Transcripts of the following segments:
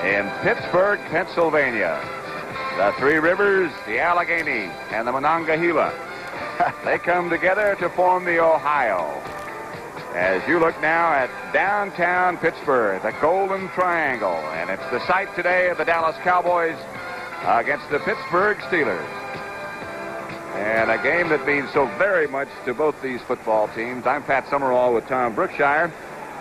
in Pittsburgh, Pennsylvania. The Three Rivers, the Allegheny, and the Monongahela. They come together to form the Ohio. As you look now at downtown Pittsburgh, the Golden Triangle, and it's the site today of the Dallas Cowboys against the Pittsburgh Steelers. And a game that means so very much to both these football teams. I'm Pat Summerall with Tom Brookshire.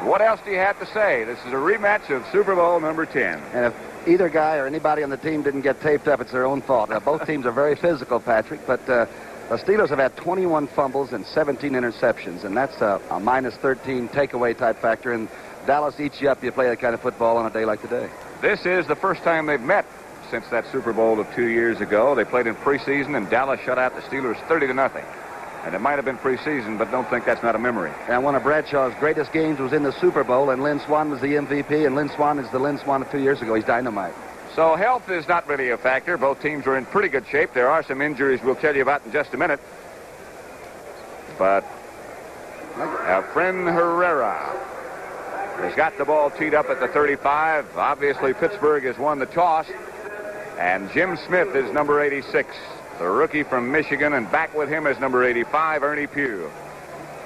What else do you have to say? This is a rematch of Super Bowl number 10. And if either guy or anybody on the team didn't get taped up, it's their own fault. Both teams are very physical, Patrick, but the Steelers have had 21 fumbles and 17 interceptions, and that's a minus 13 takeaway type factor, and Dallas eats you up. You play that kind of football on a day like today. This is the first time they've met since that Super Bowl of 2 years ago. They played in preseason, and Dallas shut out the Steelers 30-0. And it might have been preseason, but don't think that's not a memory. And one of Bradshaw's greatest games was in the Super Bowl, and Lynn Swann was the MVP, and Lynn Swann is the Lynn Swann of 2 years ago. He's dynamite. So health is not really a factor. Both teams are in pretty good shape. There are some injuries we'll tell you about in just a minute. But Efren Herrera has got the ball teed up at the 35. Obviously, Pittsburgh has won the toss. And Jim Smith is number 86, the rookie from Michigan, and back with him is number 85, Ernie Pugh.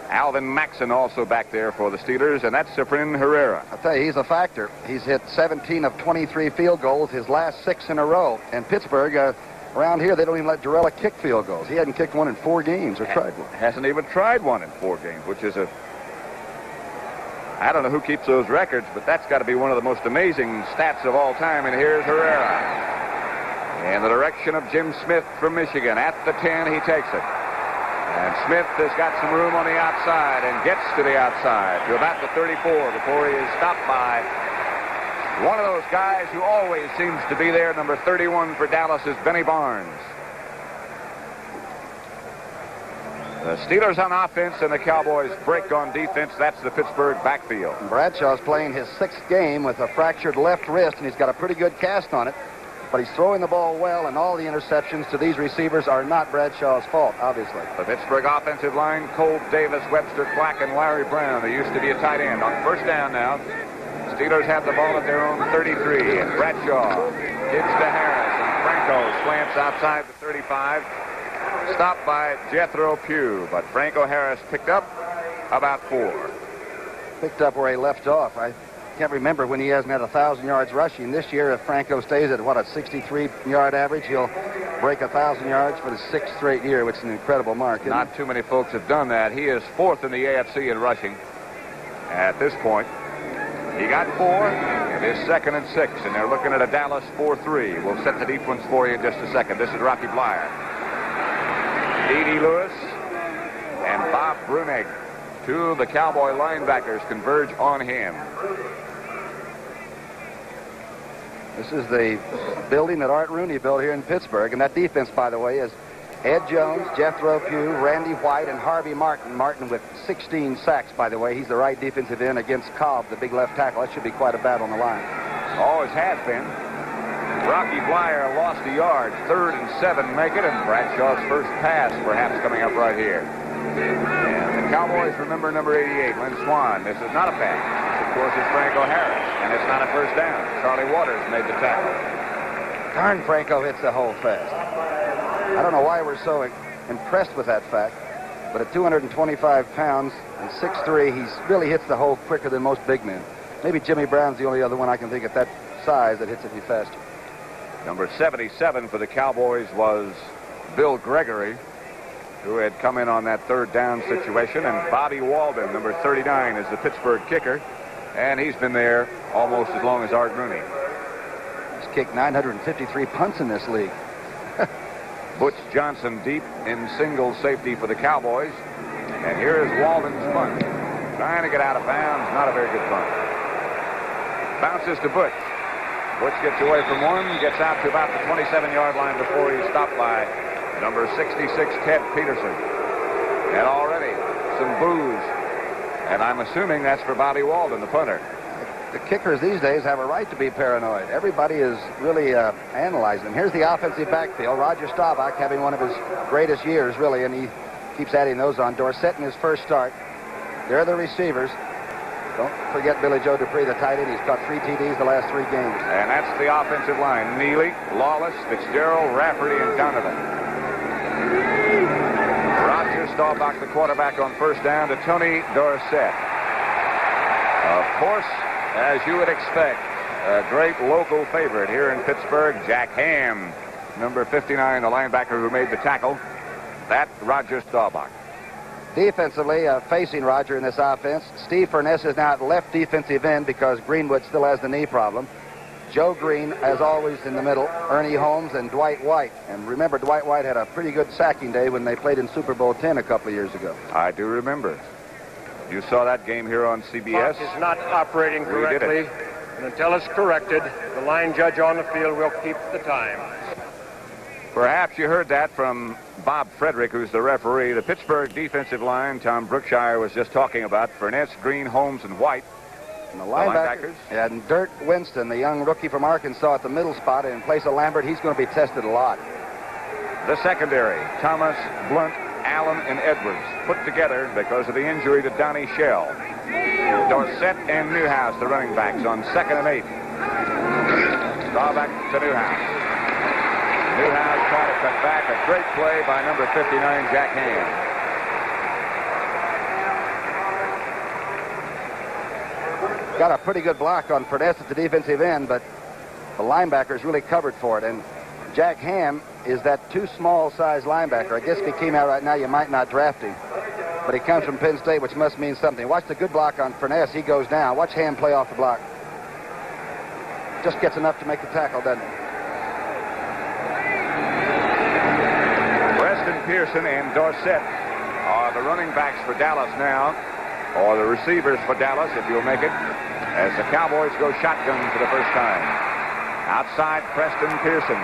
Alvin Maxson also back there for the Steelers, and that's Efren Herrera. I'll tell you, he's a factor. He's hit 17 of 23 field goals, his last 6 in a row. And Pittsburgh, around here, they don't even let Jarrella kick field goals. He hadn't kicked one in 4 games or tried one. Hasn't even tried one in 4 games, which is I don't know who keeps those records, but that's got to be one of the most amazing stats of all time. And here's Herrera. In the direction of Jim Smith from Michigan. At the 10, he takes it. And Smith has got some room on the outside and gets to the outside to about the 34 before he is stopped by one of those guys who always seems to be there. Number 31 for Dallas is Benny Barnes. The Steelers on offense and the Cowboys break on defense. That's the Pittsburgh backfield. Bradshaw's playing his 6th game with a fractured left wrist, and he's got a pretty good cast on it. But he's throwing the ball well, and all the interceptions to these receivers are not Bradshaw's fault, obviously. The Pittsburgh offensive line, Cole Davis, Webster Clack, and Larry Brown, who used to be a tight end. On first down now, Steelers have the ball at their own 33, and Bradshaw gets to Harris, and Franco slants outside the 35, stopped by Jethro Pugh, but Franco Harris picked up about 4. Picked up where he left off. I can't remember when he hasn't had 1,000 yards rushing. This year, if Franco stays at, a 63-yard average, he'll break 1,000 yards for the 6th straight year, which is an incredible mark. Not too many folks have done that. He is 4th in the AFC in rushing at this point. He got 4. It is 2nd and 6, and they're looking at a Dallas 4-3. We'll set the defense for you in just a second. This is Rocky Blyer. D.D. Lewis and Bob Brunig. 2 of the Cowboy linebackers converge on him. This is the building that Art Rooney built here in Pittsburgh. And that defense, by the way, is Ed Jones, Jethro Pugh, Randy White, and Harvey Martin. Martin with 16 sacks, by the way. He's the right defensive end against Cobb, the big left tackle. That should be quite a battle on the line. Always has been. Rocky Blyer lost a yard. 3rd and 7 make it, and Bradshaw's first pass perhaps coming up right here. And the Cowboys remember number 88, Lynn Swann. This is not a pass. Of course, it's Franco Harris, and it's not a first down. Charlie Waters made the tackle. Darn, Franco hits the hole fast. I don't know why we're so impressed with that fact, but at 225 pounds and 6'3", he really hits the hole quicker than most big men. Maybe Jimmy Brown's the only other one I can think at that size that hits it any faster. Number 77 for the Cowboys was Bill Gregory, who had come in on that 3rd down situation, and Bobby Walden, number 39, is the Pittsburgh kicker. And he's been there almost as long as Art Rooney. He's kicked 953 punts in this league. Butch Johnson deep in single safety for the Cowboys. And here is Walden's punt. Trying to get out of bounds. Not a very good punt. Bounces to Butch. Butch gets away from one. Gets out to about the 27-yard line before he's stopped by number 66, Ted Peterson. And already some boos. And I'm assuming that's for Bobby Walden, the punter. The kickers these days have a right to be paranoid. Everybody is really analyzing them. Here's the offensive backfield. Roger Staubach having one of his greatest years, really, and he keeps adding those on. Dorsett in his first start. There are the receivers. Don't forget Billy Joe Dupree, the tight end. He's caught 3 TDs the last 3 games. And that's the offensive line. Neely, Lawless, Fitzgerald, Rafferty, and Donovan. Roger Staubach, the quarterback, on first down to Tony Dorsett. Of course, as you would expect, a great local favorite here in Pittsburgh, Jack Ham, number 59, the linebacker who made the tackle. That Roger Staubach. Defensively, facing Roger in this offense, Steve Furness is now at left defensive end because Greenwood still has the knee problem. Joe Green, as always, in the middle, Ernie Holmes, and Dwight White. And remember, Dwight White had a pretty good sacking day when they played in Super Bowl X a couple of years ago. I do remember. You saw that game here on CBS. Clock is not operating correctly, and until it's corrected, the line judge on the field will keep the time. Perhaps you heard that from Bob Frederick, who's the referee. The Pittsburgh defensive line, Tom Brookshire was just talking about. Furness, Green, Holmes, and White. And the linebackers. And Dirk Winston, the young rookie from Arkansas at the middle spot in place of Lambert. He's going to be tested a lot. The secondary, Thomas, Blunt, Allen, and Edwards, put together because of the injury to Donnie Shell. Dorsett and Newhouse, the running backs, on 2nd and 8. Staubach to Newhouse. Newhouse trying to cut back. A great play by number 59, Jack Ham. Got a pretty good block on Furness at the defensive end, but the linebackers really covered for it. And Jack Ham is that too small size linebacker. I guess if he came out right now, you might not draft him. But he comes from Penn State, which must mean something. Watch the good block on Furness. He goes down. Watch Ham play off the block. Just gets enough to make the tackle, doesn't he? Preston Pearson and Dorsett are the running backs for Dallas now, or the receivers for Dallas, if you'll make it, as the Cowboys go shotgun for the first time. Outside, Preston Pearson.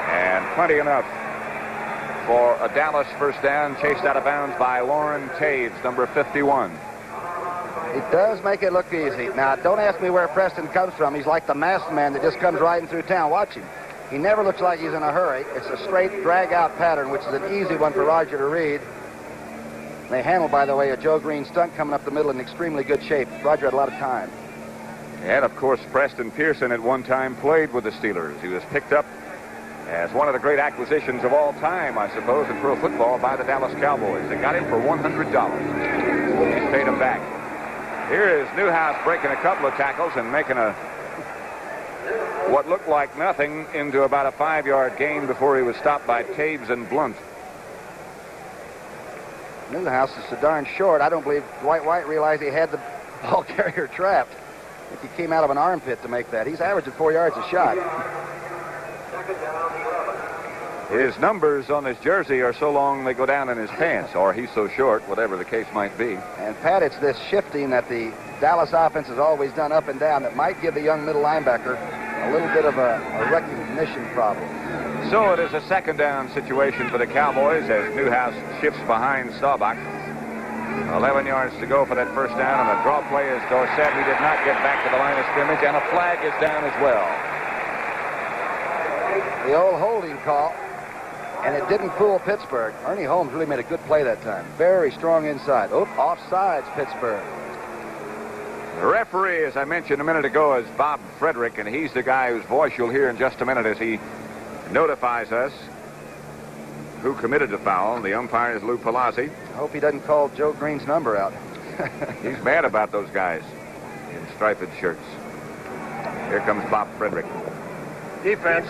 And plenty enough for a Dallas first down, chased out of bounds by Lauren Taves, number 51. It does make it look easy. Now, don't ask me where Preston comes from. He's like the masked man that just comes riding through town. Watch him. He never looks like he's in a hurry. It's a straight drag-out pattern, which is an easy one for Roger to read. They handle, by the way, a Joe Green stunt coming up the middle in extremely good shape. Roger had a lot of time. And, of course, Preston Pearson at one time played with the Steelers. He was picked up as one of the great acquisitions of all time, I suppose, in pro football by the Dallas Cowboys. They got him for $100. He paid him back. Here is Newhouse breaking a couple of tackles and making what looked like nothing into about a 5-yard gain before he was stopped by Taves and Blunt. Newhouse is so darn short, I don't believe Dwight White realized he had the ball carrier trapped. I think he came out of an armpit to make that. He's averaging 4 yards a shot. His numbers on his jersey are so long they go down in his pants, or he's so short, whatever the case might be. And, Pat, it's this shifting that the Dallas offense has always done up and down that might give the young middle linebacker a little bit of a recognition problem. So it is a second down situation for the Cowboys as Newhouse shifts behind Staubach. 11 yards to go for that first down, and the draw play is Dorsett. He did not get back to the line of scrimmage, and a flag is down as well. The old holding call, and it didn't fool Pittsburgh. Ernie Holmes really made a good play that time. Very strong inside. Oh, offsides, Pittsburgh. The referee, as I mentioned a minute ago, is Bob Frederick, and he's the guy whose voice you'll hear in just a minute as he notifies us who committed the foul. The umpire is Lou Palazzi. I hope he doesn't call Joe Green's number out. He's mad about those guys in striped shirts. Here comes Bob Frederick. Defense,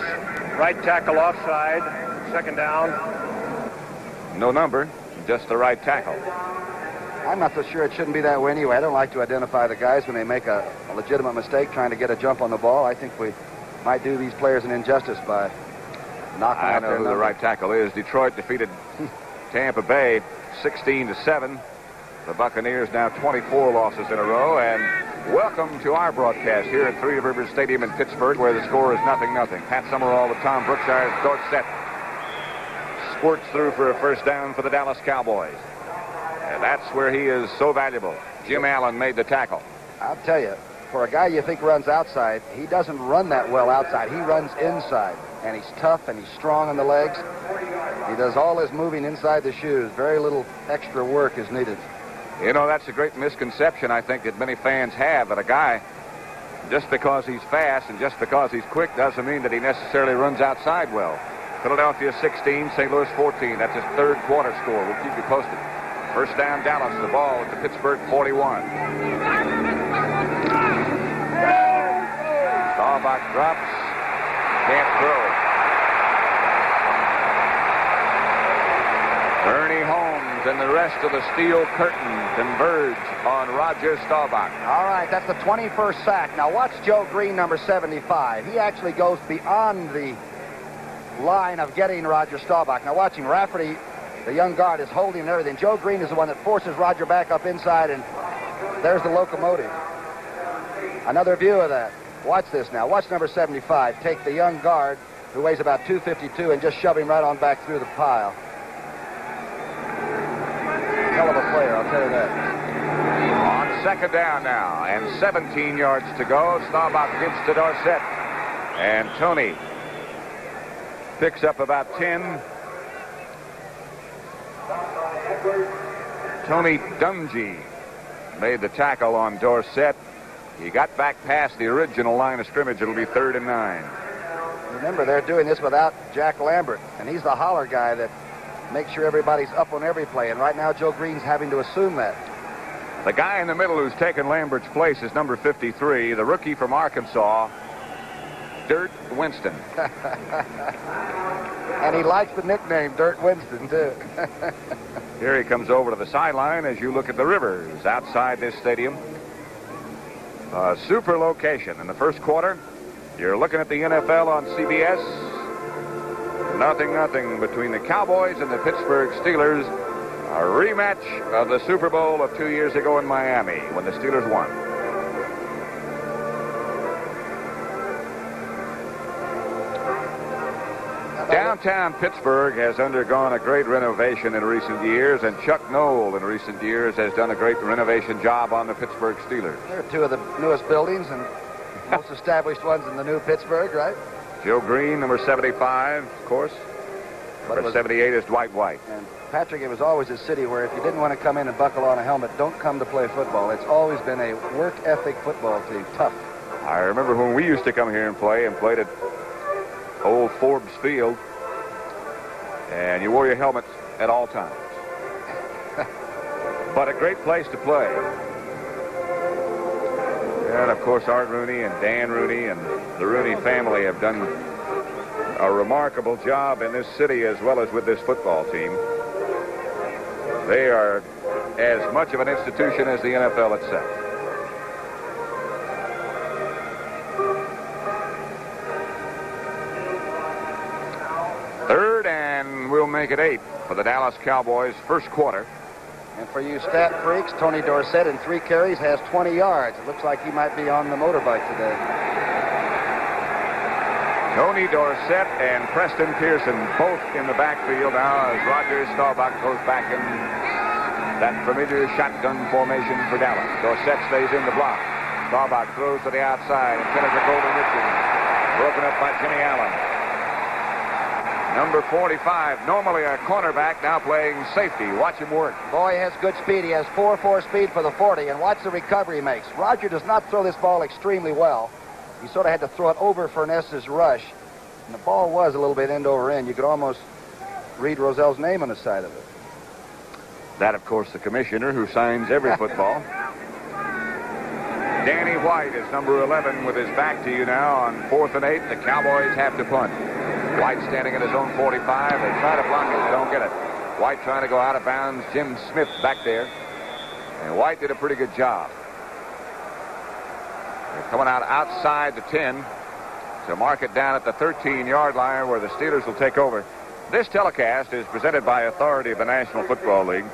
right tackle offside, second down. No number, just the right tackle. I'm not so sure it shouldn't be that way anyway. I don't like to identify the guys when they make a legitimate mistake trying to get a jump on the ball. I think we might do these players an injustice by knocking out their number. I know who the right tackle is. Detroit defeated Tampa Bay 16-7. The Buccaneers now 24 losses in a row. And welcome to our broadcast here at Three Rivers Stadium in Pittsburgh, where the score is 0-0. Pat Summerall with Tom Brookshire. Dorsett squirts through for a first down for the Dallas Cowboys. And that's where he is so valuable. Jim Allen made the tackle. I'll tell you, for a guy you think runs outside, he doesn't run that well outside. He runs inside. And he's tough and he's strong on the legs. He does all his moving inside the shoes. Very little extra work is needed. You know, that's a great misconception, I think, that many fans have, that a guy, just because he's fast and just because he's quick doesn't mean that he necessarily runs outside well. Philadelphia 16, St. Louis 14. That's his third quarter score. We'll keep you posted. First down, Dallas. The ball at the Pittsburgh 41. Staubach drops. Can't throw. Ernie Holmes and the rest of the Steel Curtain converge on Roger Staubach. All right, that's the 21st sack. Now watch Joe Green, number 75. He actually goes beyond the line of getting Roger Staubach. Now watch him. Rafferty, the young guard, is holding and everything. Joe Green is the one that forces Roger back up inside, and there's the locomotive. Another view of that. Watch this now. Watch number 75 take the young guard, who weighs about 252, and just shove him right on back through the pile. Hell of a player, I'll tell you that. On second down now, and 17 yards to go. Staubach gives to Dorsett, and Tony picks up about 10. Tony Dungy made the tackle on Dorsett. He got back past the original line of scrimmage. It'll be 3rd and 9. Remember, they're doing this without Jack Lambert, and he's the holler guy that makes sure everybody's up on every play, and right now Joe Green's having to assume that. The guy in the middle who's taken Lambert's place is number 53, the rookie from Arkansas, Dirt Winston. And he likes the nickname Dirt Winston, too. Here he comes over to the sideline as you look at the Rivers outside this stadium. A super location in the first quarter. You're looking at the NFL on CBS. Nothing between the Cowboys and the Pittsburgh Steelers. A rematch of the Super Bowl of 2 years ago in Miami when the Steelers won. Downtown Pittsburgh has undergone a great renovation in recent years, and Chuck Noll in recent years has done a great renovation job on the Pittsburgh Steelers. They're two of the newest buildings and most established ones in the new Pittsburgh, right? Joe Green, number 75, of course. Number 78 is Dwight White. And Patrick, it was always a city where if you didn't want to come in and buckle on a helmet, don't come to play football. It's always been a work ethic football team, tough. I remember when we used to come here and played at old Forbes Field, and you wore your helmet at all times. But a great place to play. And of course Art Rooney and Dan Rooney and the Rooney family have done a remarkable job in this city as well as with this football team. They are as much of an institution as the NFL itself. Third, and we'll make it 8 for the Dallas Cowboys first quarter. And for you stat freaks, Tony Dorsett in 3 carries has 20 yards. It looks like he might be on the motorbike today. Tony Dorsett and Preston Pearson both in the backfield now as Roger Staubach goes back in that familiar shotgun formation for Dallas. Dorsett stays in the block. Staubach throws to the outside and finishes a Golden Richards. Broken up by Jimmy Allen. Number 45, normally a cornerback, now playing safety. Watch him work. Boy, he has good speed. He has 4.4 speed for the 40, and watch the recovery he makes. Roger does not throw this ball extremely well. He sort of had to throw it over Furness's rush, and the ball was a little bit end over end. You could almost read Rozell's name on the side of it. That, of course, the commissioner who signs every football. Danny White is number 11 with his back to you now on 4th and 8. The Cowboys have to punt. White standing at his own 45. They try to block it. Don't get it. White trying to go out of bounds. Jim Smith back there. And White did a pretty good job. They're coming out outside the 10 to mark it down at the 13-yard line where the Steelers will take over. This telecast is presented by authority of the National Football League.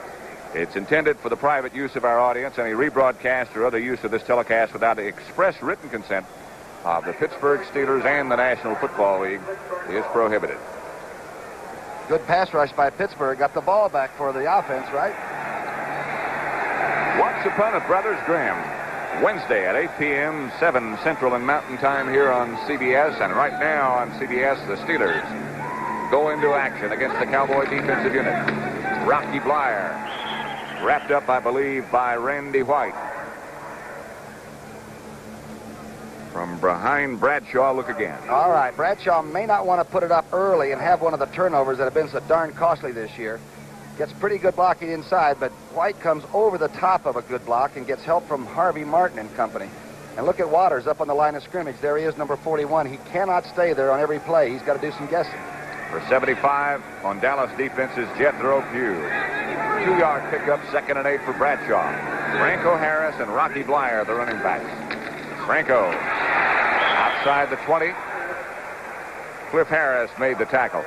It's intended for the private use of our audience. Any rebroadcast or other use of this telecast without the express written consent of the Pittsburgh Steelers and the National Football League is prohibited. Good pass rush by Pittsburgh. Got the ball back for the offense, right? Once Upon a Brothers Graham. Wednesday at 8 p.m., 7 Central and Mountain Time here on CBS. And right now on CBS, the Steelers go into action against the Cowboy defensive unit. Rocky Blyer Wrapped up, I believe, by Randy White. From behind Bradshaw, look again. All right, Bradshaw may not want to put it up early and have one of the turnovers that have been so darn costly this year. Gets pretty good blocking inside, but White comes over the top of a good block and gets help from Harvey Martin and company. And look at Waters up on the line of scrimmage. There he is, number 41. He cannot stay there on every play. He's got to do some guessing. For 75 on Dallas defense's Jethro Pugh. 2-yard pickup, 2nd and 8 for Bradshaw. Franco Harris and Rocky Blyer, the running backs. Franco outside the 20. Cliff Harris made the tackle.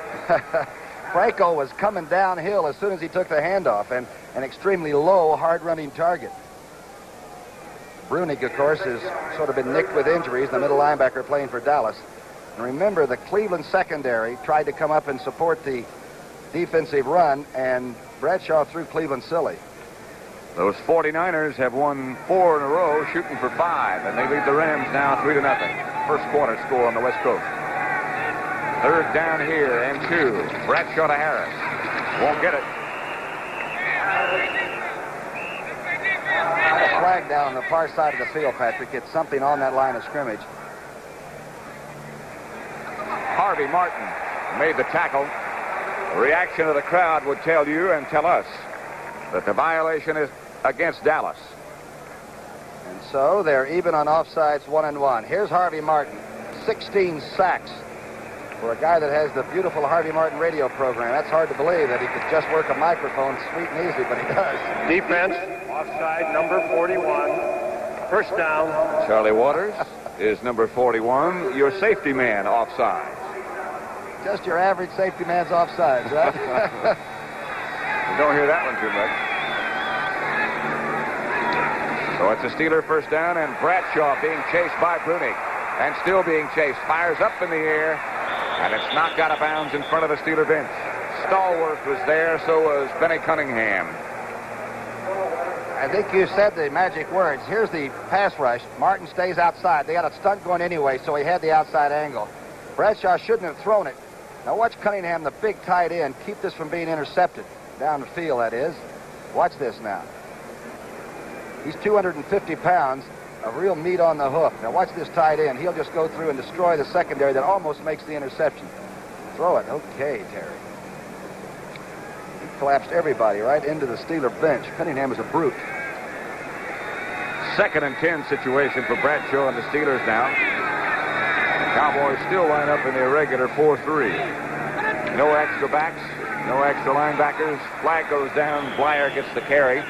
Franco was coming downhill as soon as he took the handoff, and an extremely low, hard-running target. Brunig, of course, has sort of been nicked with injuries, the middle linebacker playing for Dallas. And remember, the Cleveland secondary tried to come up and support the defensive run, and Bradshaw threw Cleveland silly. Those 49ers have won 4 in a row, shooting for 5, and they lead the Rams now 3-0. First quarter score on the West Coast. 3rd down here and 2. Bradshaw to Harris. Won't get it. A flag down on the far side of the field, Patrick. It's something on that line of scrimmage. Harvey Martin made the tackle. The reaction of the crowd would tell you and tell us that the violation is against Dallas. And so they're even on offsides, 1-1. Here's Harvey Martin, 16 sacks for a guy that has the beautiful Harvey Martin radio program. That's hard to believe that he could just work a microphone sweet and easy, but he does. Defense, offside, number 41. First down. Charlie Waters is number 41, your safety man offside. Just your average safety man's offsides, right? You don't hear that one too much. So it's a Steeler first down, and Bradshaw being chased by Brunig, and still being chased. Fires up in the air, and it's knocked out of bounds in front of the Steeler bench. Stallworth was there, so was Benny Cunningham. I think you said the magic words. Here's the pass rush. Martin stays outside. They got a stunt going anyway, so he had the outside angle. Bradshaw shouldn't have thrown it. Now watch Cunningham, the big tight end, keep this from being intercepted. Down the field, that is. Watch this now. He's 250 pounds, a real meat on the hoof. Now watch this tight end. He'll just go through and destroy the secondary that almost makes the interception. Throw it. Okay, Terry. He collapsed everybody right into the Steeler bench. Cunningham is a brute. 2nd and 10 situation for Bradshaw and the Steelers now. The Cowboys still line up in the irregular 4-3. No extra backs, no extra linebackers. Flag goes down. Blyer gets the carry.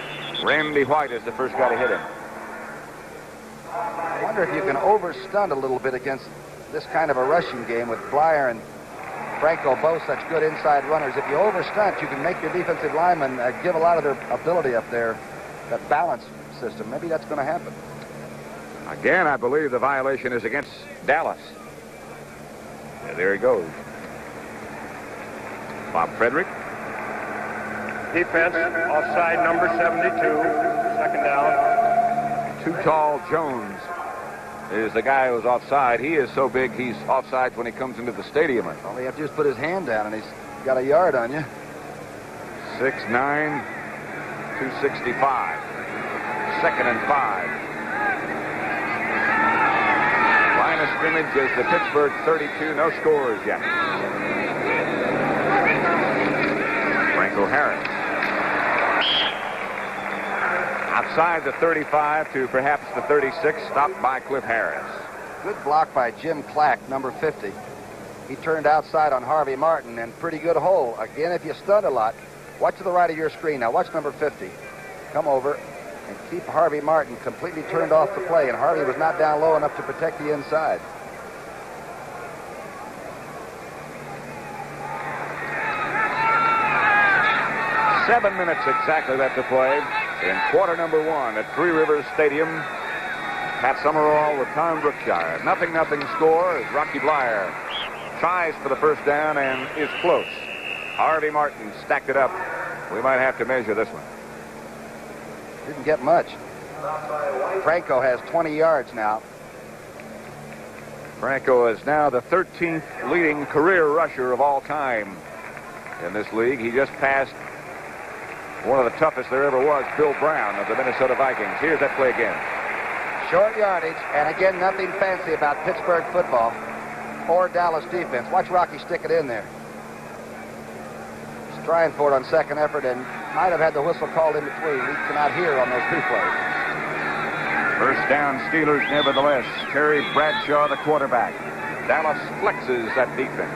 Randy White is the first guy to hit him. I wonder if you can overstunt a little bit against this kind of a rushing game with Blyer and Franco both such good inside runners. If you overstunt, you can make your defensive linemen give a lot of their ability up there, that balance system. Maybe that's going to happen. Again, I believe the violation is against Dallas. Yeah, there he goes. Bob Frederick. Defense, offside, number 72. 2nd down. Too Tall Jones is the guy who's offside. He is so big, he's offside when he comes into the stadium. All he have to do is put his hand down, and he's got a yard on you. 6'9", 265. 2nd and 5. Line of scrimmage is the Pittsburgh 32. No scores yet. Franco Harris. Outside the 35 to perhaps the 36, stopped by Cliff Harris. Good block by Jim Clack, number 50. He turned outside on Harvey Martin, and pretty good hole. Again, if you stunt a lot, watch to the right of your screen. Now watch number 50. Come over and keep Harvey Martin completely turned off the play, and Harvey was not down low enough to protect the inside. Seven minutes exactly left to play in quarter number 1 at Three Rivers Stadium. Pat Summerall with Tom Brookshire. 0-0 score as Rocky Blyer tries for the first down and is close. Harvey Martin stacked it up. We might have to measure this one. Didn't get much. Franco has 20 yards now. Franco is now the 13th leading career rusher of all time in this league. He just passed one of the toughest there ever was, Bill Brown of the Minnesota Vikings. Here's that play again. Short yardage, and again, nothing fancy about Pittsburgh football or Dallas defense. Watch Rocky stick it in there. He's trying for it on second effort and might have had the whistle called in between. We cannot hear on those two plays. First down, Steelers nevertheless. Terry Bradshaw, the quarterback. Dallas flexes that defense.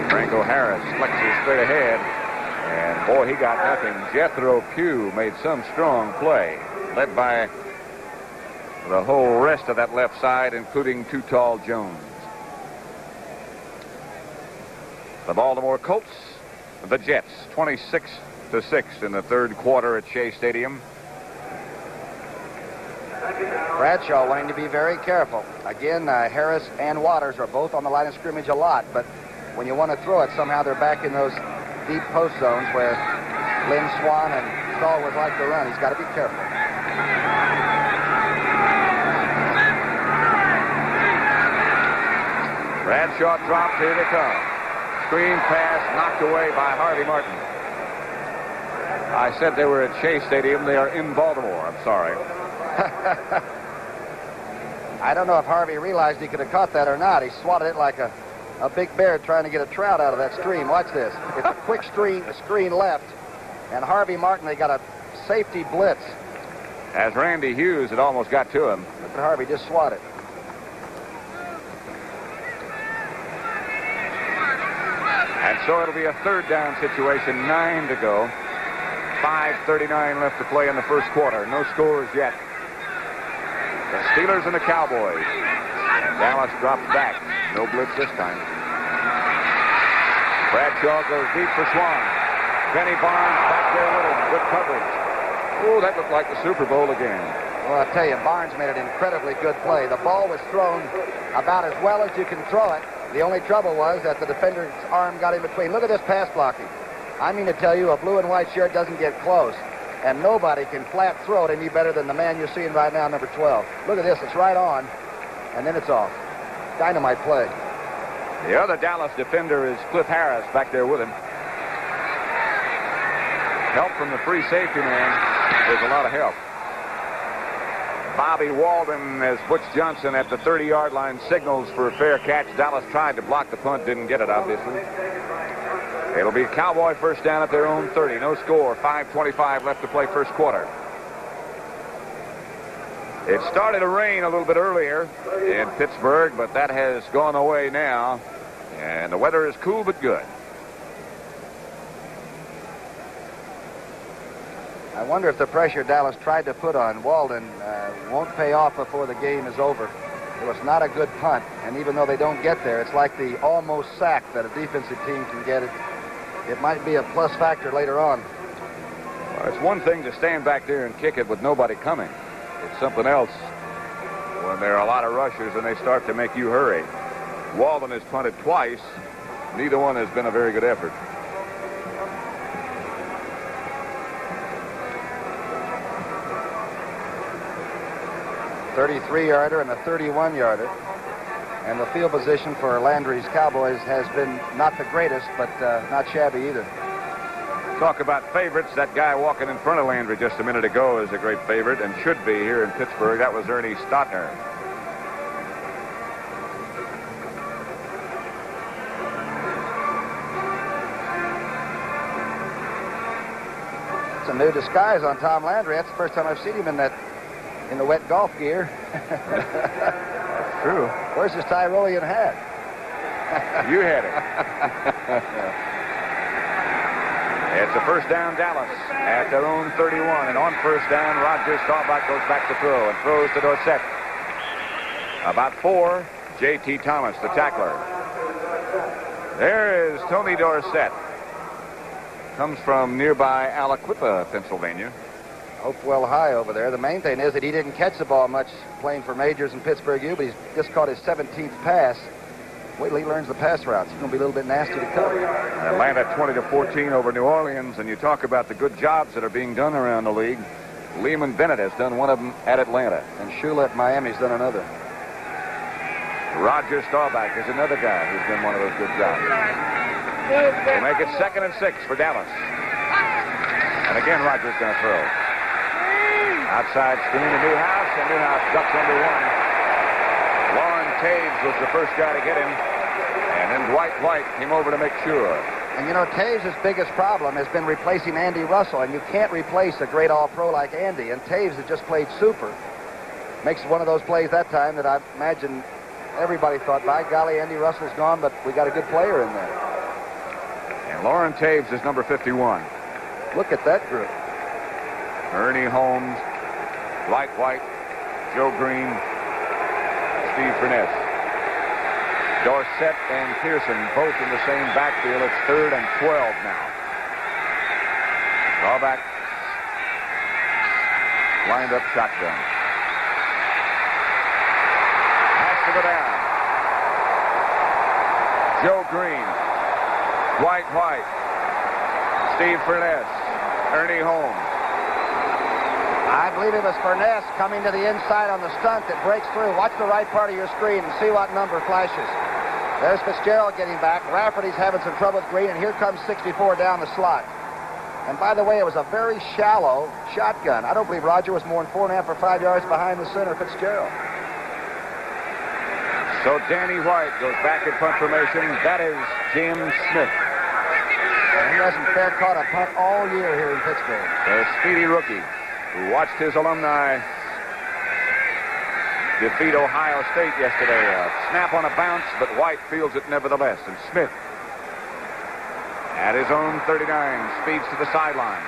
Franco Harris flexes straight ahead. And boy, he got nothing. Jethro Pugh made some strong play, led by the whole rest of that left side, including Too Tall Jones. The Baltimore Colts, the Jets, 26-6 in the third quarter at Shea Stadium. Bradshaw wanting to be very careful. Again, Harris and Waters are both on the line of scrimmage a lot, but when you want to throw it, somehow they're back in those deep post zones where Lynn Swan and Stallworth like to run. He's got to be careful. Bradshaw dropped. Here they come. Screen pass knocked away by Harvey Martin. I said they were at Shea Stadium. They are in Baltimore. I'm sorry. I don't know if Harvey realized he could have caught that or not. He swatted it like a big bear trying to get a trout out of that stream. Watch this. It's a quick screen left, and Harvey Martin, they got a safety blitz. As Randy Hughes had almost got to him. Look at Harvey just swat it. And so it'll be a third down situation, 9 to go. 5:39 left to play in the first quarter. No scores yet. The Steelers and the Cowboys. And Dallas drops back. No blitz this time. Bradshaw goes deep for Swan. Benny Barnes back there with him. Good coverage. Oh, that looked like the Super Bowl again. Well, I'll tell you, Barnes made an incredibly good play. The ball was thrown about as well as you can throw it. The only trouble was that the defender's arm got in between. Look at this pass blocking. I mean to tell you, a blue and white shirt doesn't get close. And nobody can flat throw it any better than the man you're seeing right now, number 12. Look at this. It's right on, and then it's off. Dynamite play. The other Dallas defender is Cliff Harris back there with him. Help from the free safety man. There's a lot of help. Bobby Walden as Butch Johnson at the 30-yard line signals for a fair catch. Dallas tried to block the punt, didn't get it, obviously. It'll be Cowboy first down at their own 30. No score. 5:25 left to play first quarter. It started to rain a little bit earlier in Pittsburgh, but that has gone away now. And the weather is cool but good. I wonder if the pressure Dallas tried to put on Walden won't pay off before the game is over. It was not a good punt, and even though they don't get there, it's like the almost sack that a defensive team can get. It might be a plus factor later on. Well, it's one thing to stand back there and kick it with nobody coming. It's something else when there are a lot of rushers and they start to make you hurry. Walden has punted twice. Neither one has been a very good effort. A 33-yarder and a 31-yarder. And the field position for Landry's Cowboys has been not the greatest, but not shabby either. Talk about favorites. That guy walking in front of Landry just a minute ago is a great favorite and should be here in Pittsburgh. That was Ernie Stotner. It's a new disguise on Tom Landry. That's the first time I've seen him in the wet golf gear. That's true. Where's his Tyrolean hat? You had it. It's a first down, Dallas at their own 31. And on first down, Roger Staubach goes back to throw and throws to Dorsett. About 4, J.T. Thomas, the tackler. There is Tony Dorsett. Comes from nearby Aliquippa, Pennsylvania. Hopewell High over there. The main thing is that he didn't catch the ball much playing for Majors and Pittsburgh U, but he's just caught his 17th pass. Wait till he learns the pass routes. He's going to be a little bit nasty to cover. Atlanta 20-14 over New Orleans, and you talk about the good jobs that are being done around the league. Lehman Bennett has done one of them at Atlanta. And Shula at Miami's done another. Roger Staubach is another guy who's done one of those good jobs. We'll make it 2nd and 6 for Dallas. And again, Rogers going to throw. Outside screen to Newhouse, and Newhouse ducks under one. Warren Taves was the first guy to get him. And then Dwight White came over to make sure. And you know, Taves' biggest problem has been replacing Andy Russell, and you can't replace a great all-pro like Andy, and Taves has just played super. Makes one of those plays that time that I imagine everybody thought, by golly, Andy Russell's gone, but we got a good player in there. And Lauren Taves is number 51. Look at that group. Ernie Holmes, Dwight White, Joe Green, Steve Furness. Dorsett and Pearson both in the same backfield. It's 3rd and 12 now. Draw back. Lined up shotgun. Has to go down. Joe Green. Dwight White. Steve Furness. Ernie Holmes. I believe it was Furness coming to the inside on the stunt that breaks through. Watch the right part of your screen and see what number flashes. There's Fitzgerald getting back. Rafferty's having some trouble with Green, and here comes 64 down the slot. And by the way, it was a very shallow shotgun. I don't believe Roger was more than 4.5 or 5 yards behind the center, Fitzgerald. So Danny White goes back in punt formation. That is Jim Smith. And he hasn't fair caught a punt all year here in Pittsburgh. The speedy rookie who watched his alumni defeat Ohio State yesterday. A snap on a bounce, but White fields it nevertheless. And Smith, at his own 39, speeds to the sideline.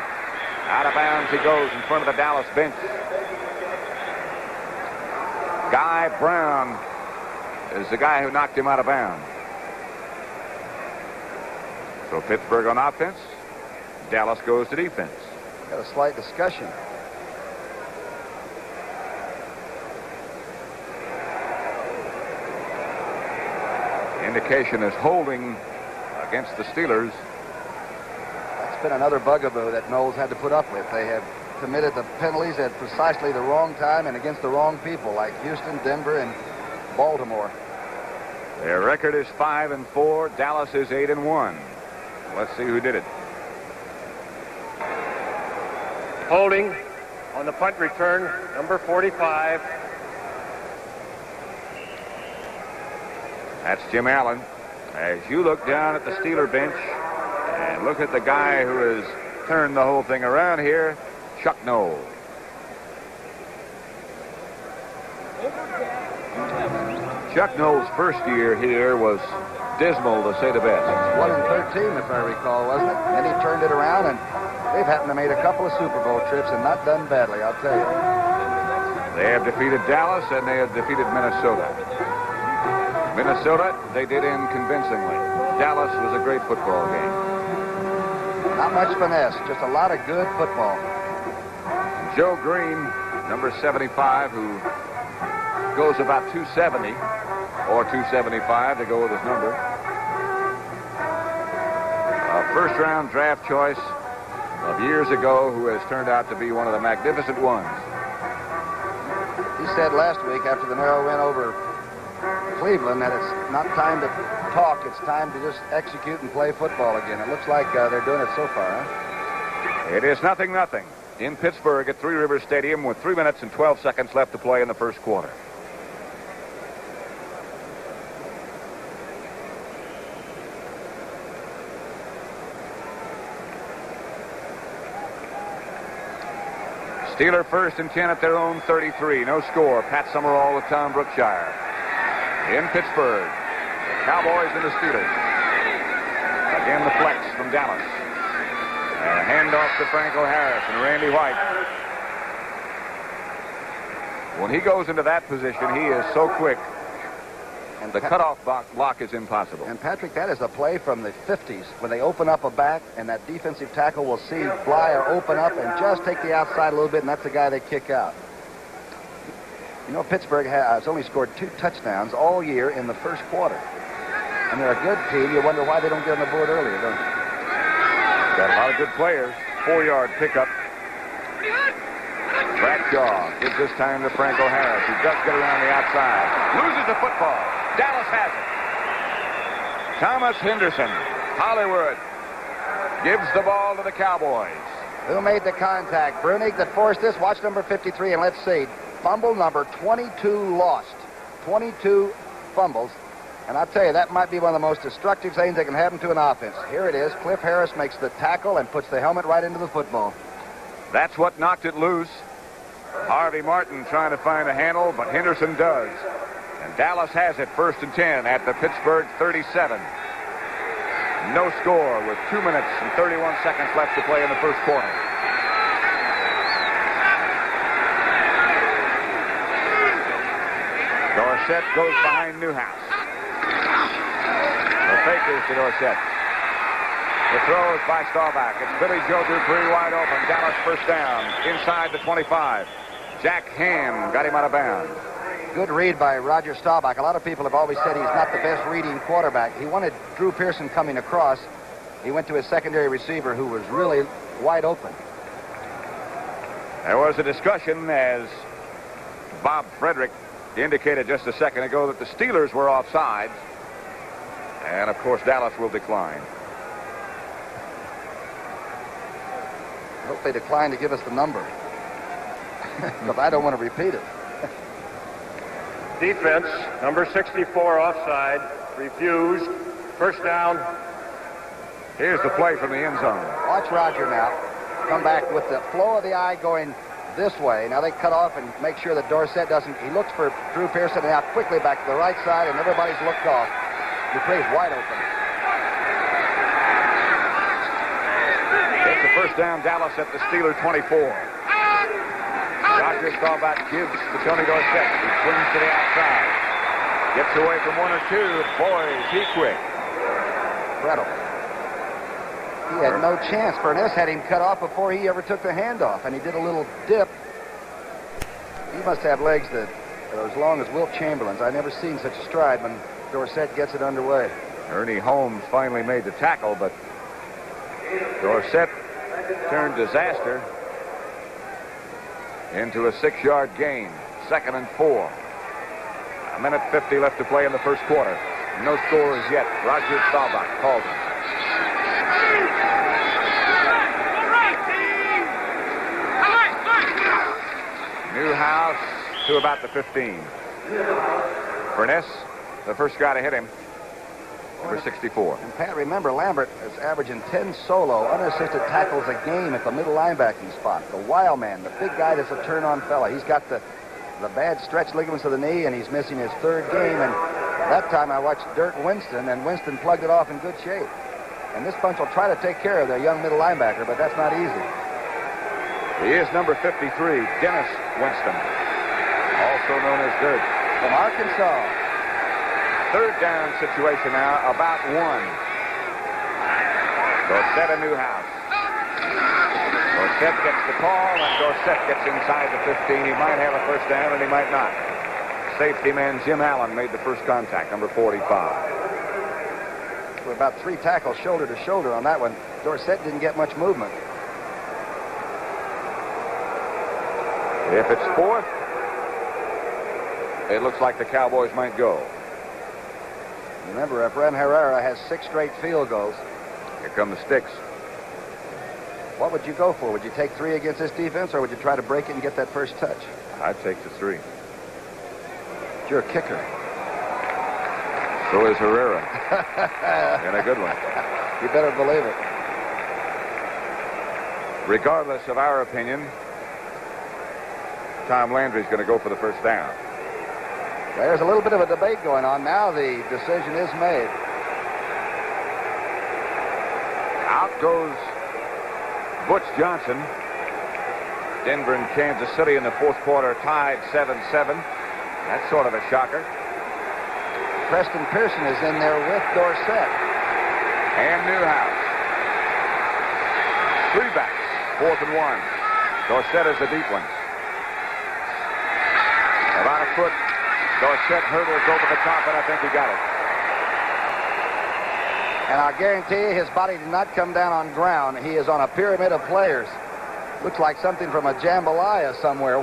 Out of bounds he goes in front of the Dallas bench. Guy Brown is the guy who knocked him out of bounds. So Pittsburgh on offense. Dallas goes to defense. Got a slight discussion. Indication is holding against the Steelers. That's been another bugaboo that Knowles had to put up with. They have committed the penalties at precisely the wrong time and against the wrong people, like Houston, Denver, and Baltimore. Their record is 5-4. Dallas is 8-1. Let's see who did it. Holding on the punt return, number 45. That's Jim Allen. As you look down at the Steeler bench and look at the guy who has turned the whole thing around here, Chuck Knowles. Chuck Knowles' first year here was dismal, to say the best. 1-13, if I recall, wasn't it? Then he turned it around, and they've happened to make a couple of Super Bowl trips and not done badly, I'll tell you. They have defeated Dallas, and they have defeated Minnesota. Minnesota, they did in convincingly. Dallas was a great football game. Not much finesse, just a lot of good football. Joe Green, number 75, who goes about 270 or 275 to go with his number. A first-round draft choice of years ago who has turned out to be one of the magnificent ones. He said last week after the narrow win over Cleveland that it's not time to talk, it's time to just execute and play football again. It looks like they're doing it so far, huh? It is 0-0 in Pittsburgh at Three Rivers Stadium with 3 minutes and 12 seconds left to play in the first quarter. Steeler 1st and 10 at their own 33. No score. Pat Summerall with Tom Brookshire. In Pittsburgh, the Cowboys and the Steelers. Again, the flex from Dallas. And a handoff to Franco Harris and Randy White. When he goes into that position, he is so quick. And the cutoff block is impossible. And Patrick, that is a play from the 50s when they open up a back and that defensive tackle will see Blyer open up and just take the outside a little bit, and that's the guy they kick out. You know, Pittsburgh has only scored 2 touchdowns all year in the first quarter. And they're a good team. You wonder why they don't get on the board earlier, don't you? Got a lot of good players. 4-yard pickup. Bradshaw gives this time to Franco Harris, who does get around the outside. Loses the football. Dallas has it. Thomas Henderson Hollywood gives the ball to the Cowboys. Who made the contact? Brunig that forced this. Watch number 53, and let's see. Fumble number 22 lost. 22 fumbles. And I'll tell you, that might be one of the most destructive things that can happen to an offense. Here it is. Cliff Harris makes the tackle and puts the helmet right into the football. That's what knocked it loose. Harvey Martin trying to find a handle, but Henderson does. And Dallas has it 1st and 10 at the Pittsburgh 37. No score with 2 minutes and 31 seconds left to play in the first quarter. Dorsett goes behind Newhouse. The fake is to Dorsett. The throw is by Staubach. It's Billy Joe Dupree wide open. Dallas first down inside the 25. Jack Ham got him out of bounds. Good read by Roger Staubach. A lot of people have always said he's not the best reading quarterback. He wanted Drew Pearson coming across. He went to his secondary receiver who was really wide open. There was a discussion, as Bob Frederick indicated just a second ago, that the Steelers were offsides. And, of course, Dallas will decline. I hope they decline to give us the number. Because I don't want to repeat it. Defense, number 64 offside, refused. First down. Here's the play from the end zone. Watch Roger now. Come back with the flow of the eye going this way. Now they cut off and make sure that Dorsett doesn't. He looks for Drew Pearson and now quickly back to the right side, and everybody's looked off. Dupree's wide open. It's a first down, Dallas at the Steeler 24. Roger Staubach gives to Tony Dorsett. He swings to the outside. Gets away from one or two. Boy, is he quick. Incredible. He had no chance. Furness had him cut off before he ever took the handoff, and he did a little dip. He must have legs that are as long as Wilt Chamberlain's. I've never seen such a stride when Dorsett gets it underway. Ernie Holmes finally made the tackle, but Dorsett turned disaster into a 6-yard gain. 2nd and 4. 1:50 left to play in the first quarter. No scores yet. Roger Staubach called him. Newhouse to about the 15. Furness, the first guy to hit him. Number 64. And Pat, remember, Lambert is averaging 10 solo, unassisted tackles a game at the middle linebacking spot. The wild man, the big guy that's a turn-on fella. He's got the bad stretch ligaments of the knee, and he's missing his 3rd game. And that time I watched Dirk Winston, and Winston plugged it off in good shape. And this bunch will try to take care of their young middle linebacker, but that's not easy. He is number 53, Dennis Winston, also known as Dirk. From Arkansas. 3rd down situation now, about 1. Dorsett and Newhouse. Dorsett gets the call, and Dorsett gets inside the 15. He might have a first down, and he might not. Safety man Jim Allen made the first contact, number 45. We're about 3 tackles shoulder to shoulder on that one. Dorsett didn't get much movement. If it's 4th, it looks like the Cowboys might go. Remember, Efrain Herrera has 6 straight field goals. Here come the sticks. What would you go for? Would you take 3 against this defense, or would you try to break it and get that first touch? I'd take the 3. You're a kicker. So is Herrera. And a good one. You better believe it. Regardless of our opinion, Tom Landry's going to go for the first down. There's a little bit of a debate going on. Now the decision is made. Out goes Butch Johnson. Denver and Kansas City in the fourth quarter tied 7-7. That's sort of a shocker. Preston Pearson is in there with Dorsett. And Newhouse. 3 backs. 4th and 1. Dorsett is the deep one. About a foot. Dorsett hurdles over the top, and I think he got it. And I'll guarantee you his body did not come down on ground. He is on a pyramid of players. Looks like something from a jambalaya somewhere.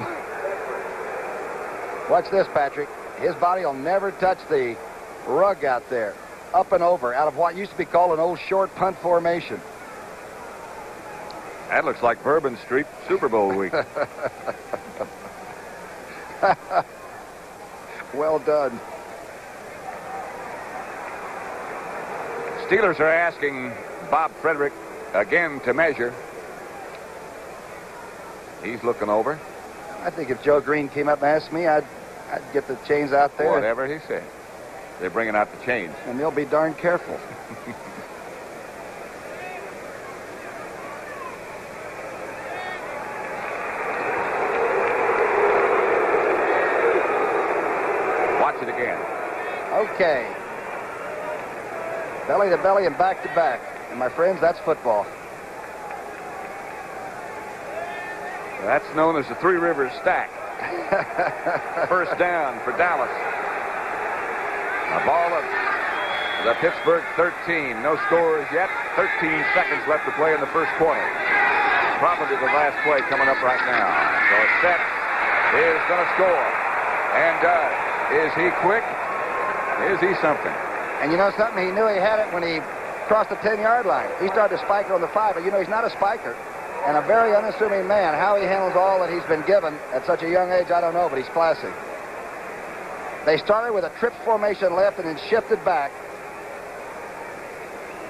Watch this, Patrick. His body will never touch the rug out there. up and over out of what used to be called an old short punt formation. That looks like Bourbon Street Super Bowl week. Well done. Steelers are asking Bob Frederick again to measure. He's looking over. I think if Joe Green came up and asked me, I'd get the chains out there. Whatever he said. They're bringing out the chains. And they'll be darn careful. Watch it again. Okay. Belly to belly and back to back. And my friends, that's football. That's known as the Three Rivers Stack. First down for Dallas. A ball of the Pittsburgh 13. No scores yet. 13 seconds left to play in the first quarter. Probably the last play coming up right now. So Set is going to score. And does. Is he quick? Is he something? And you know something? He knew he had it when he crossed the 10-yard line. He started to spike on the 5, but you know he's not a spiker. And a very unassuming man. How he handles all that he's been given at such a young age, I don't know, but he's classy. They started with a trip formation left and then shifted back.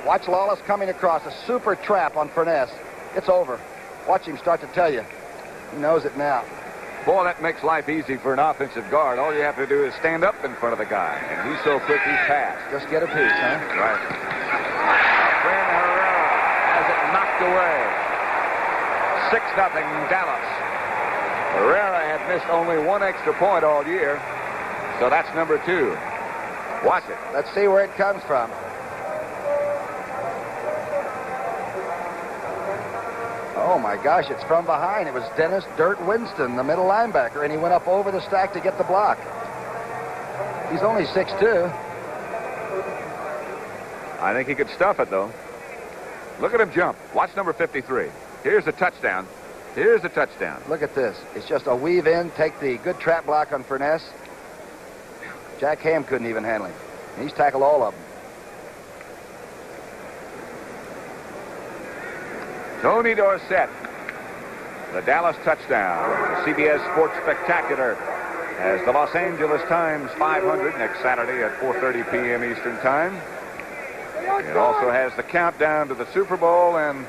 Watch Lawless coming across. A super trap on Furness. It's over. Watch him start to tell you. He knows it now. Boy, that makes life easy for an offensive guard. All you have to do is stand up in front of the guy. And he's so quick, he's past. Just get a piece, huh? Right. Fran Herrera has it knocked away. 6-0 Dallas. Herrera had missed only one extra point all year. So that's number 2. Watch it. Let's see where it comes from. Oh, my gosh, it's from behind. It was Dennis Dirt Winston, the middle linebacker, and he went up over the stack to get the block. He's only 6'2". I think he could stuff it, though. Look at him jump. Watch number 53. Here's the touchdown. Here's the touchdown. Look at this. It's just a weave in, take the good trap block on Furness. Jack Ham couldn't even handle him. And he's tackled all of them. Tony Dorsett, the Dallas touchdown. The CBS Sports Spectacular has the Los Angeles Times 500 next Saturday at 4:30 p.m. Eastern Time. It also has the countdown to the Super Bowl and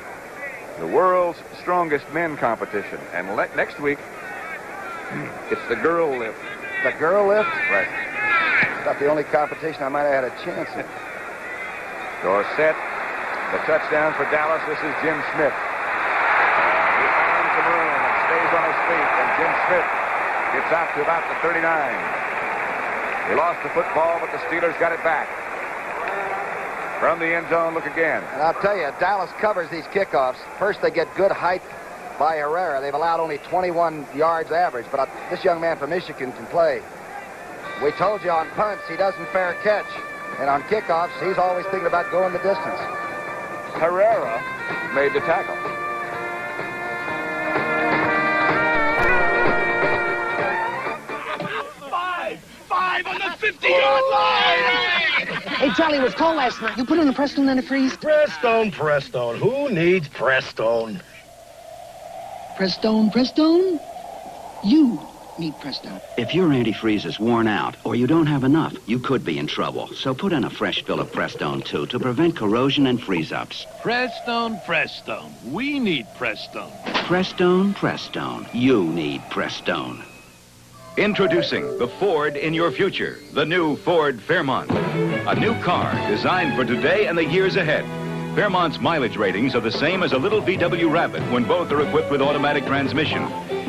the world's strongest men competition. And next week, it's the girl lift. The girl lift? Right. About the only competition I might have had a chance in. Dorsett, the touchdown for Dallas. This is Jim Smith. He finds some room and stays on his feet. And Jim Smith gets out to about the 39. He lost the football, but the Steelers got it back. From the end zone, look again. And I'll tell you, Dallas covers these kickoffs. First, they get good height by Herrera. They've allowed only 21 yards average, but this young man from Michigan can play. We told you on punts, he doesn't fair catch. And on kickoffs, he's always thinking about going the distance. Herrera made the tackle. Five on the 50-yard line! Hey, Charlie, it was cold last night. You put in a Prestone antifreeze? Prestone. Who needs Prestone? Prestone? You need Prestone. If your antifreeze is worn out or you don't have enough, you could be in trouble. So put in a fresh fill of Prestone, too, to prevent corrosion and freeze-ups. Prestone. We need Prestone. Prestone. You need Prestone. Introducing the Ford in your future, the new Ford Fairmont. A new car designed for today and the years ahead. Fairmont's mileage ratings are the same as a little VW Rabbit when both are equipped with automatic transmission.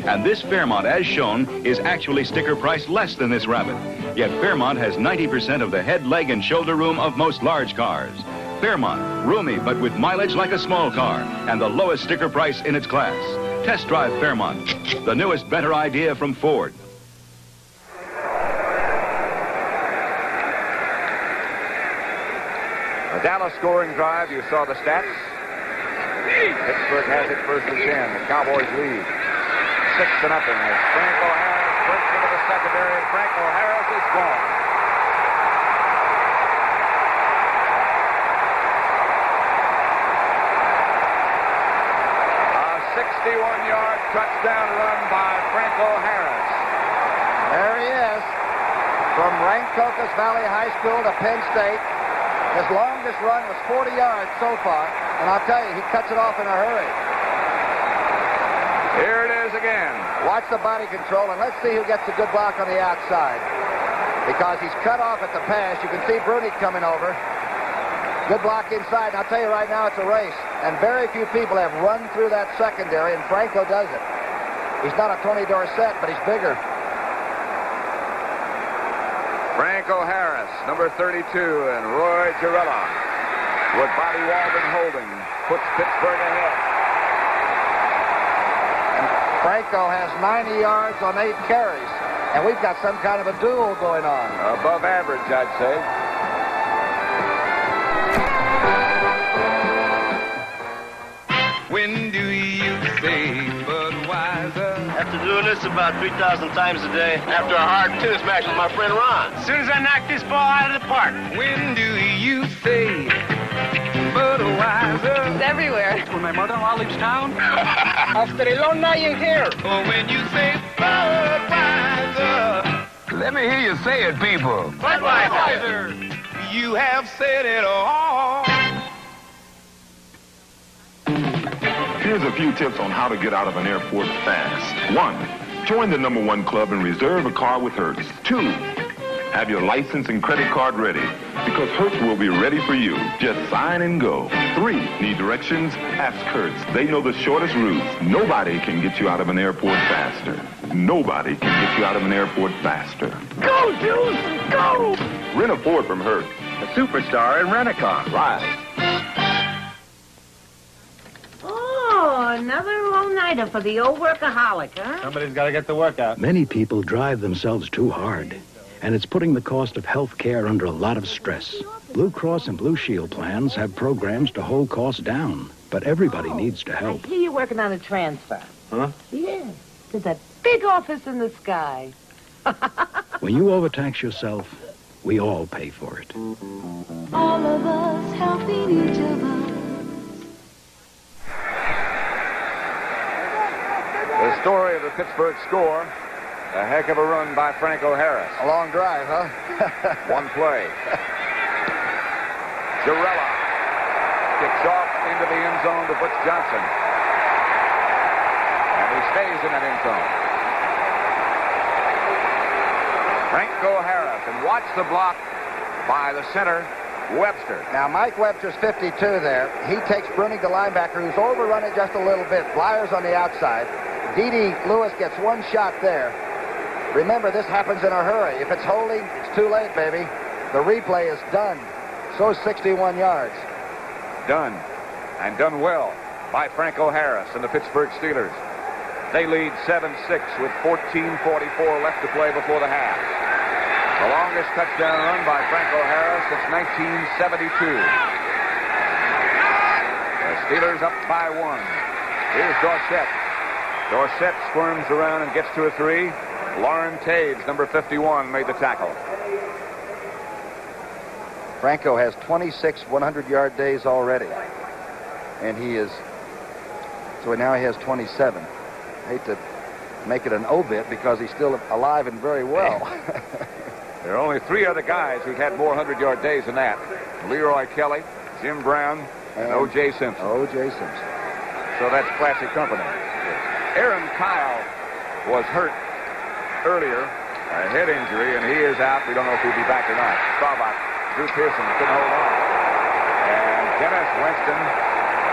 And this Fairmont, as shown, is actually sticker price less than this Rabbit. Yet Fairmont has 90% of the head, leg, and shoulder room of most large cars. Fairmont, roomy but with mileage like a small car, and the lowest sticker price in its class. Test drive Fairmont, the newest, better idea from Ford. A Dallas scoring drive, you saw the stats. Pittsburgh has it 1st and 10. The Cowboys lead 6-0 as Franco Harris breaks into the secondary, and Franco Harris is gone. 51-yard touchdown run by Franco Harris. There he is. From Rancocas Valley High School to Penn State. His longest run was 40 yards so far. And I'll tell you, he cuts it off in a hurry. Here it is again. Watch the body control, and let's see who gets a good block on the outside. Because he's cut off at the pass. You can see Bruni coming over. Good block inside. And I'll tell you right now, it's a race. And very few people have run through that secondary, and Franco does it. He's not a Tony Dorsett, but he's bigger. Franco Harris, number 32, and Roy Girella with Bobby Walden holding. Puts Pittsburgh ahead. And Franco has 90 yards on 8 carries. And we've got some kind of a duel going on. Above average, I'd say. When do you say Budweiser? After doing this about 3,000 times a day, after a hard tennis match with my friend Ron. As soon as I knock this ball out of the park. When do you say Budweiser? It's everywhere. When my mother-in-law leaves town? After a long night in here. Or when you say Budweiser? Let me hear you say it, people. Budweiser! You have said it all. Here's a few tips on how to get out of an airport fast. 1, join the #1 club and reserve a car with Hertz. 2, have your license and credit card ready because Hertz will be ready for you. Just sign and go. 3, need directions? Ask Hertz. They know the shortest routes. Nobody can get you out of an airport faster. Nobody can get you out of an airport faster. Go, Juice! Go! Rent a Ford from Hertz. A superstar in rent-a-car. Right. Another all-nighter for the old workaholic, huh? Somebody's got to get the work out. Many people drive themselves too hard, and it's putting the cost of health care under a lot of stress. Blue Cross and Blue Shield plans have programs to hold costs down, but everybody needs to help. I hear you're working on a transfer. Huh? Yeah, to that big office in the sky. When you overtax yourself, we all pay for it. All of us helping each other. The story of the Pittsburgh score, a heck of a run by Franco Harris. A long drive, huh? One play. Girella kicks off into the end zone to Butch Johnson. And he stays in that end zone. Franco Harris, and watch the block by the center, Webster. Now, Mike Webster's 52 there. He takes Bruning, the linebacker, who's overrun it just a little bit. Flyers on the outside. D.D. Lewis gets one shot there. Remember, this happens in a hurry. If it's holding, it's too late, baby. The replay is done. So 61 yards. Done. And done well by Franco Harris and the Pittsburgh Steelers. They lead 7-6 with 14:44 left to play before the half. The longest touchdown run by Franco Harris since 1972. The Steelers up by 1. Here's Dorsett. Dorsett squirms around and gets to a 3. Lauren Taves, number 51, made the tackle. Franco has 26 100-yard days already. And he is, so now he has 27. I hate to make it an obit because he's still alive and very well. There are only 3 other guys who've had more 100-yard days than that. Leroy Kelly, Jim Brown, and O.J. Simpson. O.J. Simpson. So that's classic company. Aaron Kyle was hurt earlier, a head injury, and he is out. We don't know if he'll be back or not. Staubach, Drew Pearson couldn't hold on. And Dennis Winston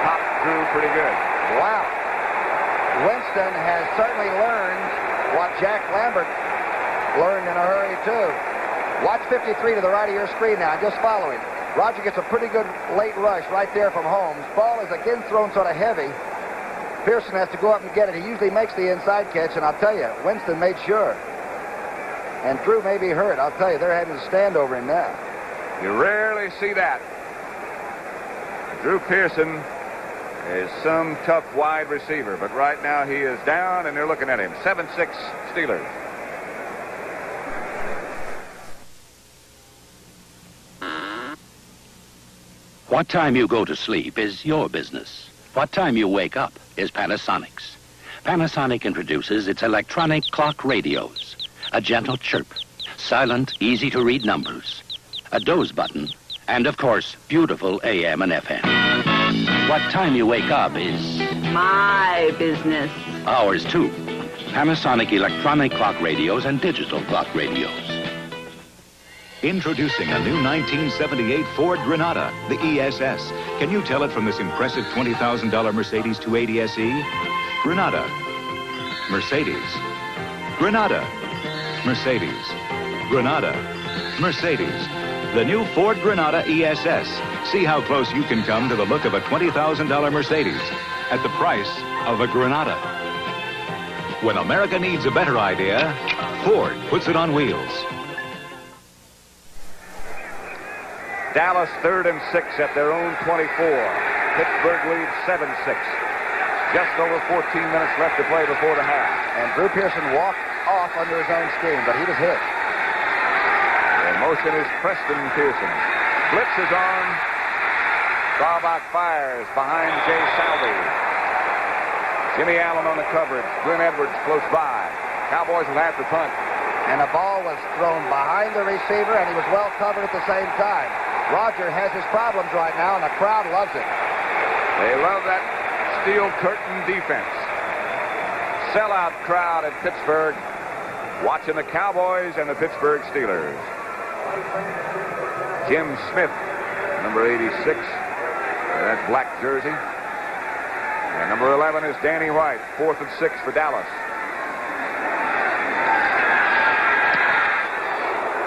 popped Drew pretty good. Wow. Winston has certainly learned what Jack Lambert learned in a hurry, too. Watch 53 to the right of your screen now. Just follow him. Roger gets a pretty good late rush right there from Holmes. Ball is again thrown sort of heavy. Pearson has to go up and get it. He usually makes the inside catch, and I'll tell you, Winston made sure. And Drew may be hurt. I'll tell you, they're having to stand over him now. You rarely see that. Drew Pearson is some tough wide receiver, but right now he is down, and they're looking at him. 7-6 Steelers. What time you go to sleep is your business. What time you wake up is Panasonic's. Panasonic introduces its electronic clock radios. A gentle chirp, silent, easy-to-read numbers, a doze button, and, of course, beautiful AM and FM. What time you wake up is my business. ours, too. Panasonic electronic clock radios and digital clock radios. Introducing a new 1978 Ford Granada, the ESS. Can you tell it from this impressive $20,000 Mercedes 280 SE? Granada. Mercedes. Granada. Mercedes. Granada. Mercedes. The new Ford Granada ESS. See how close you can come to the look of a $20,000 Mercedes at the price of a Granada. When America needs a better idea, Ford puts it on wheels. Dallas 3rd and 6 at their own 24. Pittsburgh leads 7-6. Just over 14 minutes left to play before the half. And Drew Pearson walked off under his own steam, but he was hit. In motion is Preston Pearson. Blitz is on. Staubach fires behind Jay Salvey. Jimmy Allen on the coverage. Glenn Edwards close by. Cowboys will have to punt. And the ball was thrown behind the receiver, and he was well covered at the same time. Roger has his problems right now, and the crowd loves it. They love that steel curtain defense. Sellout crowd at Pittsburgh watching the Cowboys and the Pittsburgh Steelers. Jim Smith, number 86, in that black jersey. And number 11 is Danny White, 4th and 6 for Dallas.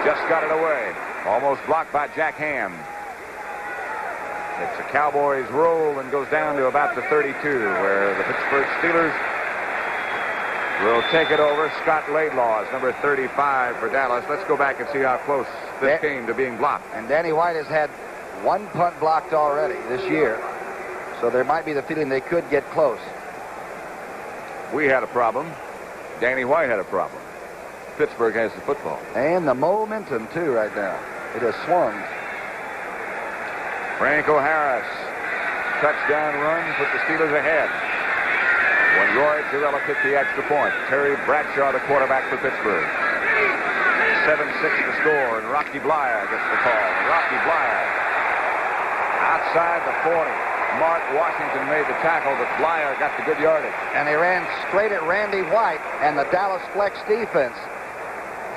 Just got it away. Almost blocked by Jack Ham. It's a Cowboys roll and goes down to about the 32, where the Pittsburgh Steelers will take it over. Scott Laidlaw is number 35 for Dallas. Let's go back and see how close this came to being blocked. And Danny White has had one punt blocked already this year, so there might be the feeling they could get close. We had a problem. Danny White had a problem. Pittsburgh has the football. And the momentum, too, right now. It has swung. Franco Harris. Touchdown run, put the Steelers ahead. When Roy Girella kicked the extra point. Terry Bradshaw, the quarterback for Pittsburgh. 7-6 to score, and Rocky Blyer gets the call. And Rocky Blyer outside the 40. Mark Washington made the tackle, but Blyer got the good yardage. And he ran straight at Randy White and the Dallas flex defense.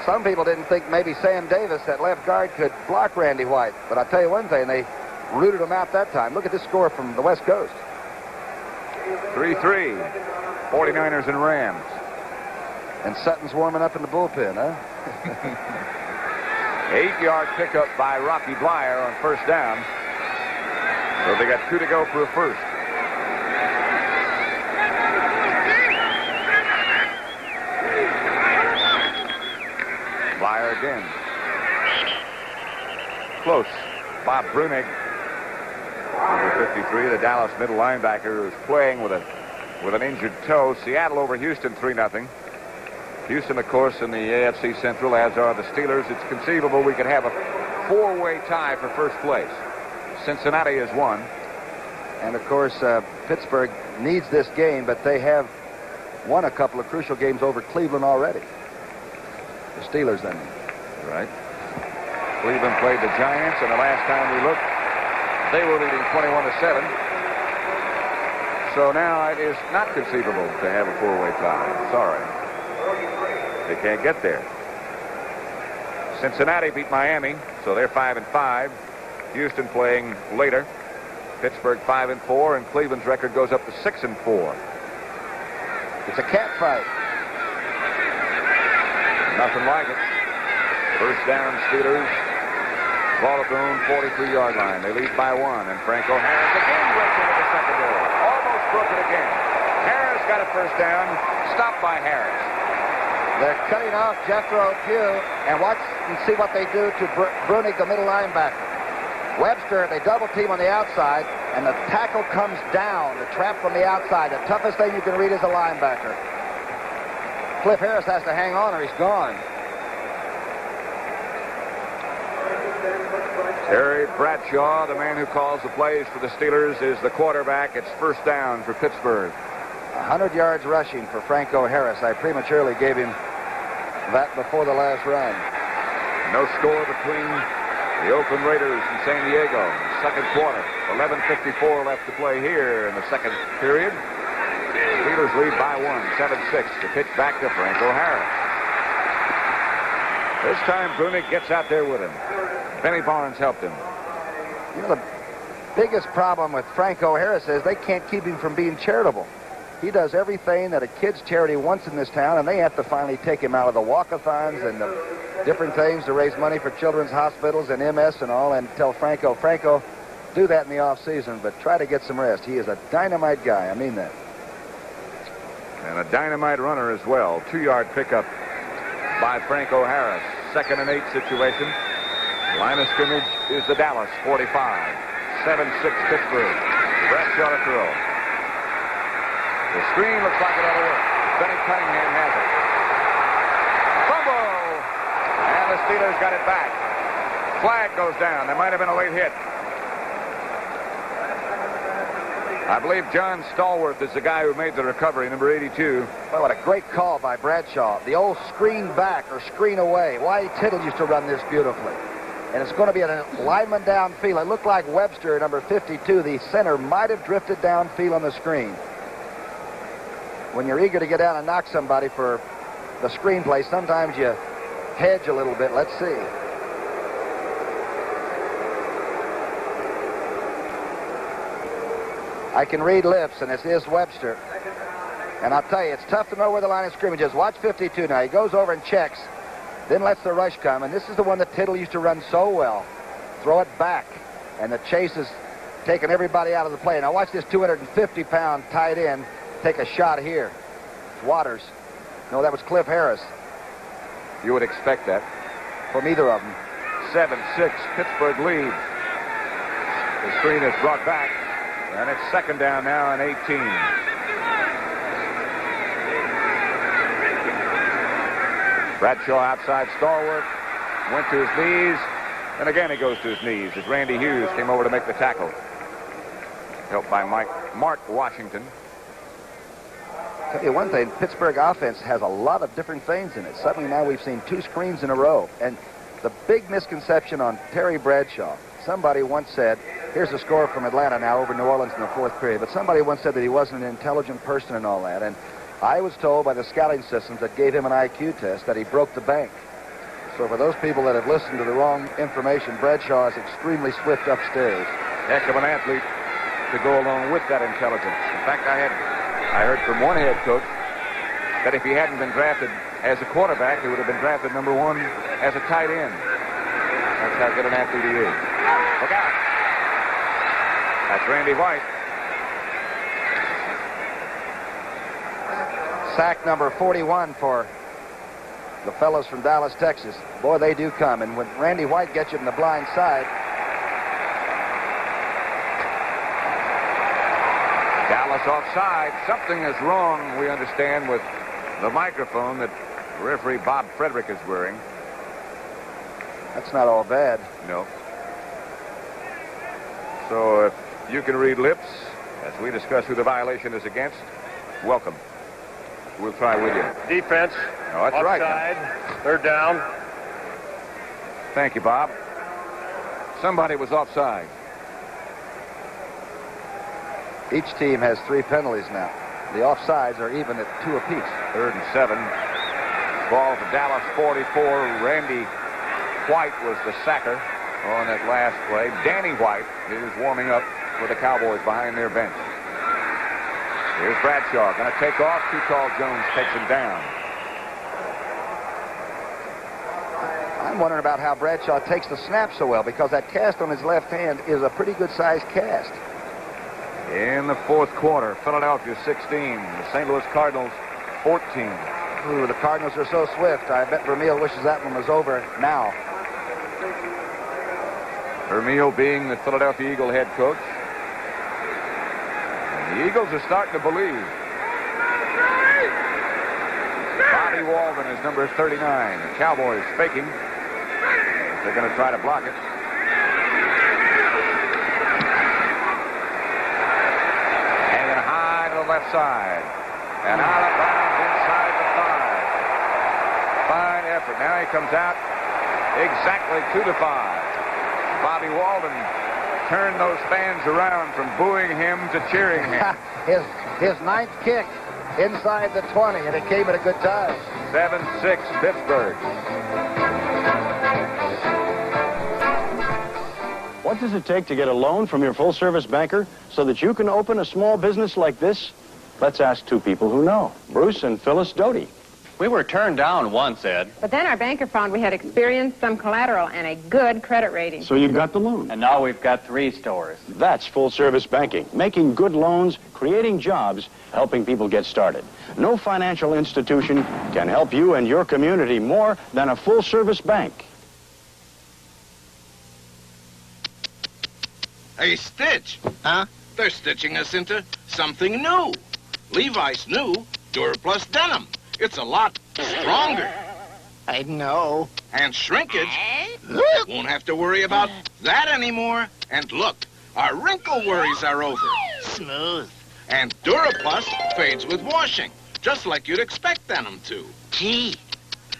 Some people didn't think maybe Sam Davis, that left guard, could block Randy White. But I'll tell you one thing, they rooted him out that time. Look at this score from the West Coast. 3-3. 49ers and Rams. And Sutton's warming up in the bullpen, huh? 8-yard pickup by Rocky Blyer on first down. So they got 2 to go for a first. Blyer again. Close. Bob Brunig, number 53, the Dallas middle linebacker, is playing with an injured toe. Seattle over Houston 3-0. Houston, of course, in the AFC Central, as are the Steelers. It's conceivable we could have a 4-way tie for first place. Cincinnati has won. And, of course, Pittsburgh needs this game, but they have won a couple of crucial games over Cleveland already. The Steelers, I mean. Right. Cleveland played the Giants, and the last time we looked, they were leading 21-7. So now it is not conceivable to have a 4-way tie. Sorry. They can't get there. Cincinnati beat Miami, so they're 5-5. Houston playing later. Pittsburgh 5-4, and Cleveland's record goes up to 6-4. It's a cat fight. Nothing like it. First down, Steelers. Ball at their own 43-yard line. They lead by 1, and Franco Harris again breaks into the secondary. Almost broke it again. Harris got a first down. Stopped by Harris. They're cutting off Jethro Pugh, and watch and see what they do to Brunig, the middle linebacker. Webster, they double team on the outside, and the tackle comes down, the trap from the outside. The toughest thing you can read as a linebacker. Cliff Harris has to hang on or he's gone. Terry Bradshaw, the man who calls the plays for the Steelers, is the quarterback. It's first down for Pittsburgh. 100 yards rushing for Franco Harris. I prematurely gave him that before the last run. No score between the Oakland Raiders and San Diego. Second quarter. 11:54 left to play here in the second period. Steelers lead by 1, 7-6. The pitch back to Franco Harris. This time, Brunick gets out there with him. Benny Barnes helped him. You know, the biggest problem with Franco Harris is they can't keep him from being charitable. He does everything that a kids' charity wants in this town, and they have to finally take him out of the walk-a-thons and the different things to raise money for children's hospitals and MS and all, and tell Franco, do that in the off-season, but try to get some rest. He is a dynamite guy. I mean that. And a dynamite runner as well. 2-yard pickup by Franco Harris. 2nd and 8 situation. Line of scrimmage is the Dallas 45. 7-6 Pittsburgh. Bradshaw to throw. The screen looks like it ought to work. Benny Cunningham has it. Fumble! And the Steelers got it back. Flag goes down. There might have been a late hit. I believe John Stallworth is the guy who made the recovery, number 82. Well, what a great call by Bradshaw. The old screen back or screen away. Why Tittle used to run this beautifully. And it's going to be an lineman downfield. It looked like Webster, number 52, the center, might have drifted downfield on the screen. When you're eager to get down and knock somebody for the screenplay, sometimes you hedge a little bit. Let's see. I can read lips, and this is Webster. And I'll tell you, it's tough to know where the line of scrimmage is. Watch 52 now. He goes over and checks, then lets the rush come. And this is the one that Tittle used to run so well. Throw it back. And the chase is taking everybody out of the play. Now watch this 250-pound tight end take a shot here. It's Waters. No, that was Cliff Harris. You would expect that. From either of them. 7-6, Pittsburgh leads. The screen is brought back. And it's 2nd down now and 18. Bradshaw outside Stallworth. Went to his knees. And again he goes to his knees as Randy Hughes came over to make the tackle. Helped by Mark Washington. I'll tell you one thing, Pittsburgh offense has a lot of different things in it. Suddenly now we've seen 2 screens in a row. And the big misconception on Terry Bradshaw, somebody once said, here's a score from Atlanta now over New Orleans in the 4th period, but somebody once said that he wasn't an intelligent person and all that. And I was told by the scouting systems that gave him an IQ test that he broke the bank. So for those people that have listened to the wrong information, Bradshaw is extremely swift upstairs. Heck of an athlete to go along with that intelligence. In fact, I heard from one head coach that if he hadn't been drafted as a quarterback, he would have been drafted number 1 as a tight end. That's how good an athlete he is. Look out. That's Randy White. Sack number 41 for the fellows from Dallas, Texas. Boy, they do come. And when Randy White gets you in the blind side. Dallas offside. Something is wrong, we understand, with the microphone that referee Bob Frederick is wearing. That's not all bad. No. So if you can read lips as we discuss who the violation is against, welcome. We'll try with you. Defense. Oh, that's offside, right. 3rd down. Thank you, Bob. Somebody was offside. Each team has 3 penalties now. The offsides are even at 2 apiece. 3rd and 7. Ball to Dallas 44. Randy White was the sacker on that last play. Danny White is warming up for the Cowboys behind their bench. Here's Bradshaw. Going to take off. Too Tall Jones takes him down. I'm wondering about how Bradshaw takes the snap so well, because that cast on his left hand is a pretty good-sized cast. In the 4th quarter, Philadelphia 16, the St. Louis Cardinals 14. Ooh, the Cardinals are so swift. I bet Vermeil wishes that one was over now. Vermeil being the Philadelphia Eagle head coach. And the Eagles are starting to believe. Bobby Walden is number 39. The Cowboys faking. They're going to try to block it. Hanging high to the left side. And out of bounds inside the 5. Fine effort. Now he comes out exactly to the 5. Bobby Walden turned those fans around from booing him to cheering him. his ninth kick inside the 20, and it came at a good time. 7-6 Pittsburgh. What does it take to get a loan from your full-service banker so that you can open a small business like this? Let's ask two people who know, Bruce and Phyllis Doty. We were turned down once, Ed. But then our banker found we had experience, some collateral, and a good credit rating. So you got the loan. And now we've got 3 stores. That's full-service banking, making good loans, creating jobs, helping people get started. No financial institution can help you and your community more than a full-service bank. Hey, Stitch. Huh? They're stitching us into something new. Levi's new Duraplus denim. It's a lot stronger. I know. And shrinkage. Won't have to worry about that anymore. And look, our wrinkle worries are over. Smooth. And Duraplus fades with washing, just like you'd expect denim to. Gee.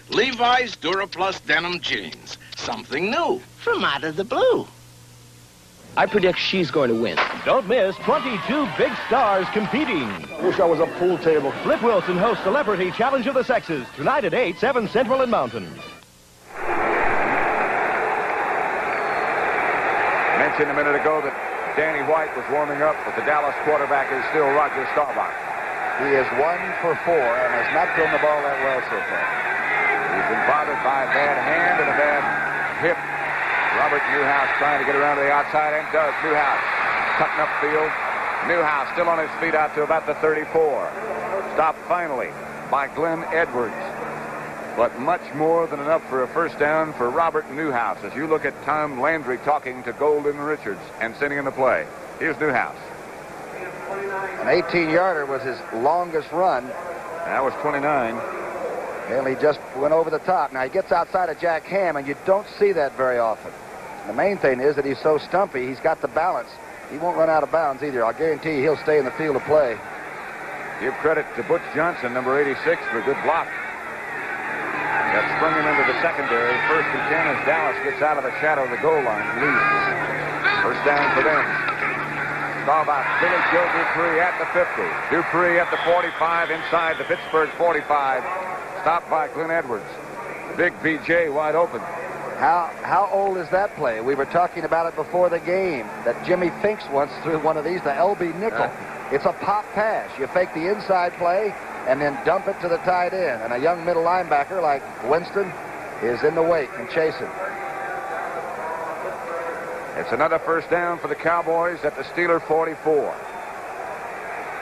Levi's Duraplus denim jeans. Something new. From out of the blue. I predict she's going to win. Don't miss 22 big stars competing. Wish I was a pool table. Flip Wilson hosts Celebrity Challenge of the Sexes tonight at 8, 7 Central and Mountain. Mentioned a minute ago that Danny White was warming up, but the Dallas quarterback is still Roger Staubach. He is 1 for 4 and has not thrown the ball that well so far. He's been bothered by a bad hand and a bad hip. Robert Newhouse trying to get around to the outside and does. Newhouse cutting upfield. Newhouse still on his feet out to about the 34. Stopped finally by Glenn Edwards. But much more than enough for a first down for Robert Newhouse as you look at Tom Landry talking to Golden Richards and sending him the play. Here's Newhouse. An 18-yarder was his longest run. That was 29. And he just went over the top. Now, he gets outside of Jack Ham, and you don't see that very often. The main thing is that he's so stumpy, he's got the balance. He won't run out of bounds either. I'll guarantee you he'll stay in the field of play. Give credit to Butch Johnson, number 86, for a good block. That sprung him into the secondary. 1st and 10 as Dallas gets out of the shadow of the goal line. Leads. First down for them. Staubach, Billy Joe Dupree at the 50. Dupree at the 45 inside the Pittsburgh 45. Stopped by Glenn Edwards. Big VJ wide open. How old is that play? We were talking about it before the game, that Jimmy Finks once threw one of these, the LB nickel. It's a pop pass. You fake the inside play and then dump it to the tight end. And a young middle linebacker like Winston is in the wake and chasing. It's another first down for the Cowboys at the Steeler 44.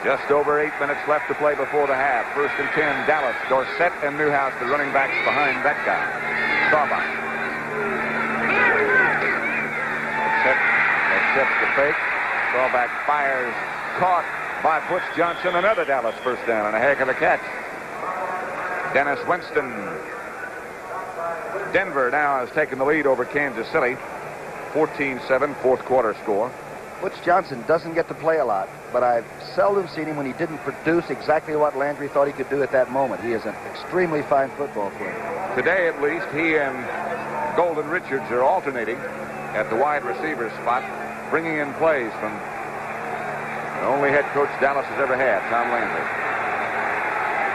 Just over 8 minutes left to play before the half. 1st and 10, Dallas. Dorsett and Newhouse, the running backs behind that guy. Staubach. Accepts the fake. Staubach fires. Caught by Butch Johnson. Another Dallas first down and a heck of a catch. Dennis Winston. Denver now has taken the lead over Kansas City. 14-7, fourth quarter score. Butch Johnson doesn't get to play a lot, but I've seldom seen him when he didn't produce exactly what Landry thought he could do at that moment. He is an extremely fine football player. Today, at least, he and Golden Richards are alternating at the wide receiver spot, bringing in plays from the only head coach Dallas has ever had, Tom Landry.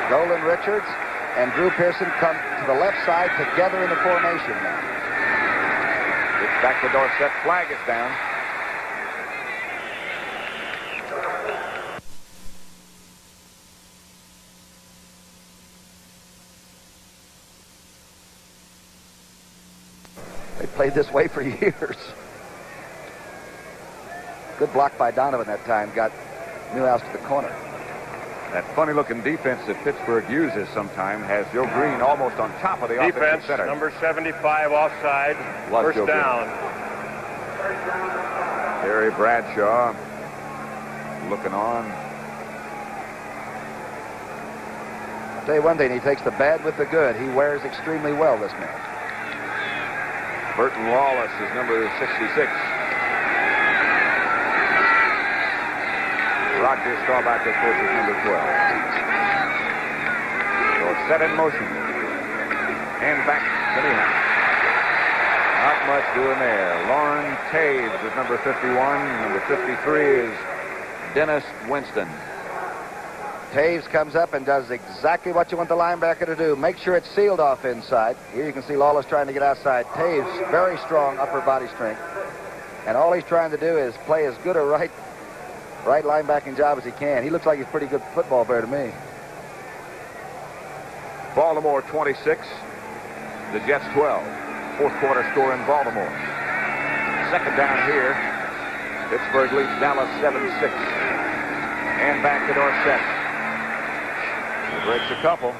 Golden Richards and Drew Pearson come to the left side together in the formation now. Gets back to Dorsett. Flag is down. They played this way for years. Good block by Donovan that time. Got Newhouse to the corner. That funny-looking defense that Pittsburgh uses sometimes has Joe Green almost on top of the offensive center. Number 75 offside. First down. Terry Bradshaw looking on. I'll tell you one thing, he takes the bad with the good. He wears extremely well this match. Burton Wallace is number 66. Roger Staubach, of course, is number 12. set in motion. And back to Newhouse. Not much doing there. Lauren Taves is number 51. Number 53 is Dennis Winston. Taves comes up and does exactly what you want the linebacker to do. Make sure it's sealed off inside. Here you can see Lawless trying to get outside. Taves, very strong upper body strength. And all he's trying to do is play as good a right linebacking job as he can. He looks like he's a pretty good football player to me. Baltimore 26, the Jets 12. Fourth quarter score in Baltimore. Second down here. Pittsburgh leads Dallas 7-6. And back to Dorsett. He breaks a couple.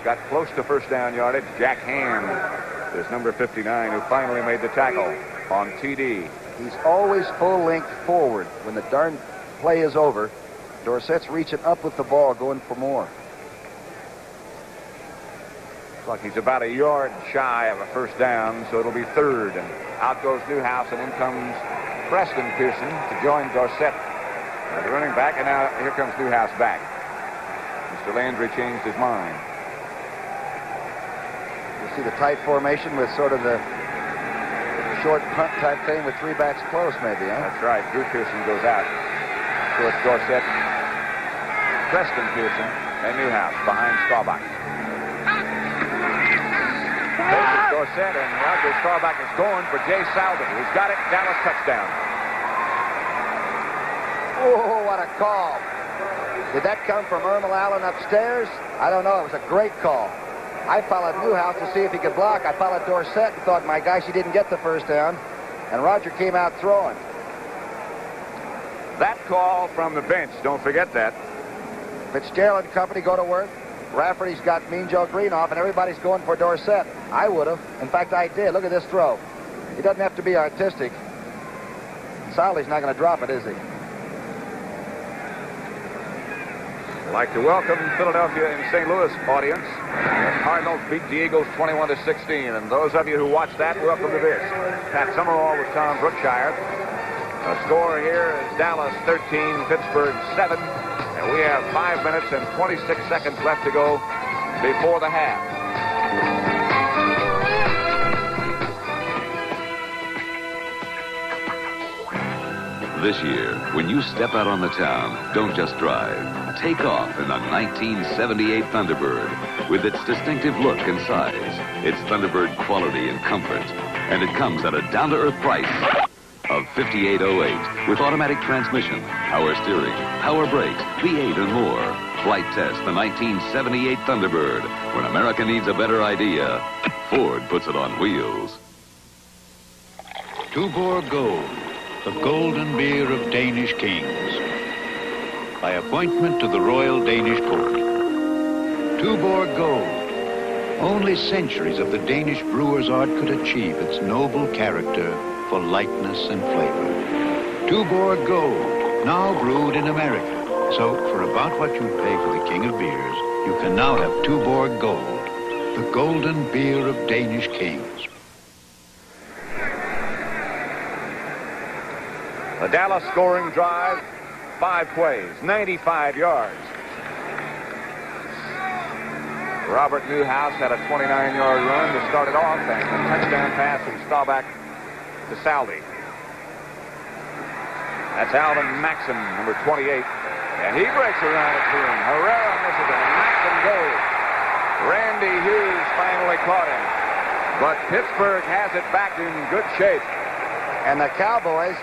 Got close to first down yardage. Jack Hand is number 59 who finally made the tackle on TD. He's always full length forward. When the darn play is over, Dorsett's reaching up with the ball, going for more. Looks like he's about a yard shy of a first down, so it'll be third. And out goes Newhouse, and in comes Preston Pearson to join Dorsett. The running back, and now here comes Newhouse back. Mr. Landry changed his mind. You see the tight formation with sort of the short punt type thing with three backs close, maybe, huh? That's right. Drew Pearson goes out. So it's Dorsett, Preston Pearson, and Newhouse behind Staubach. Dorsett, and Roger Staubach is going for Jay Salvin. He's got it. Dallas touchdown. Oh, what a call. Did that come from Ermal Allen upstairs? I don't know. It was a great call. I followed Newhouse to see if he could block. I followed Dorsett and thought, my gosh, he didn't get the first down. And Roger came out throwing. That call from the bench, don't forget that. Fitzgerald and company go to work. Rafferty's got Mean Joe Green off, and everybody's going for Dorsett. I would have. In fact, I did. Look at this throw. He doesn't have to be artistic. Solly's not going to drop it, is he? I'd like to welcome Philadelphia and St. Louis audience. The Cardinals beat the Eagles 21-16, and those of you who watched that, welcome to this. Pat Summerall with Tom Brookshire. The score here is Dallas 13, Pittsburgh 7, and we have 5 minutes and 26 seconds left to go before the half. This year, when you step out on the town, don't just drive. Take off in the 1978 Thunderbird with its distinctive look and size, its Thunderbird quality and comfort. And it comes at a down-to-earth price of $58.08 with automatic transmission, power steering, power brakes, V8 and more. Flight test the 1978 Thunderbird. When America needs a better idea, Ford puts it on wheels. Tuborg Gold, the golden beer of Danish kings. By appointment to the Royal Danish Court. Tuborg Gold. Only centuries of the Danish brewer's art could achieve its noble character for lightness and flavor. Tuborg Gold, now brewed in America. So, for about what you pay for the king of beers, you can now have Tuborg Gold, the golden beer of Danish kings. The Dallas scoring drive, 5 plays, 95 yards. Robert Newhouse had a 29-yard run to start it off, and a touchdown pass from Staubach to Salvi. That's Alvin Maxson, number 28. And he breaks around it to him. Herrera misses it, and Maxson goes. Randy Hughes finally caught him. But Pittsburgh has it back in good shape. And the Cowboys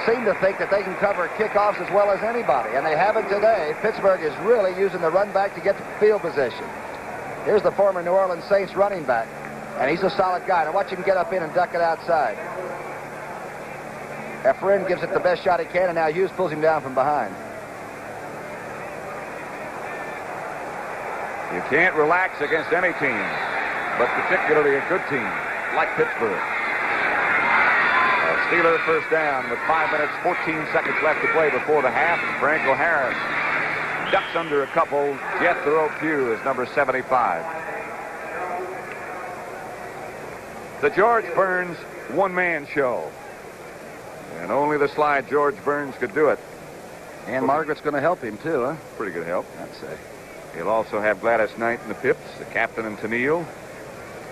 seem to think that they can cover kickoffs as well as anybody, and they haven't today. Pittsburgh is really using the run back to get to field position. Here's the former New Orleans Saints running back, and he's a solid guy. Now watch him get up in and duck it outside. Efren gives it the best shot he can, and now Hughes pulls him down from behind. You can't relax against any team, but particularly a good team like Pittsburgh. Steelers first down with 5 minutes, 14 seconds left to play before the half. Franco Harris ducks under a couple. Jethro Pugh is number 75. The George Burns one-man show. And only the slide George Burns could do it. And Margaret's going to help him, too, huh? Pretty good help. I'd say. He'll also have Gladys Knight in the pips, the captain and Tennille,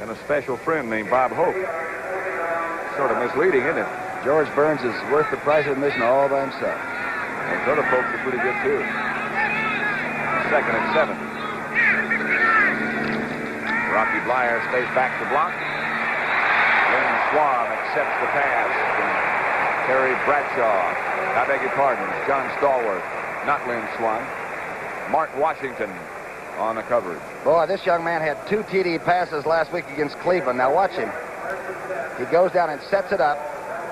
and a special friend named Bob Hope. Sort of misleading, isn't it? George Burns is worth the price of admission all by himself. Those other folks are pretty good, too. 2nd and 7. Rocky Blyer stays back to block. Lynn Swan accepts the pass from Terry Bradshaw. I beg your pardon, John Stallworth, not Lynn Swan. Mark Washington on the coverage. Boy, this young man had 2 TD passes last week against Cleveland. Now watch him. He goes down and sets it up,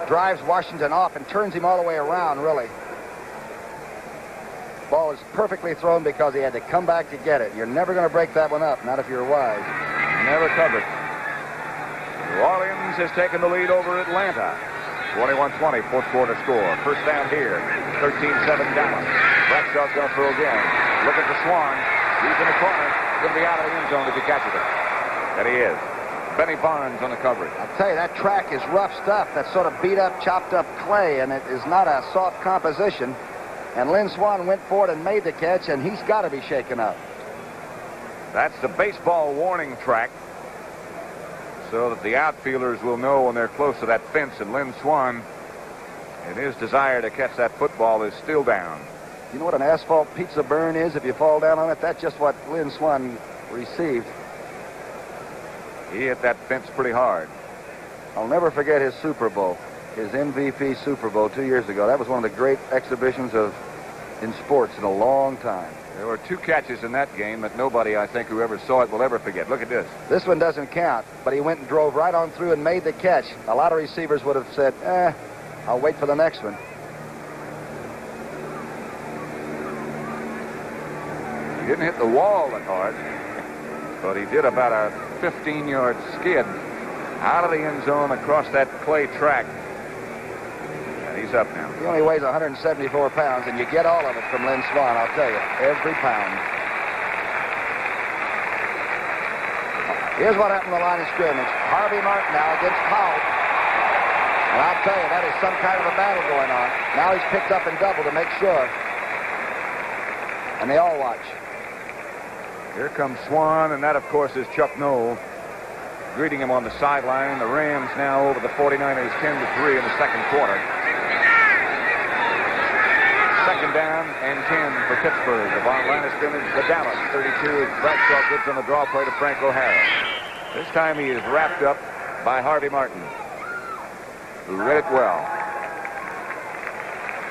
drives Washington off, and turns him all the way around, really. Ball is perfectly thrown because he had to come back to get it. You're never going to break that one up, not if you're wise. Never covered. New Orleans has taken the lead over Atlanta. 21-20, fourth quarter score. First down here, 13-7 Dallas. Bradshaw's going to throw again. Looking for Swan. He's in the corner. Going to be out of the end zone if he catches it. And he is. Benny Barnes on the coverage. I'll tell you, that track is rough stuff. That's sort of beat up, chopped up clay, and it is not a soft composition. And Lynn Swan went for it and made the catch, and he's got to be shaken up. That's the baseball warning track, so that the outfielders will know when they're close to that fence. And Lynn Swan, in his desire to catch that football, is still down. You know what an asphalt pizza burn is if you fall down on it? That's just what Lynn Swan received. He hit that fence pretty hard. I'll never forget his Super Bowl, his MVP Super Bowl 2 years ago. That was one of the great exhibitions in sports in a long time. There were 2 catches in that game that nobody, I think, who ever saw it will ever forget. Look at this. This one doesn't count, but he went and drove right on through and made the catch. A lot of receivers would have said, I'll wait for the next one. He didn't hit the wall that hard, but he did about a 15-yard skid out of the end zone across that clay track. And he's up now. He only weighs 174 pounds, and you get all of it from Lynn Swan, I'll tell you. Every pound. Here's what happened on the line of scrimmage. Harvey Martin now against Powell. And I'll tell you, that is some kind of a battle going on. Now he's picked up and double to make sure. And they all watch. Here comes Swan, and that, of course, is Chuck Noll greeting him on the sideline. The Rams now over the 49ers 10-3 in the second quarter. Second down and 10 for Pittsburgh. The line of scrimmage, the Dallas 32. Bradshaw gives on the draw play to Frank O'Hara. This time he is wrapped up by Harvey Martin, who read it well.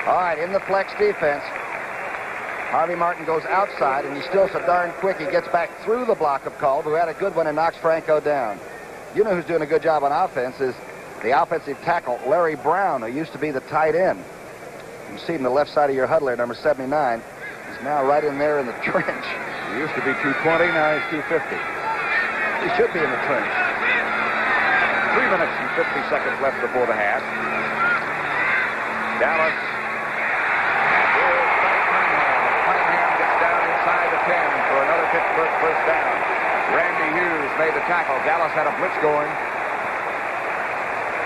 All right, in the flex defense, Harvey Martin goes outside, and he's still so darn quick. He gets back through the block of Culp, who had a good one, and knocks Franco down. You know who's doing a good job on offense is the offensive tackle, Larry Brown, who used to be the tight end. You see him on the left side of your huddler, number 79. He's now right in there in the trench. He used to be 220, now he's 250. He should be in the trench. 3 minutes and 50 seconds left before the half. Dallas. Inside the 10 for another Pittsburgh first down. Randy Hughes made the tackle. Dallas had a blitz going.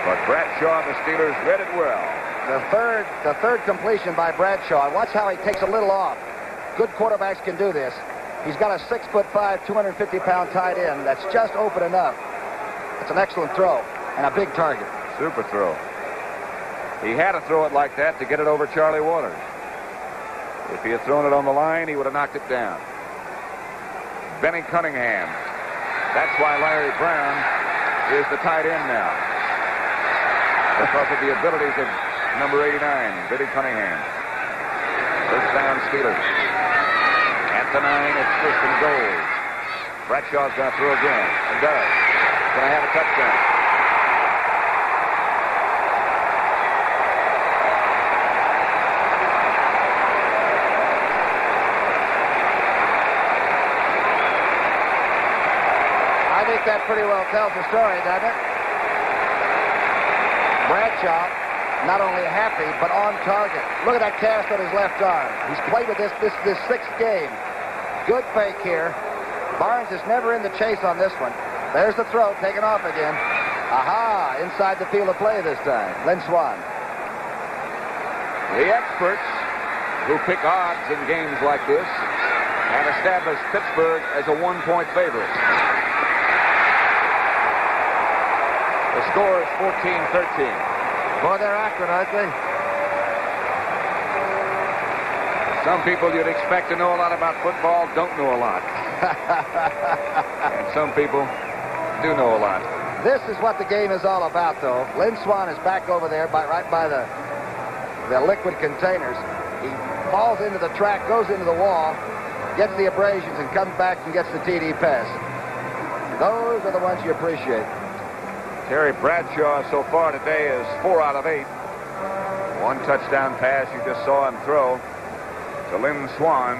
But Bradshaw and the Steelers read it well. The third completion by Bradshaw. Watch how he takes a little off. Good quarterbacks can do this. He's got a 6'5", 250-pound tight end that's just open enough. It's an excellent throw and a big target. Super throw. He had to throw it like that to get it over Charlie Waters. If he had thrown it on the line, he would have knocked it down. Benny Cunningham. That's why Larry Brown is the tight end now, because of the abilities of number 89, Benny Cunningham. First down, Steelers. At the 9, it's first and goal. Bradshaw's going to throw again, and does. Going to have a touchdown. That pretty well tells the story, doesn't it? Bradshaw, not only happy, but on target. Look at that cast on his left arm. He's played with this sixth game. Good fake here. Barnes is never in the chase on this one. There's the throw, taken off again. Aha, inside the field of play this time. Lynn Swan. The experts who pick odds in games like this and established Pittsburgh as a 1-point favorite. The score is 14-13. Boy, they're accurate, aren't they? Some people you'd expect to know a lot about football don't know a lot. And some people do know a lot. This is what the game is all about, though. Lynn Swan is back over there right by the liquid containers. He falls into the track, goes into the wall, gets the abrasions, and comes back and gets the TD pass. Those are the ones you appreciate. Terry Bradshaw so far today is 4 out of 8. 1 touchdown pass you just saw him throw to Lynn Swan.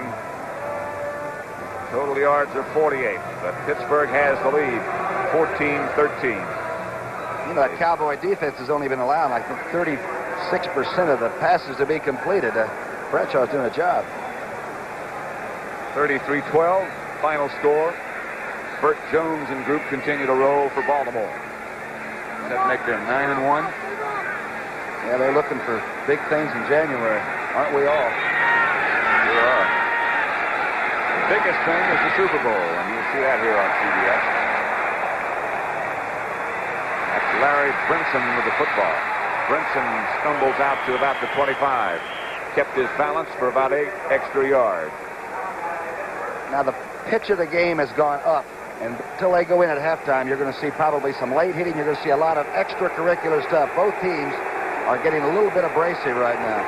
Total yards are 48, but Pittsburgh has the lead, 14-13. You know, that Cowboy defense has only been allowed, I think, 36% of the passes to be completed. Bradshaw's doing a job. 33-12, final score. Burt Jones and group continue to roll for Baltimore. That make them 9-1. Yeah, they're looking for big things in January, aren't we all? We are. The biggest thing is the Super Bowl, and you'll see that here on CBS. That's Larry Brinson with the football. Brinson stumbles out to about the 25. Kept his balance for about 8 extra yards. Now the pitch of the game has gone up, and until they go in at halftime, you're going to see probably some late hitting. You're going to see a lot of extracurricular stuff. Both teams are getting a little bit abrasive right now.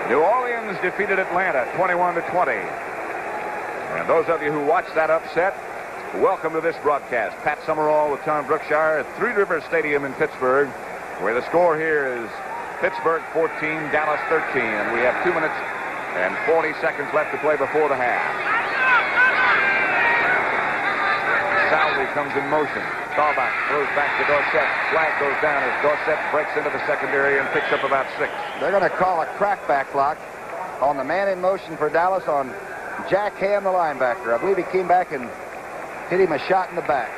New Orleans defeated Atlanta 21-20. And those of you who watched that upset, welcome to this broadcast. Pat Summerall with Tom Brookshire at Three Rivers Stadium in Pittsburgh, where the score here is Pittsburgh 14, Dallas 13. And we have 2 minutes and 40 seconds left to play before the half. Salvi comes in motion. Staubach throws back to Dorsett. Flag goes down as Dorsett breaks into the secondary and picks up about 6. They're going to call a crackback block on the man in motion for Dallas on Jack Ham, the linebacker. I believe he came back and hit him a shot in the back.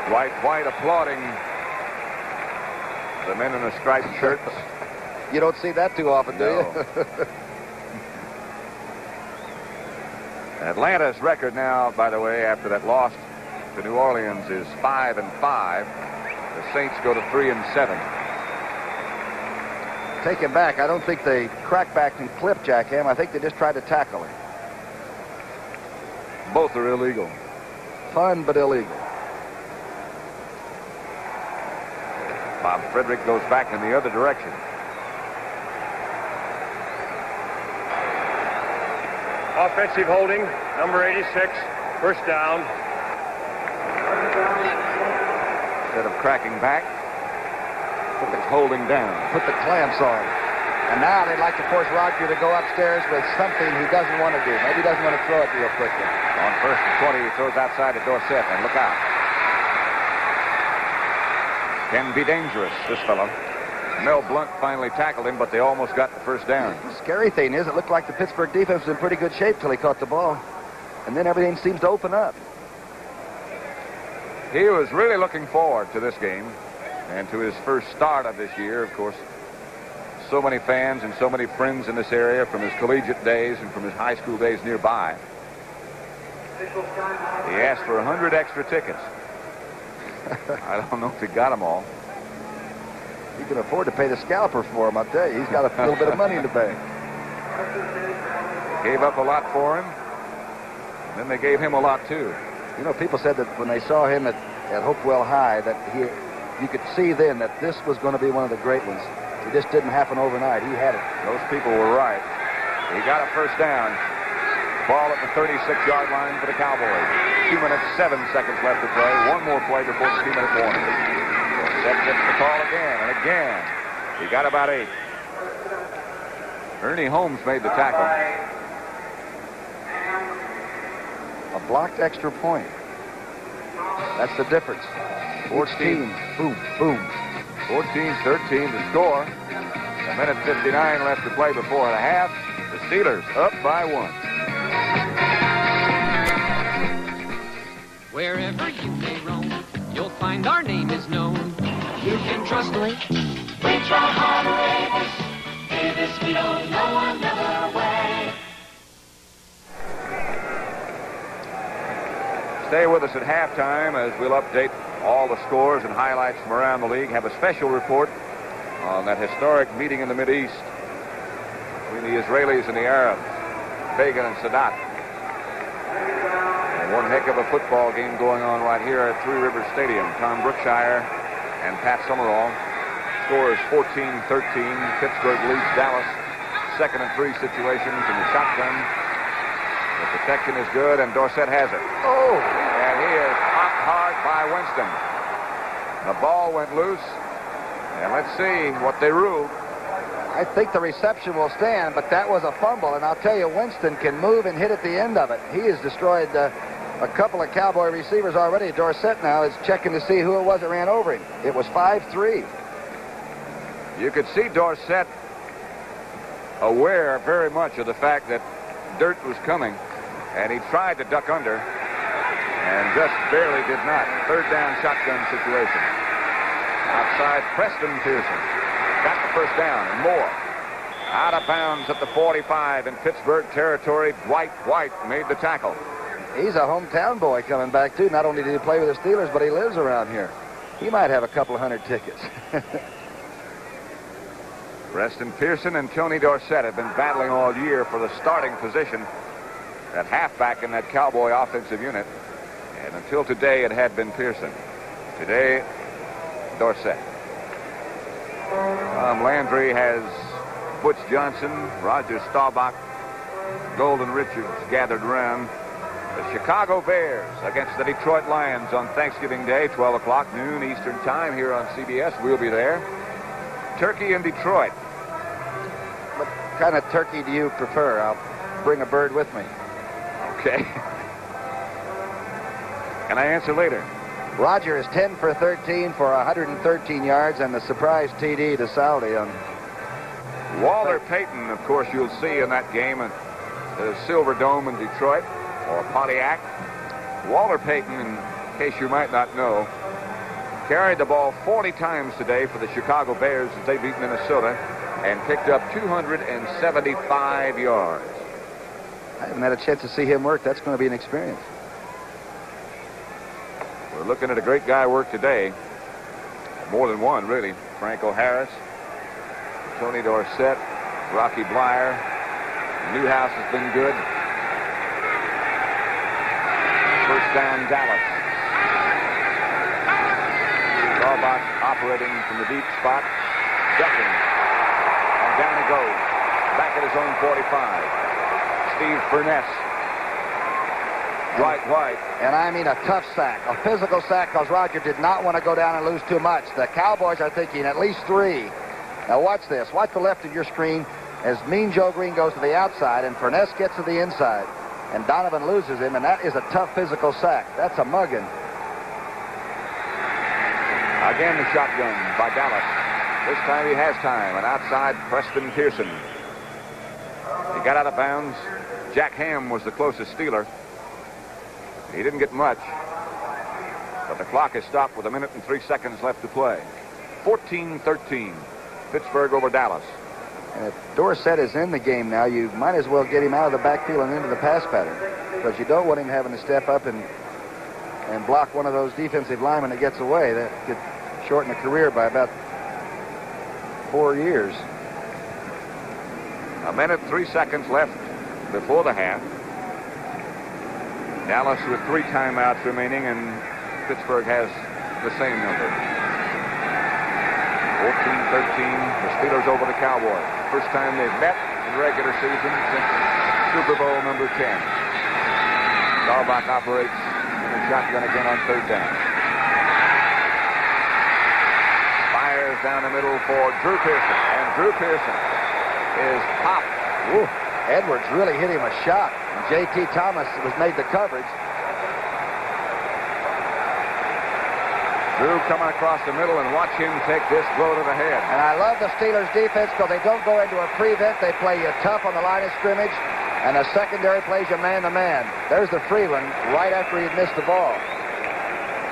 Dwight White applauding the men in the striped shirts. You don't see that too often, do you? Atlanta's record now, by the way, after that loss to New Orleans is 5-5. The Saints go to 3-7. Take him back. I don't think they crackbacked and clipped Jack Ham. I think they just tried to tackle him. Both are illegal. Fun, but illegal. Bob Frederick goes back in the other direction. Offensive holding, number 86, first down. Instead of cracking back, it's holding down. Put the clamps on. And now they'd like to force Roger to go upstairs with something he doesn't want to do. Maybe he doesn't want to throw it real quickly. On 1st and 20, he throws outside to Dorsett, and look out. Can be dangerous, this fellow. Mel Blunt finally tackled him, but they almost got the first down. The scary thing is, it looked like the Pittsburgh defense was in pretty good shape till he caught the ball. And then everything seems to open up. He was really looking forward to this game and to his first start of this year, of course. So many fans and so many friends in this area from his collegiate days and from his high school days nearby. He asked for 100 extra tickets. I don't know if he got them all. He can afford to pay the scalper for him, I'll tell you. He's got a little bit of money in the bank. Gave up a lot for him. And then they gave him a lot, too. You know, people said that when they saw him at Hopewell High, that you could see then that this was going to be one of the great ones. It just didn't happen overnight. He had it. Those people were right. He got a first down. Ball at the 36-yard line for the Cowboys. 2 minutes, 7 seconds left to play. One more play before the 2-minute warning. That gets the call again and again. He got about 8. Ernie Holmes made the tackle. A blocked extra point. That's the difference. 14. Boom, boom. 14-13 to score. 1:59 left to play before the half. The Steelers up by 1. Wherever you may roam, you'll find our name is known. You can trust me. We try hard to this. Give this field no another way. Stay with us at halftime as we'll update all the scores and highlights from around the league. Have a special report on that historic meeting in the Mideast between the Israelis and the Arabs, Begin and Sadat. And one heck of a football game going on right here at Three Rivers Stadium. Tom Brookshire and Pat Summerall. Score is 14-13. Pittsburgh leads Dallas. 2nd and 3 situation from the shotgun. The protection is good, and Dorsett has it. Oh! And he is popped hard by Winston. The ball went loose, and let's see what they ruled. I think the reception will stand, but that was a fumble, and I'll tell you, Winston can move and hit at the end of it. He has destroyed a couple of Cowboy receivers already. Dorsett now is checking to see who it was that ran over him. It was 5-3. You could see Dorsett aware very much of the fact that dirt was coming, and he tried to duck under and just barely did not. 3rd down shotgun situation. Outside, Preston Pearson got the 1st down and more. Out of bounds at the 45 in Pittsburgh territory. Dwight White made the tackle. He's a hometown boy coming back, too. Not only did he play with the Steelers, but he lives around here. He might have a couple of 100 tickets. Preston Pearson and Tony Dorsett have been battling all year for the starting position at halfback in that Cowboy offensive unit. And until today, it had been Pearson. Today, Dorsett. Tom Landry has Butch Johnson, Roger Staubach, Golden Richards gathered around. The Chicago Bears against the Detroit Lions on Thanksgiving Day, 12 o'clock, noon Eastern Time here on CBS. We'll be there. Turkey in Detroit. What kind of turkey do you prefer? I'll bring a bird with me. Okay. Can I answer later? Roger is 10 for 13 for 113 yards and the surprise TD to Saldi on Walter Payton, of course, you'll see in that game at the Silver Dome in Detroit or Pontiac. Walter Payton, in case you might not know, carried the ball 40 times today for the Chicago Bears as they beat Minnesota and picked up 275 yards. I haven't had a chance to see him work. That's going to be an experience. We're looking at a great guy work today. More than one, really. Franco Harris, Tony Dorsett, Rocky Blyer. Newhouse has been good. 1st down, Dallas. Staubach operating from the deep spot. Ducking. And down he goes. Back at his own 45. Steve Furness. Dwight White. And I mean a tough sack, a physical sack, because Roger did not want to go down and lose too much. The Cowboys are thinking at least 3. Now watch this. Watch the left of your screen as Mean Joe Green goes to the outside and Furness gets to the inside. And Donovan loses him, and that is a tough physical sack. That's a mugging. Again, the shotgun by Dallas. This time he has time. And outside, Preston Pearson. He got out of bounds. Jack Ham was the closest Steeler. He didn't get much. But the clock is stopped with 1 minute and 3 seconds left to play. 14-13. Pittsburgh over Dallas. And if Dorsett is in the game now, you might as well get him out of the backfield and into the pass pattern. Because you don't want him having to step up and block one of those defensive linemen that gets away. That could shorten a career by about 4 years. 1 minute, 3 seconds left before the half. Dallas with 3 timeouts remaining, and Pittsburgh has the same number. 14-13, the Steelers over the Cowboys. First time they've met in regular season since Super Bowl number 10. Staubach operates in the shotgun again on 3rd down. Fires down the middle for Drew Pearson, and Drew Pearson is popped. Ooh, Edwards really hit him a shot. J.T. Thomas was made the coverage. Drew coming across the middle, and watch him take this blow to the head. And I love the Steelers' defense because they don't go into a prevent. They play you tough on the line of scrimmage, and the secondary plays you man-to-man. There's the Freeland right after he missed the ball.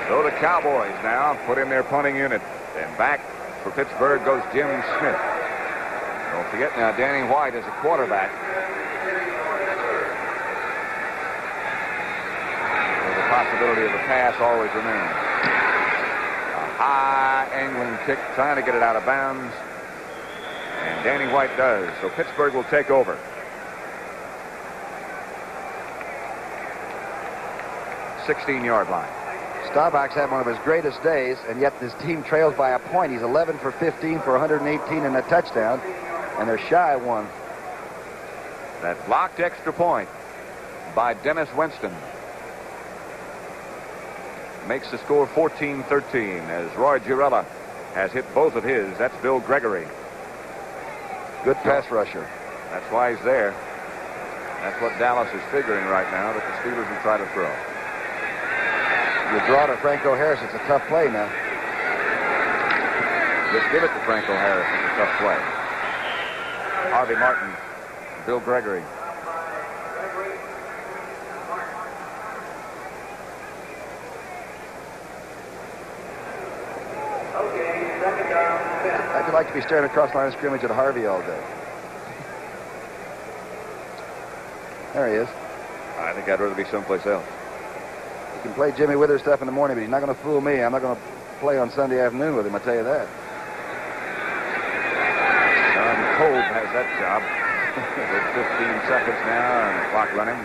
So the Cowboys now put in their punting unit. And back for Pittsburgh goes Jim Smith. Don't forget now, Danny White is a quarterback. So the possibility of a pass always remains. A high angling kick, trying to get it out of bounds. And Danny White does. So Pittsburgh will take over. '16-yard line. Staubach's had one of his greatest days, and yet this team trails by a point. He's 11 for 15 for 118 and a touchdown, and they're shy of one. That blocked extra point by Dennis Winston makes the score 14-13 as Roy Girella has hit both of his. That's Bill Gregory. Good pass rusher. That's why he's there. That's what Dallas is figuring right now, that the Steelers will try to throw. You draw to Franco Harris. It's a tough play now. Just give it to Franco Harris. It's a tough play. Harvey Martin, Bill Gregory. I'd like to be staring across the line of scrimmage at Harvey all day. There he is. I think I'd rather be someplace else. You can play Jimmy Withers stuff in the morning, but he's not going to fool me. I'm not going to play on Sunday afternoon with him, I'll tell you that. John Kolb has that job. With 15 seconds now and the clock running.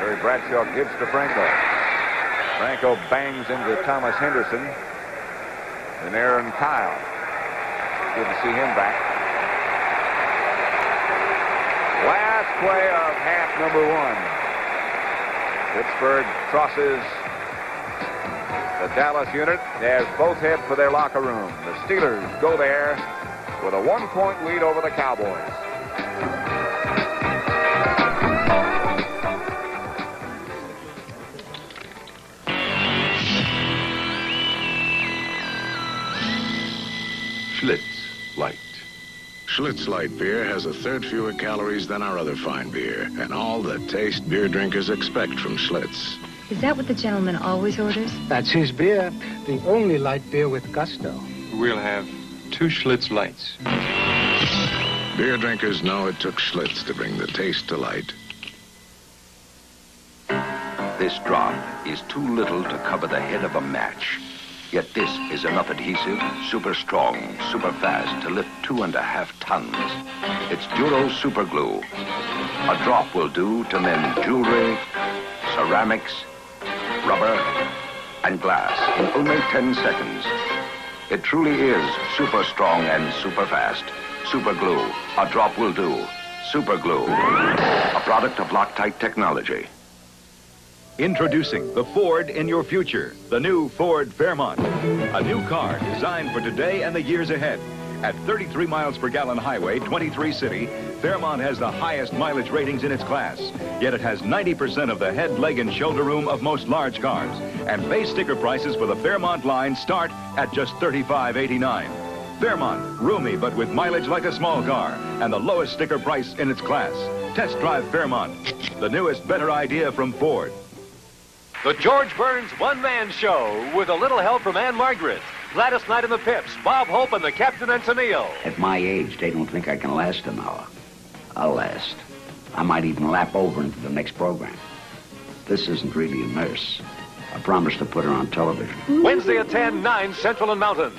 Jerry Bradshaw gives to Franco. Franco bangs into Thomas Henderson. And Aaron Kyle. Good to see him back. Last play of half number one. Pittsburgh crosses the Dallas unit as both head for their locker room. The Steelers go there with a 1-point lead over the Cowboys. Schlitz Light. Schlitz Light beer has a third fewer calories than our other fine beer, and all the taste beer drinkers expect from Schlitz. Is that what the gentleman always orders? That's his beer, the only light beer with gusto. We'll have 2 Schlitz Lights. Beer drinkers know it took Schlitz to bring the taste to light. This drop is too little to cover the head of a match. Yet this is enough adhesive, super strong, super fast to lift 2.5 tons. It's Duro Super Glue. A drop will do to mend jewelry, ceramics, rubber, and glass in only 10 seconds. It truly is super strong and super fast. Super Glue. A drop will do. Super Glue. A product of Loctite Technology. Introducing the Ford in your future, the new Ford Fairmont. A new car designed for today and the years ahead. At 33 miles per gallon highway, 23 city, Fairmont has the highest mileage ratings in its class. Yet it has 90% of the head, leg, and shoulder room of most large cars. And base sticker prices for the Fairmont line start at just $35.89. Fairmont, roomy but with mileage like a small car, and the lowest sticker price in its class. Test drive Fairmont, the newest, better idea from Ford. The George Burns one-man show with a little help from Ann Margaret, Gladys Knight and the Pips, Bob Hope and the Captain and Tennille. At my age, they don't think I can last an hour. I'll last. I might even lap over into the next program. This isn't really a nurse. I promised to put her on television. Wednesday at 10, 9 Central and Mountain.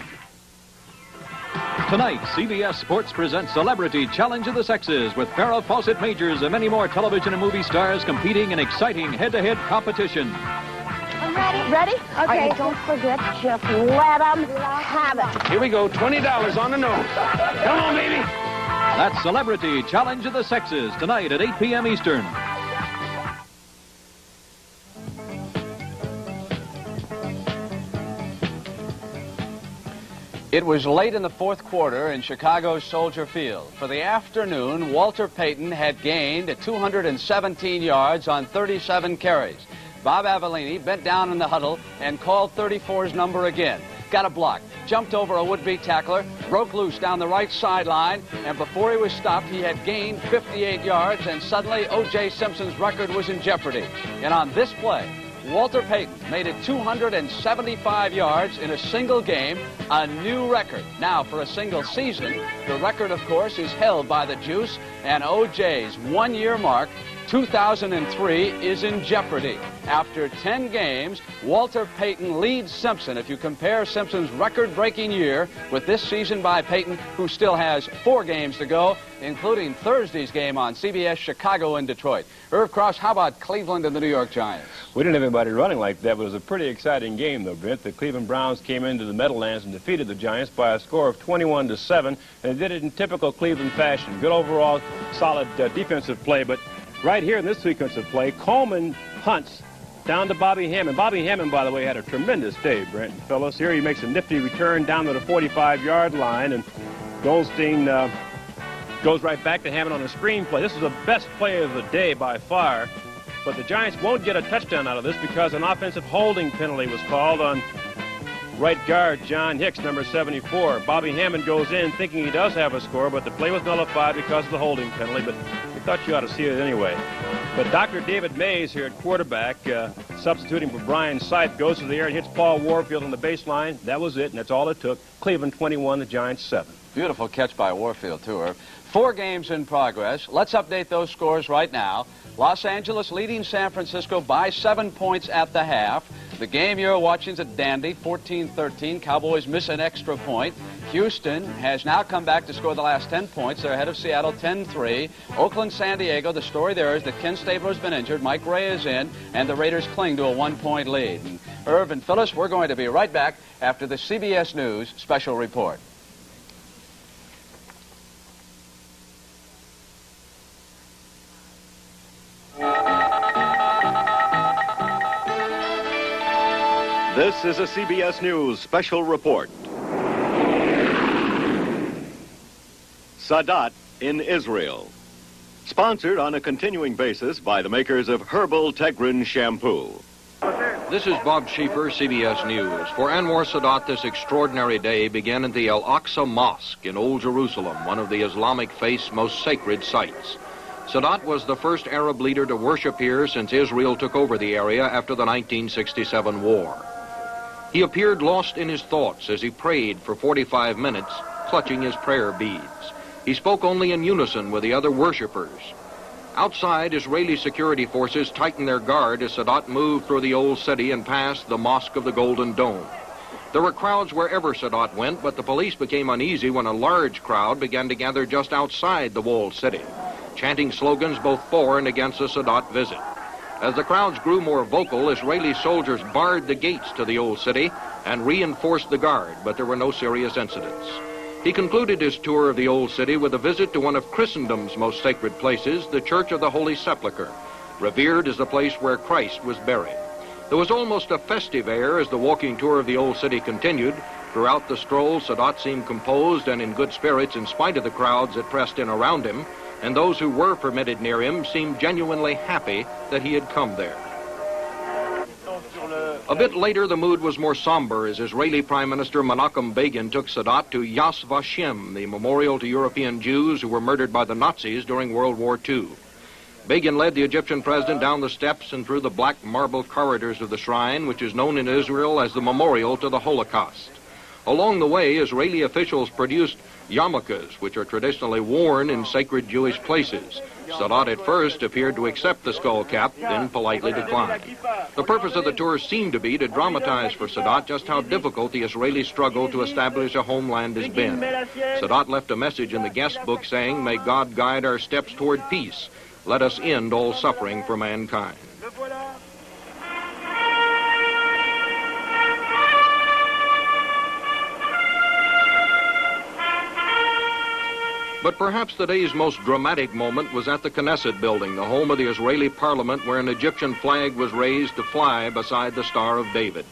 Tonight, CBS Sports presents Celebrity Challenge of the Sexes with Farrah Fawcett Majors and many more television and movie stars competing in exciting head-to-head competition. I'm ready. Ready? Okay. Right, don't forget, just let them have it. Here we go, $20 on the nose. Come on, baby. That's Celebrity Challenge of the Sexes tonight at 8 p.m. Eastern. It was late in the fourth quarter in Chicago's Soldier Field. For the afternoon, Walter Payton had gained 217 yards on 37 carries. Bob Avellini bent down in the huddle and called 34's number again. Got a block, jumped over a would-be tackler, broke loose down the right sideline, and before he was stopped, he had gained 58 yards, and suddenly O.J. Simpson's record was in jeopardy. And on this play, Walter Payton made it 275 yards in a single game, a new record. Now, for a single season, the record, of course, is held by the Juice, and O.J.'s one-year mark, 2003 is in jeopardy. After 10 games, Walter Payton leads Simpson. If you compare Simpson's record-breaking year with this season by Payton, who still has 4 games to go, including Thursday's game on CBS, Chicago and Detroit. Irv Cross, how about Cleveland and the New York Giants? We didn't have anybody running like that, but it was a pretty exciting game, though, Brent. The Cleveland Browns came into the Meadowlands and defeated the Giants by a score of 21-7, and they did it in typical Cleveland fashion. Good overall, solid defensive play, but right here in this sequence of play, Coleman punts down to Bobby Hammond. Bobby Hammond, by the way, had a tremendous day, Brent and fellows. Here he makes a nifty return down to the 45-yard line, and Goldstein goes right back to Hammond on a screen play. This is the best play of the day by far, but the Giants won't get a touchdown out of this because an offensive holding penalty was called on right guard John Hicks, number 74. Bobby Hammond goes in thinking he does have a score, but the play was nullified because of the holding penalty, but we thought you ought to see it anyway. But Dr. David Mays here at quarterback, substituting for Brian Sipe, goes to the air and hits Paul Warfield on the baseline. That was it, and that's all it took. Cleveland 21, the Giants 7. Beautiful catch by Warfield, too, Irv. 4 games in progress. Let's update those scores right now. Los Angeles leading San Francisco by 7 points at the half. The game you're watching is a dandy, 14-13. Cowboys miss an extra point. Houston has now come back to score the last 10 points. They're ahead of Seattle 10-3. Oakland, San Diego, the story there is that Ken Stabler's been injured. Mike Ray is in, and the Raiders cling to a 1-point lead. And Irv and Phyllis, we're going to be right back after the CBS News special report. This is a CBS News special report. Sadat in Israel. Sponsored on a continuing basis by the makers of Herbal Tegrin Shampoo. This is Bob Schieffer, CBS News. For Anwar Sadat, this extraordinary day began at the Al-Aqsa Mosque in Old Jerusalem, one of the Islamic faith's most sacred sites. Sadat was the first Arab leader to worship here since Israel took over the area after the 1967 war. He appeared lost in his thoughts as he prayed for 45 minutes, clutching his prayer beads. He spoke only in unison with the other worshipers. Outside, Israeli security forces tightened their guard as Sadat moved through the old city and past the Mosque of the Golden Dome. There were crowds wherever Sadat went, but the police became uneasy when a large crowd began to gather just outside the walled city, chanting slogans both for and against the Sadat visit. As the crowds grew more vocal, Israeli soldiers barred the gates to the old city and reinforced the guard, but there were no serious incidents. He concluded his tour of the old city with a visit to one of Christendom's most sacred places, the Church of the Holy Sepulchre, revered as the place where Christ was buried. There was almost a festive air as the walking tour of the old city continued. Throughout the stroll, Sadat seemed composed and in good spirits in spite of the crowds that pressed in around him, and those who were permitted near him seemed genuinely happy that he had come there. A bit later, the mood was more somber as Israeli Prime Minister Menachem Begin took Sadat to Yad Vashem, the memorial to European Jews who were murdered by the Nazis during World War II. Begin led the Egyptian president down the steps and through the black marble corridors of the shrine, which is known in Israel as the Memorial to the Holocaust. Along the way, Israeli officials produced yarmulkes, which are traditionally worn in sacred Jewish places. Sadat at first appeared to accept the skull cap, then politely declined. The purpose of the tour seemed to be to dramatize for Sadat just how difficult the Israeli struggle to establish a homeland has been. Sadat left a message in the guest book saying, "May God guide our steps toward peace. Let us end all suffering for mankind." But perhaps the day's most dramatic moment was at the Knesset building, the home of the Israeli parliament, where an Egyptian flag was raised to fly beside the Star of David.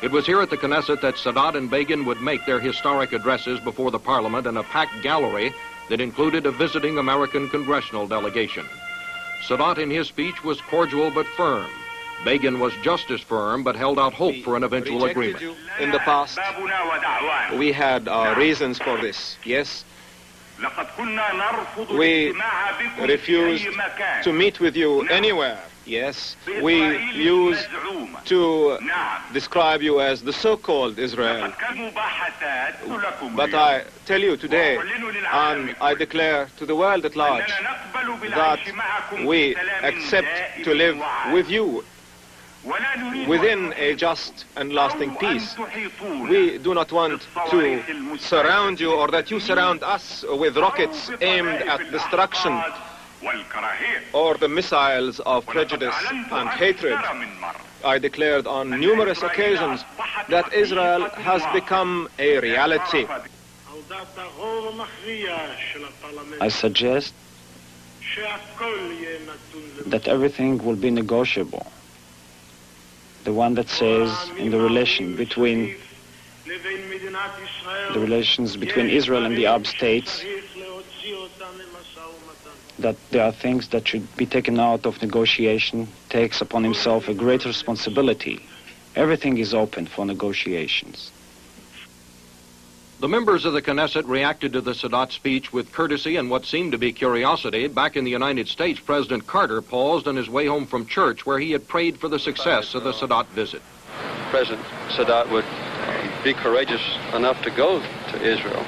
It was here at the Knesset that Sadat and Begin would make their historic addresses before the parliament in a packed gallery that included a visiting American congressional delegation. Sadat in his speech was cordial but firm. Begin was just as firm but held out hope for an eventual agreement. In the past, we had reasons for this, yes. We refused to meet with you anywhere Yes, we use to describe you as the so-called Israel. But I tell you today, and I declare to the world at large, that we accept to live with you within a just and lasting peace. We do not want to surround you or that you surround us with rockets aimed at destruction or the missiles of prejudice and hatred. I declared on numerous occasions that Israel has become a reality. I suggest that everything will be negotiable. The one that says in the relations between Israel and the Arab states that there are things that should be taken out of negotiation, takes upon himself a great responsibility. Everything is open for negotiations. The members of the Knesset reacted to the Sadat speech with courtesy and what seemed to be curiosity. Back in the United States, President Carter paused on his way home from church where he had prayed for the success of the Sadat visit. President Sadat would be courageous enough to go to Israel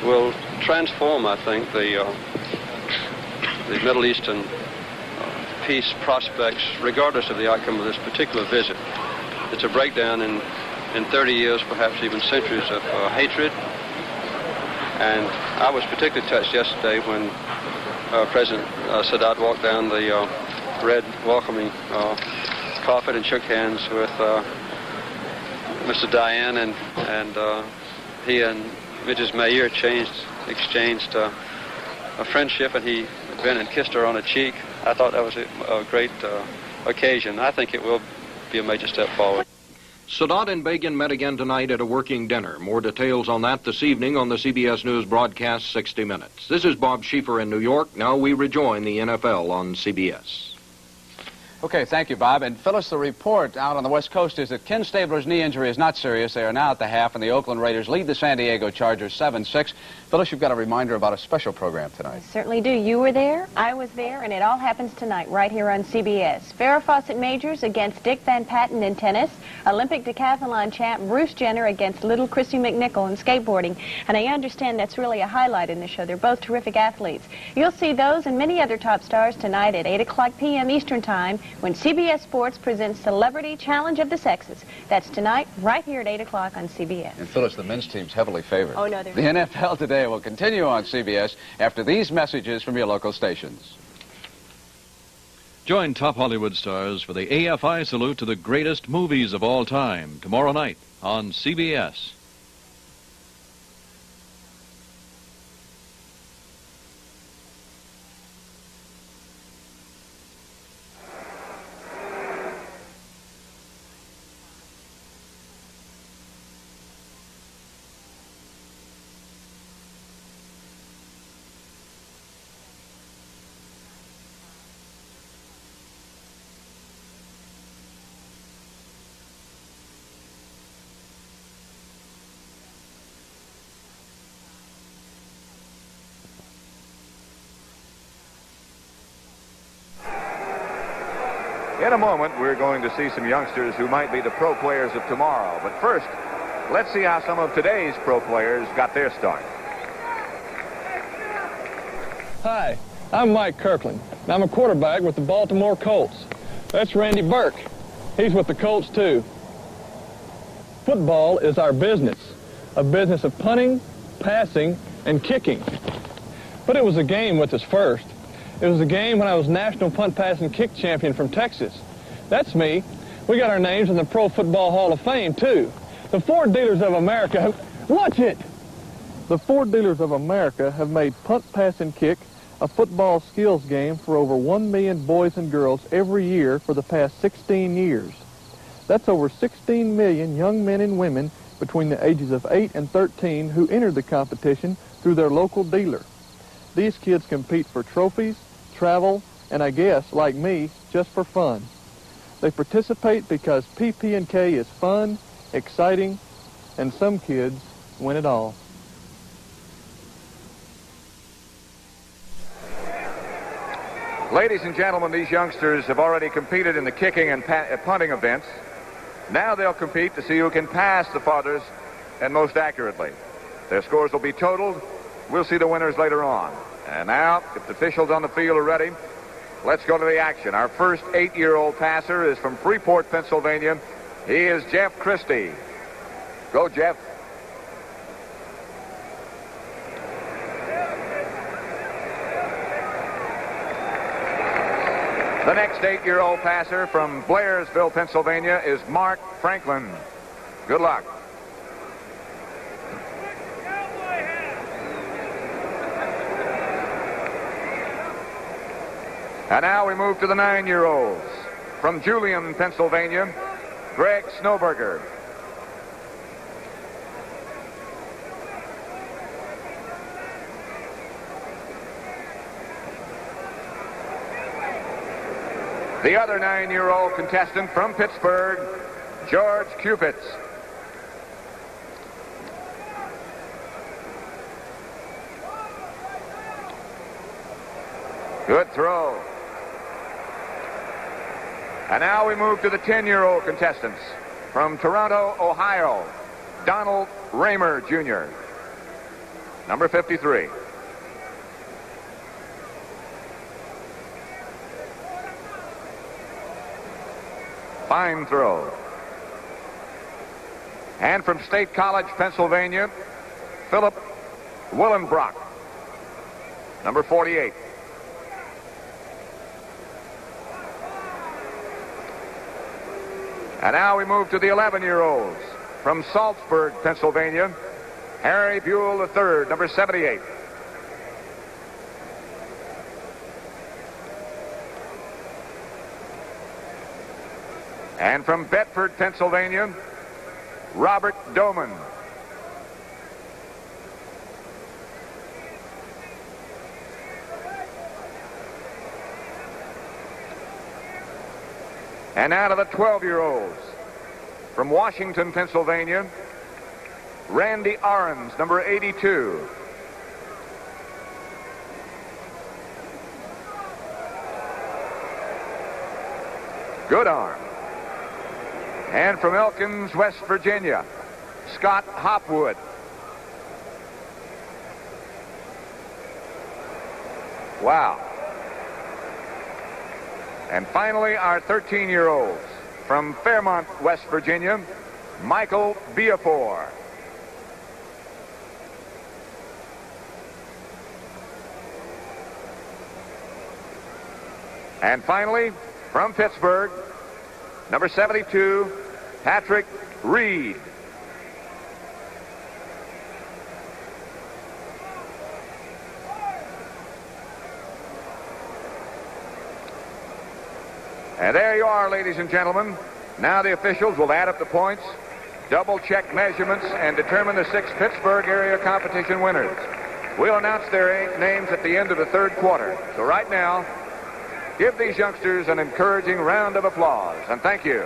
will transform, I think, the Middle Eastern peace prospects, regardless of the outcome of this particular visit. It's a breakdown in 30 years, perhaps even centuries of hatred. And I was particularly touched yesterday when President Sadat walked down the red welcoming carpet and shook hands with Mr. Dayan, and he and Mrs. Meir exchanged a friendship, and he bent and kissed her on the cheek. I thought that was a great occasion. I think it will be a major step forward. Sadat and Begin met again tonight at a working dinner. More details on that this evening on the CBS News broadcast 60 Minutes. This is Bob Schieffer in New York. Now we rejoin the NFL on CBS. Okay, thank you, Bob. And Phyllis, the report out on the West Coast is that Ken Stabler's knee injury is not serious. They are now at the half, and the Oakland Raiders lead the San Diego Chargers 7-6. Phyllis, you've got a reminder about a special program tonight. I certainly do. You were there, I was there, and it all happens tonight right here on CBS. Farrah Fawcett Majors against Dick Van Patten in tennis. Olympic decathlon champ Bruce Jenner against little Chrissy McNichol in skateboarding. And I understand that's really a highlight in the show. They're both terrific athletes. You'll see those and many other top stars tonight at 8 o'clock p.m. Eastern Time when CBS Sports presents Celebrity Challenge of the Sexes. That's tonight right here at 8 o'clock on CBS. And Phyllis, the men's team's heavily favored. Oh, no, they're The NFL Today will continue on CBS after these messages from your local stations. Join top Hollywood stars for the AFI salute to the greatest movies of all time tomorrow night on CBS. In a moment, we're going to see some youngsters who might be the pro players of tomorrow. But first, let's see how some of today's pro players got their start. Hi, I'm Mike Kirkland. I'm a quarterback with the Baltimore Colts. That's Randy Burke. He's with the Colts, too. Football is our business, a business of punting, passing, and kicking. But it was a game with us first. It was a game when I was National Punt, Pass, and Kick Champion from Texas. That's me. We got our names in the Pro Football Hall of Fame, too. The Ford Dealers of America have... Watch it! The Ford Dealers of America have made punt, pass, and kick a football skills game for over 1 million boys and girls every year for the past 16 years. That's over 16 million young men and women between the ages of 8 and 13 who entered the competition through their local dealer. These kids compete for trophies, travel, and I guess, like me, just for fun. They participate because PP&K is fun, exciting, and some kids win it all. Ladies and gentlemen, these youngsters have already competed in the kicking and punting events. Now they'll compete to see who can pass the farthest and most accurately. Their scores will be totaled. We'll see the winners later on. And now, if the officials on the field are ready, let's go to the action. Our first 8-year-old passer is from Freeport, Pennsylvania. He is Jeff Christie. Go, Jeff. The next 8-year-old passer from Blairsville, Pennsylvania is Mark Franklin. Good luck. And now we move to the 9-year-olds. From Julian, Pennsylvania, Greg Snowberger. The other 9-year-old contestant from Pittsburgh, George Cupitz. Good throw. And now we move to the 10-year-old contestants. From Toronto, Ohio, Donald Raymer, Jr., number 53. Fine throw. And from State College, Pennsylvania, Philip Willenbrock, number 48. And now we move to the 11-year-olds. From Salzburg, Pennsylvania, Harry Buell III, number 78. And from Bedford, Pennsylvania, Robert Doman. And out of the 12-year-olds, from Washington, Pennsylvania, Randy Arons, number 82. Good arm. And from Elkins, West Virginia, Scott Hopwood. Wow. And finally, our 13-year-olds. From Fairmont, West Virginia, Michael Beafor. And finally, from Pittsburgh, number 72, Patrick Reed. And there you are, ladies and gentlemen. Now the officials will add up the points, double-check measurements, and determine the 6 Pittsburgh area competition winners. We'll announce their names at the end of the third quarter. So right now, give these youngsters an encouraging round of applause, and thank you.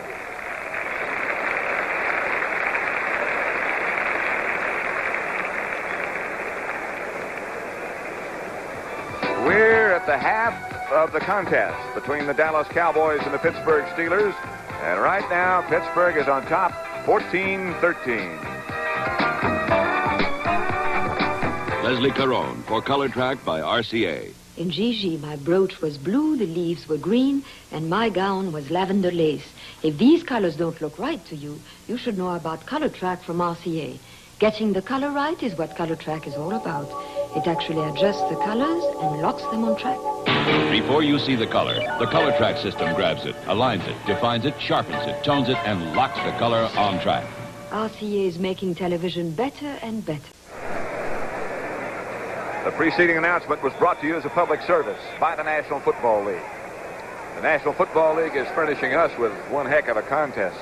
We're at the half of the contest between the Dallas Cowboys and the Pittsburgh Steelers. And right now, Pittsburgh is on top, 14-13. Leslie Caron for Color Track by RCA. In Gigi, my brooch was blue, the leaves were green, and my gown was lavender lace. If these colors don't look right to you, you should know about Color Track from RCA. Getting the color right is what Color Track is all about. It actually adjusts the colors and locks them on track. Before you see the Color Track system grabs it, aligns it, defines it, sharpens it, tones it, and locks the color on track. RCA is making television better and better. The preceding announcement was brought to you as a public service by the National Football League. The National Football League is furnishing us with one heck of a contest.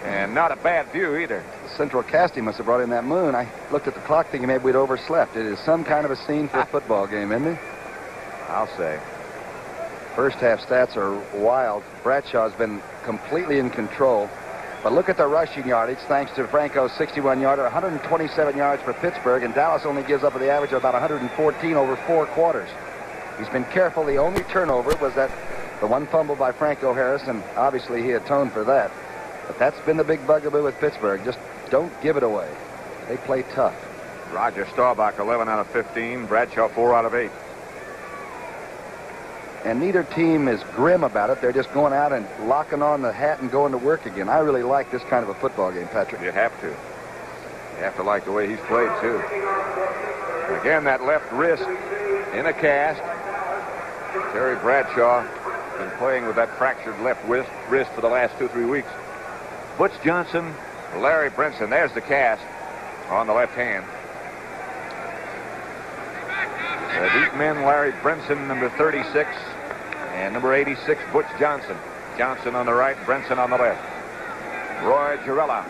And not a bad view either. The central casting must have brought in that moon. I looked at the clock thinking maybe we'd overslept. It is some kind of a scene for a football game, isn't it? I'll say. First half stats are wild. Bradshaw's been completely in control. But look at the rushing yardage, thanks to Franco's 61-yarder, 127 yards for Pittsburgh, and Dallas only gives up the average of about 114 over 4 quarters. He's been careful. The only turnover was the one fumble by Franco Harris, and obviously he atoned for that. But that's been the big bugaboo with Pittsburgh. Just don't give it away. They play tough. Roger Staubach, 11 out of 15. Bradshaw, 4 out of 8. And neither team is grim about it. They're just going out and locking on the hat and going to work again. I really like this kind of a football game, Patrick. You have to. You have to like the way he's played, too. Again, that left wrist in a cast. Terry Bradshaw been playing with that fractured left wrist for the last 2-3 weeks. Butch Johnson, Larry Brinson. There's the cast on the left hand. The deep men, Larry Brinson, number 36, and number 86, Butch Johnson. Johnson on the right, Brinson on the left. Roy Girella,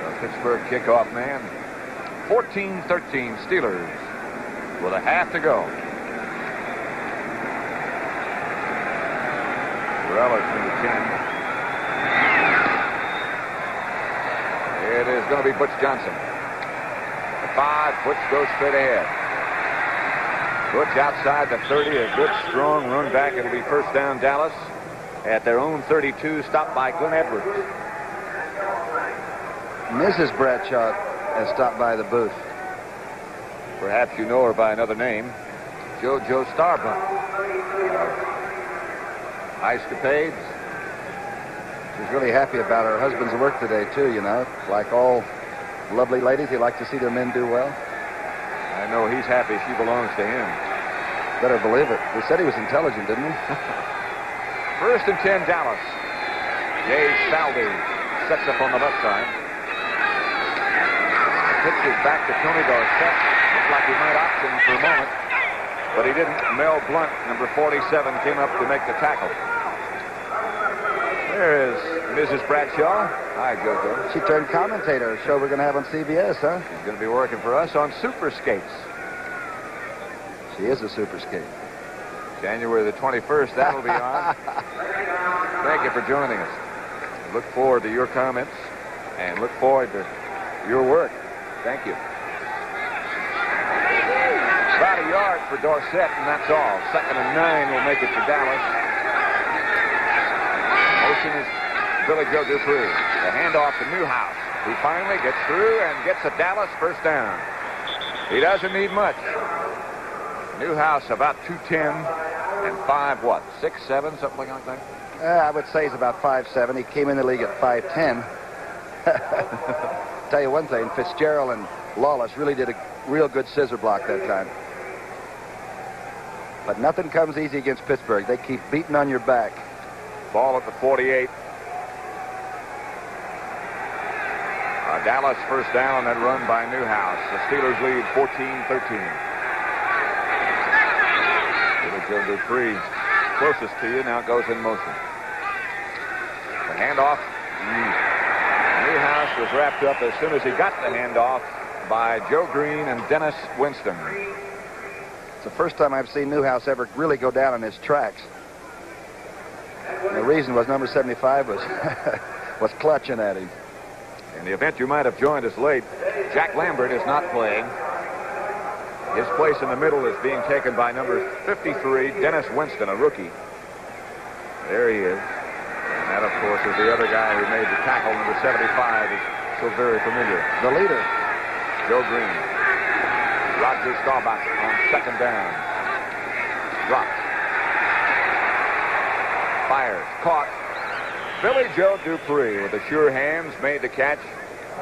the Pittsburgh kickoff man. 14-13 Steelers with a half to go. Girella's number 10. It is going to be Butch Johnson. 5, Butch goes straight ahead. Butch outside the 30, a good strong run back. It'll be first down Dallas at their own 32, stopped by Glenn Edwards. Mrs. Bradshaw has stopped by the booth. Perhaps you know her by another name, JoJo Starbuck. Ice-capades. She's really happy about her husband's work today, too, you know. Like all lovely ladies, they like to see their men do well. I know he's happy she belongs to him. Better believe it. They said he was intelligent, didn't he? First and 10, Dallas. Jay Saldi sets up on the left side. Pitch is back to Tony Dorsett. Looked like he might option for a moment, but he didn't. Mel Blunt, number 47, came up to make the tackle. There is Mrs. Bradshaw. Hi, JoJo. She turned commentator, a show we're going to have on CBS, huh? She's going to be working for us on Super Skates. She is a super skate. January the 21st, that'll be on. Thank you for joining us. Look forward to your comments and look forward to your work. Thank you. About a yard for Dorsett, and that's all. 2nd and 9 will make it to Dallas. Motion is Billy Joe Dupree. The handoff to Newhouse, who finally gets through and gets a Dallas first down. He doesn't need much. Newhouse about 210 and 6'7", something like that? I would say he's about 5'7". He came in the league at 5'10". Tell you one thing, Fitzgerald and Lawless really did a real good scissor block that time. But nothing comes easy against Pittsburgh. They keep beating on your back. Ball at the 48. Dallas first down, that run by Newhouse. The Steelers lead 14-13. Joe Dupree closest to you, now goes in motion. The handoff. Newhouse was wrapped up as soon as he got the handoff by Joe Green and Dennis Winston. It's the first time I've seen Newhouse ever really go down on his tracks. And the reason was number 75 was clutching at him. In the event you might have joined us late, Jack Lambert is not playing. His place in the middle is being taken by number 53, Dennis Winston, a rookie. There he is. And that, of course, is the other guy who made the tackle. Number 75 is so very familiar. The leader. Joe Green. Roger Staubach on 2nd down. Drops. Fires. Caught. Billy Joe Dupree with the sure hands made the catch.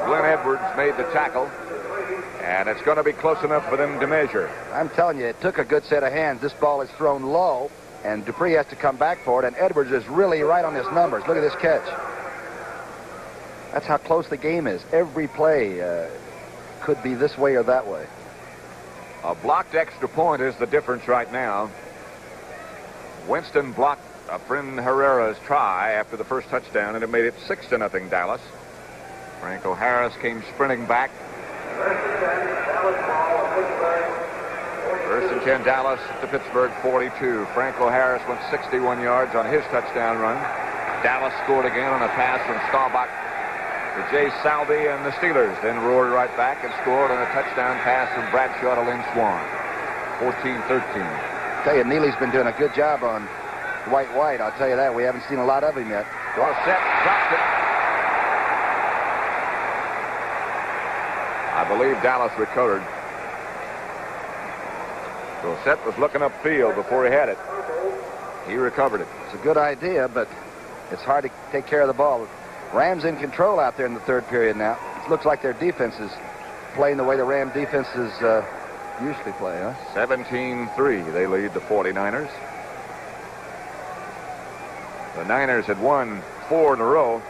Glenn Edwards made the tackle. And it's going to be close enough for them to measure. I'm telling you, it took a good set of hands. This ball is thrown low, and Dupree has to come back for it, and Edwards is really right on his numbers. Look at this catch. That's how close the game is. Every play could be this way or that way. A blocked extra point is the difference right now. Winston blocked a friend Herrera's try after the first touchdown, and it made it 6-0 Dallas. Franco Harris came sprinting back. First and 10 Dallas at the Pittsburgh 42. Franco Harris went 61 yards on his touchdown run. Dallas scored again on a pass from Staubach to Jay Salvey and the Steelers, then roared right back and scored on a touchdown pass from Bradshaw to Lynn Swan. 14-13. Tell you, Neely's been doing a good job on White. I'll tell you that. We haven't seen a lot of him yet. Dorsett dropped it. I believe Dallas recovered. Dorsett was looking upfield before he had it. He recovered it. It's a good idea, but it's hard to take care of the ball. Rams in control out there in the third period now. It looks like their defense is playing the way the Ram defenses usually play, huh? 17-3, they lead the 49ers. The Niners had won 4 in a row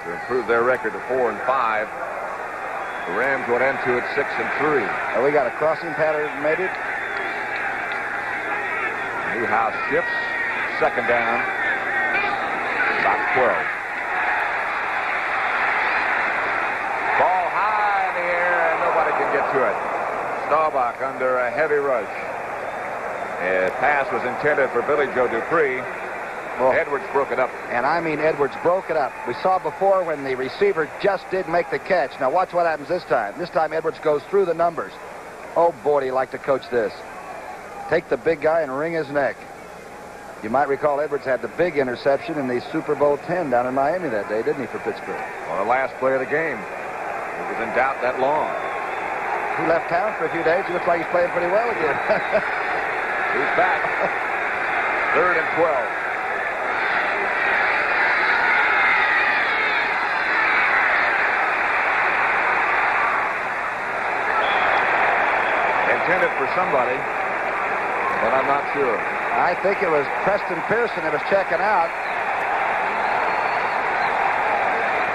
to improve their record to 4-5. The Rams went into it 6-3. Oh, we got a crossing pattern, maybe. Newhouse shifts. Second down. About 12. Ball high in the air, and nobody can get to it. Staubach under a heavy rush. A pass was intended for Billy Joe Dupree. Well, Edwards broke it up. And I mean Edwards broke it up. We saw before when the receiver just did make the catch. Now watch what happens this time. This time Edwards goes through the numbers. Oh, boy, do you like to coach this. Take the big guy and wring his neck. You might recall Edwards had the big interception in the Super Bowl 10 down in Miami that day, didn't he, for Pittsburgh? On the last play of the game. He was in doubt that long. He left town for a few days. He looks like he's playing pretty well again. He's back. 3rd and 12. Intended for somebody, but I'm not sure. I think it was Preston Pearson that was checking out.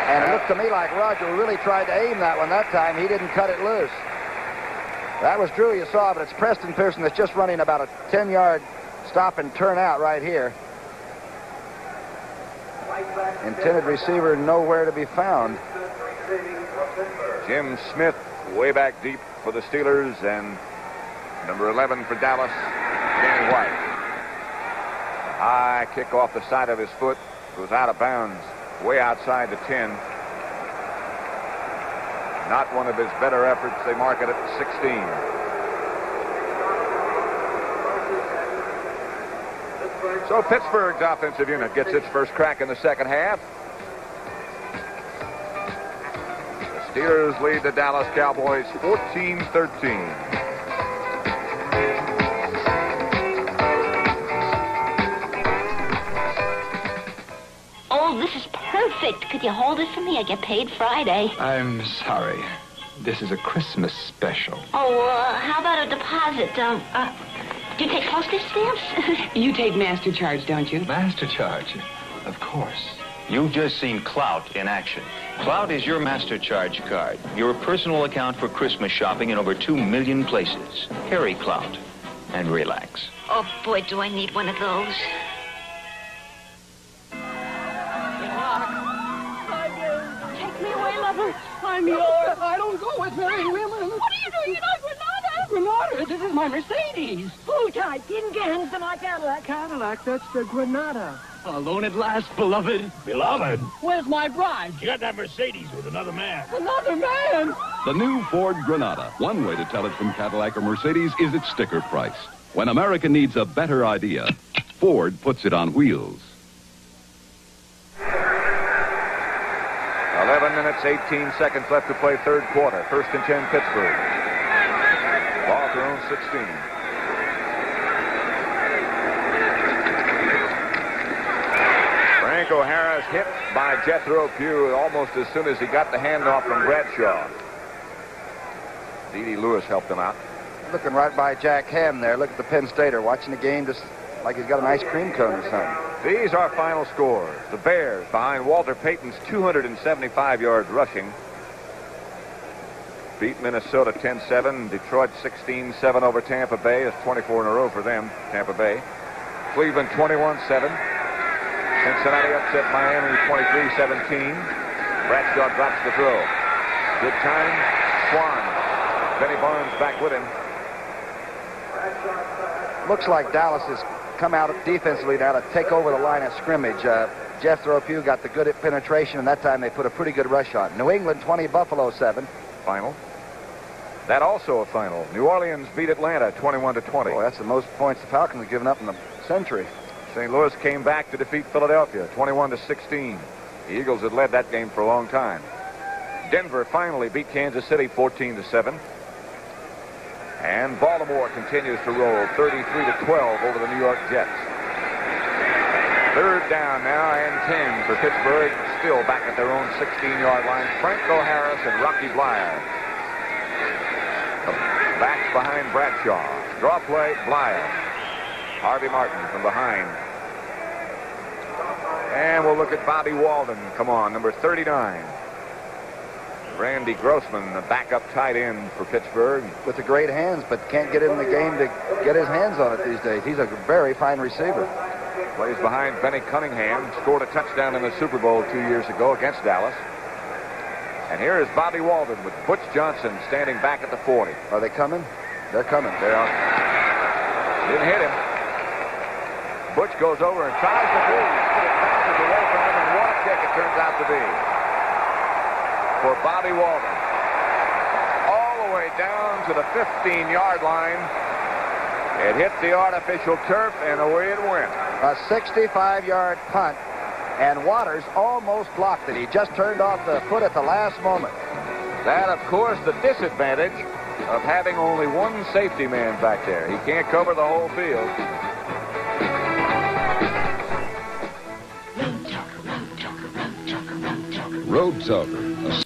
And it looked to me like Roger really tried to aim that one that time. He didn't cut it loose. That was Drew you saw, but it's Preston Pearson that's just running about a 10-yard stop and turn out right here. Intended receiver nowhere to be found. Jim Smith way back deep for the Steelers, and number 11 for Dallas, Danny White. A high kick off the side of his foot. Goes out of bounds, way outside the 10. Not one of his better efforts. They mark it at 16. So Pittsburgh's offensive unit gets its first crack in the second half. The Steelers lead the Dallas Cowboys 14-13. Oh, this is perfect. Could you hold it for me? I get paid Friday. I'm sorry. This is a Christmas special. Oh, how about a deposit? Do you take postage stamps? You take Master Charge, don't you? Master Charge? Of course. You've just seen Clout in action. Clout is your Master Charge card, your personal account for Christmas shopping in over 2 million places. Carry Clout and relax. Oh, boy, do I need one of those. Take me away, lover. I'm yours. I don't go with married women. What are you doing in my Granada? Granada? This is my Mercedes. Who type? Didn't get into my Cadillac. Cadillac, that's the Granada. Alone at last, beloved. Beloved? Where's my bride? You got that Mercedes with another man. Another man? The new Ford Granada. One way to tell it from Cadillac or Mercedes is its sticker price. When America needs a better idea, Ford puts it on wheels. 11 minutes, 18 seconds left to play third quarter. 1st and 10, Pittsburgh. Ball at their own 16. Frank O'Hara's hit by Jethro Pugh almost as soon as he got the handoff from Bradshaw. D.D. Lewis helped him out. Looking right by Jack Ham there. Look at the Penn Stater watching the game just like he's got an ice cream cone or something. These are final scores. The Bears behind Walter Payton's 275 yards rushing. Beat Minnesota 10-7. Detroit 16-7 over Tampa Bay. That's 24 in a row for them, Tampa Bay. Cleveland 21-7. Cincinnati upset Miami 23-17. Bradshaw drops the throw. Good time. Swan. Benny Barnes back with him. Looks like Dallas has come out defensively now to take over the line of scrimmage. Jethro Pugh got the good penetration, and that time they put a pretty good rush on. New England 20, Buffalo 7. Final. That also a final. New Orleans beat Atlanta 21-20. Boy, that's the most points the Falcons have given up in the century. St. Louis came back to defeat Philadelphia 21-16. The Eagles had led that game for a long time. Denver finally beat Kansas City 14-7. And Baltimore continues to roll 33-12 over the New York Jets. Third down now and 10 for Pittsburgh, still back at their own 16-yard line. Franco Harris and Rocky Blyer. Backs behind Bradshaw. Draw play, Blyer. Harvey Martin from behind. And we'll look at Bobby Walden. Come on, number 39. Randy Grossman, the backup tight end for Pittsburgh. With the great hands, but can't get in the game to get his hands on it these days. He's a very fine receiver. Plays behind Benny Cunningham. Scored a touchdown in the Super Bowl 2 years ago against Dallas. And here is Bobby Walden with Butch Johnson standing back at the 40. Are they coming? They're coming. They are. Didn't hit him. Butch goes over and tries to beat. It bounces away from him, and what a kick it turns out to be for Bobby Walden. All the way down to the 15-yard line. It hit the artificial turf, and away it went. A 65-yard punt, and Waters almost blocked it. He just turned off the foot at the last moment. That, of course, the disadvantage of having only one safety man back there. He can't cover the whole field. Road Talker.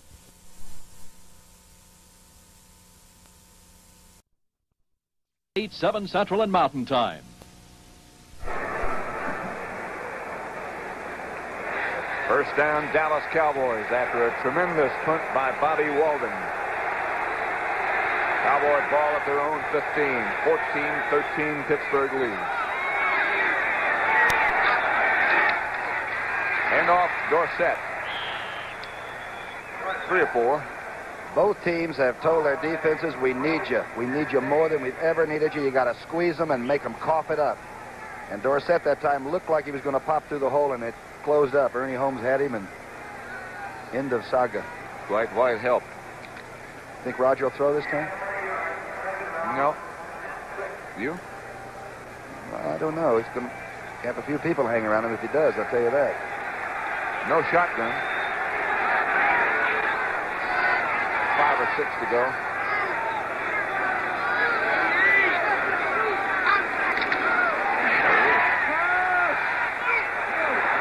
8/7 Central and Mountain Time. First down, Dallas Cowboys after a tremendous punt by Bobby Walden. Cowboy ball at their own 15. 14-13 Pittsburgh leads. Hand off Dorsett. 3 or 4. Both teams have told their defenses, we need you. We need you more than we've ever needed you. You got to squeeze them and make them cough it up. And Dorsett that time looked like he was going to pop through the hole, and it closed up. Ernie Holmes had him, and end of saga. Dwight White helped. Think Roger will throw this time? No. You? Well, I don't know. He's going to have a few people hang around him if he does, I'll tell you that. No shotgun. 5 or 6 to go.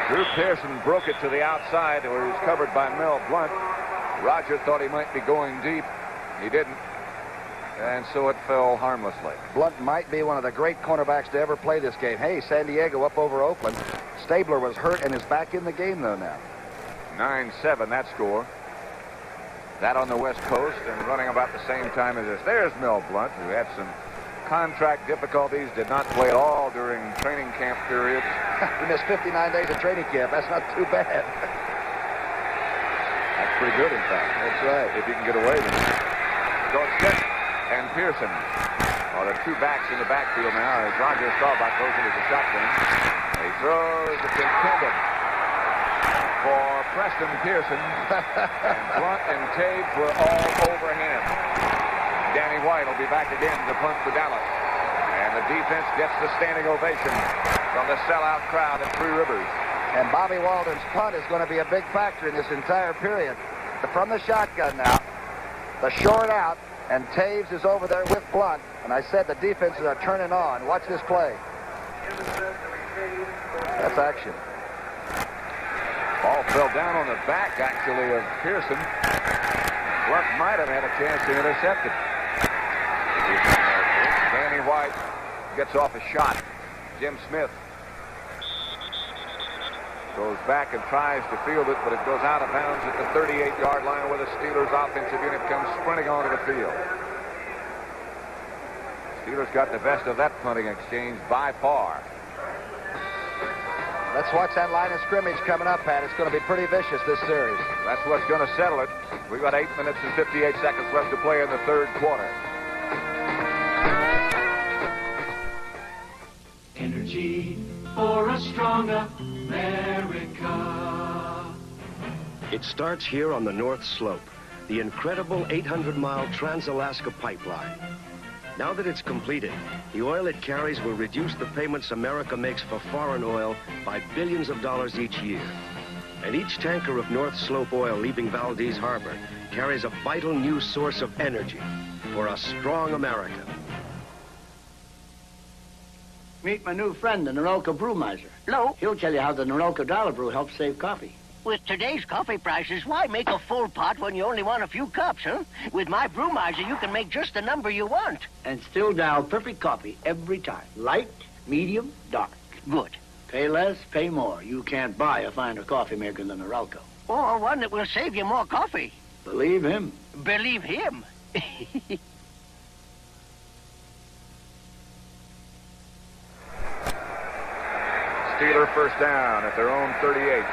Drew Pearson broke it to the outside where he was covered by Mel Blunt. Roger thought he might be going deep. He didn't. And so it fell harmlessly. Blunt might be one of the great cornerbacks to ever play this game. Hey, San Diego up over Oakland. Stabler was hurt and is back in the game, though, now. 9-7, that score. That on the West Coast and running about the same time as this. There's Mel Blunt, who had some contract difficulties, did not play at all during training camp periods. He missed 59 days of training camp. That's not too bad. That's pretty good, in fact. That's right. If you can get away with it. Dorsett and Pearson are the two backs in the backfield now as Roger Staubach goes into the shotgun. He throws, it's intended for Preston Pearson. Blunt and Taves were all over him. Danny White will be back again to punt for Dallas. And the defense gets the standing ovation from the sellout crowd at Three Rivers. And Bobby Walden's punt is going to be a big factor in this entire period. From the shotgun now, the short out, and Taves is over there with Blunt. And I said the defenses are turning on. Watch this play. That's action. Ball fell down on the back, actually, of Pearson. Blunt might have had a chance to intercept it. Danny White gets off a shot. Jim Smith goes back and tries to field it, but it goes out of bounds at the 38-yard line where the Steelers' offensive unit comes sprinting onto the field. Steelers got the best of that punting exchange by far. Let's watch that line of scrimmage coming up, Pat. It's going to be pretty vicious, this series. That's what's going to settle it. We've got 8 minutes and 58 seconds left to play in the third quarter. Energy for a stronger America. It starts here on the North Slope, the incredible 800-mile Trans-Alaska Pipeline. Now that it's completed, the oil it carries will reduce the payments America makes for foreign oil by billions of dollars each year. And each tanker of North Slope oil leaving Valdez Harbor carries a vital new source of energy for a strong America. Meet my new friend, the Norelco Brewmiser. Hello. He'll tell you how the Norelco Dollar Brew helps save coffee. With today's coffee prices, why make a full pot when you only want a few cups, huh? With my Brewmiser, you can make just the number you want. And still dial perfect coffee every time. Light, medium, dark. Good. Pay less, pay more. You can't buy a finer coffee maker than Norelco. Or one that will save you more coffee. Believe him. Believe him. Steeler first down at their own 38.